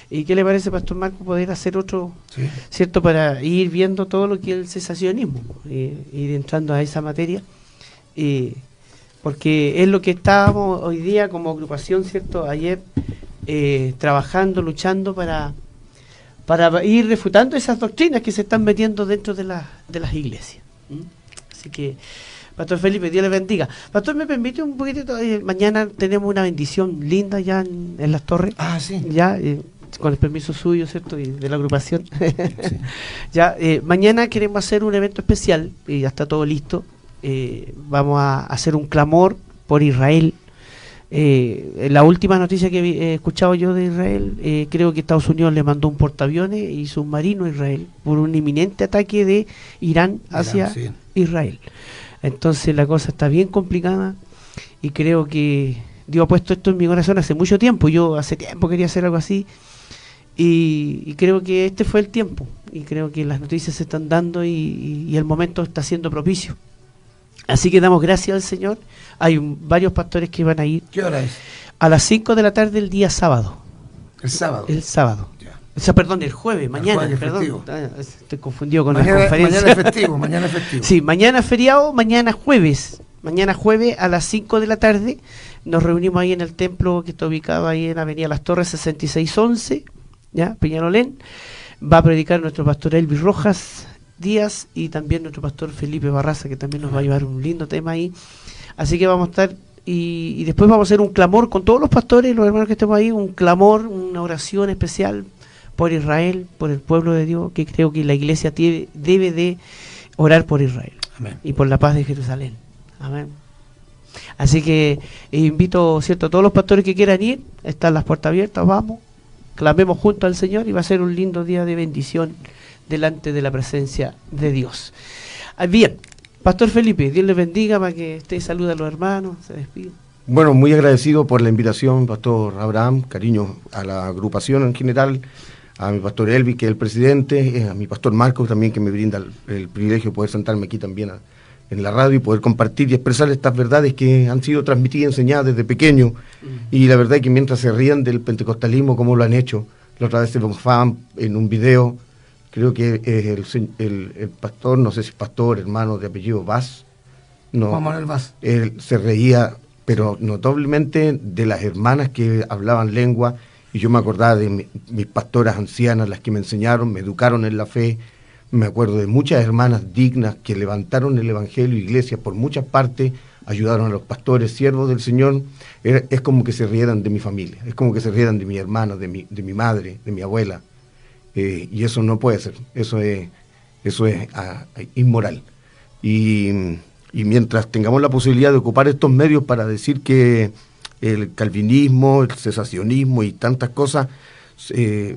¿Y qué le parece, pastor Marco, poder hacer otro, sí. ¿Cierto? Para ir viendo todo lo que es el cesacionismo, ir entrando a esa materia. Porque es lo que estábamos hoy día como agrupación, ¿cierto? Ayer trabajando, luchando para ir refutando esas doctrinas que se están metiendo dentro de las iglesias. Así que, pastor Felipe, Dios le bendiga. Pastor, ¿me permite un poquitito? Mañana tenemos una bendición linda ya en Las Torres. Ah, sí. Ya, con el permiso suyo, ¿cierto? Y de la agrupación. Sí. Ya, mañana queremos hacer un evento especial, y ya está todo listo. Vamos a hacer un clamor por Israel. La última noticia que he escuchado yo de Israel, creo que Estados Unidos le mandó un portaaviones y submarino a Israel por un inminente ataque de Irán hacia sí. Israel. Entonces la cosa está bien complicada y creo que Dios ha puesto esto en mi corazón hace mucho tiempo. Yo hace tiempo quería hacer algo así y creo que este fue el tiempo y creo que las noticias se están dando y el momento está siendo propicio. Así que damos gracias al Señor. Hay varios pastores que van a ir. ¿Qué hora es? A las 5 de la tarde el día sábado. ¿El sábado? El sábado. Ya. O sea, perdón, el jueves, mañana. Jueves, perdón. Estoy confundido con las conferencias. Mañana es festivo. Sí, mañana es feriado, mañana jueves. Mañana jueves a las 5 de la tarde nos reunimos ahí en el templo que está ubicado ahí en Avenida Las Torres 6611, ¿ya? Peñalolén. Va a predicar nuestro pastor Elvi Rojas Díaz y también nuestro pastor Felipe Barraza, que también nos va a llevar un lindo tema ahí. Así que vamos a estar y después vamos a hacer un clamor con todos los pastores y los hermanos que estemos ahí, un clamor, una oración especial por Israel, por el pueblo de Dios, que creo que la iglesia debe de orar por Israel. Amén. Y por la paz de Jerusalén. Amén. Así que invito, ¿cierto?, a todos los pastores que quieran ir, están las puertas abiertas, vamos, clamemos junto al Señor y va a ser un lindo día de bendición delante de la presencia de Dios. Bien, pastor Felipe, Dios le bendiga, para que usted salude a los hermanos, se despide. Bueno, muy agradecido por la invitación, pastor Abraham, cariño a la agrupación en general, a mi pastor Elvi, que es el presidente, a mi pastor Marcos también, que me brinda el privilegio de poder sentarme aquí también en la radio y poder compartir y expresar estas verdades que han sido transmitidas y enseñadas desde pequeño. Y la verdad es que mientras se rían del pentecostalismo, como lo han hecho, la otra vez se mofaban en un video. Creo que el pastor, no sé si pastor, hermano de apellido Vaz, no, Juan Manuel Vaz. Él se reía, pero notablemente de las hermanas que hablaban lengua, y yo me acordaba de mis pastoras ancianas, las que me enseñaron, me educaron en la fe. Me acuerdo de muchas hermanas dignas que levantaron el evangelio, iglesias por muchas partes, ayudaron a los pastores, siervos del Señor. Es como que se rieran de mi familia, es como que se rieran de mi hermana, de mi madre, de mi abuela. Y eso no puede ser, eso es inmoral. Y mientras tengamos la posibilidad de ocupar estos medios para decir que el calvinismo, el cesacionismo y tantas cosas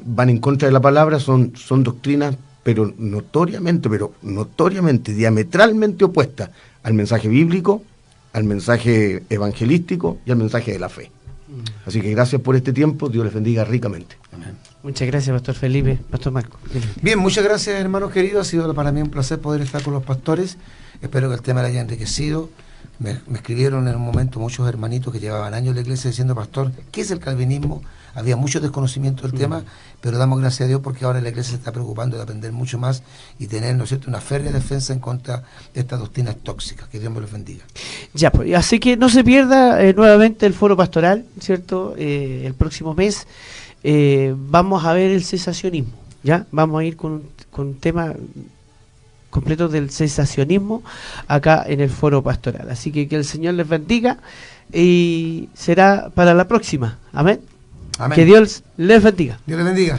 van en contra de la palabra, son doctrinas, pero notoriamente, diametralmente opuestas al mensaje bíblico, al mensaje evangelístico y al mensaje de la fe. Así que gracias por este tiempo, Dios les bendiga ricamente. Muchas gracias, Pastor Felipe. Pastor Marco. Bien, muchas gracias, hermanos queridos. Ha sido para mí un placer poder estar con los pastores. Espero que el tema le haya enriquecido. Me escribieron en un momento muchos hermanitos que llevaban años en la iglesia diciendo: pastor, ¿qué es el calvinismo? Había mucho desconocimiento del tema, pero damos gracias a Dios porque ahora la iglesia se está preocupando de aprender mucho más y tener, ¿no es cierto?, una férrea defensa en contra de estas doctrinas tóxicas. Que Dios me los bendiga. Ya, pues, así que no se pierda nuevamente el foro pastoral, ¿cierto? El próximo mes vamos a ver el cesacionismo, ¿ya? Vamos a ir con un tema completo del cesacionismo acá en el foro pastoral. Así que el Señor les bendiga y será para la próxima. Amén. Amén. Que Dios les bendiga. Dios les bendiga.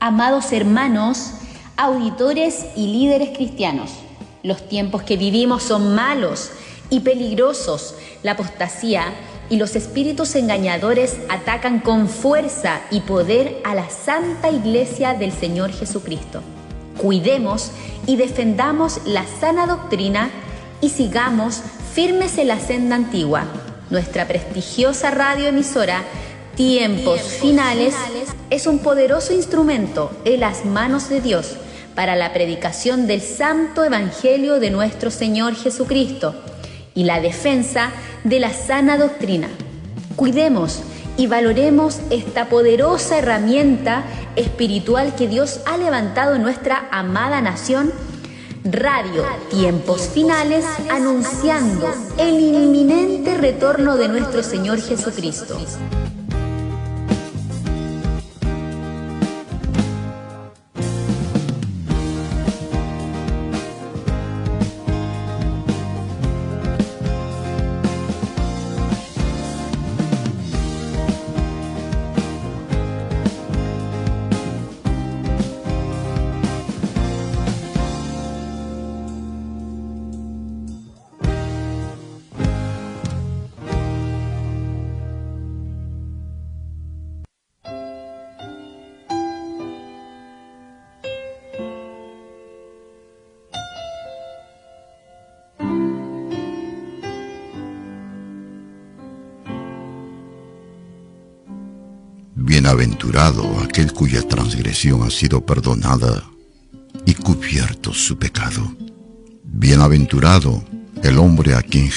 Amados hermanos, auditores y líderes cristianos, los tiempos que vivimos son malos y peligrosos. La apostasía y los espíritus engañadores atacan con fuerza y poder a la Santa Iglesia del Señor Jesucristo. Cuidemos y defendamos la sana doctrina y sigamos firmes en la senda antigua. Nuestra prestigiosa radioemisora Tiempos Finales es un poderoso instrumento en las manos de Dios para la predicación del santo evangelio de nuestro Señor Jesucristo y la defensa de la sana doctrina. Cuidemos y valoremos esta poderosa herramienta espiritual que Dios ha levantado en nuestra amada nación, Radio Tiempos Finales, anunciando el inminente retorno de nuestro Señor Jesucristo. Bienaventurado aquel cuya transgresión ha sido perdonada y cubierto su pecado. Bienaventurado el hombre a quien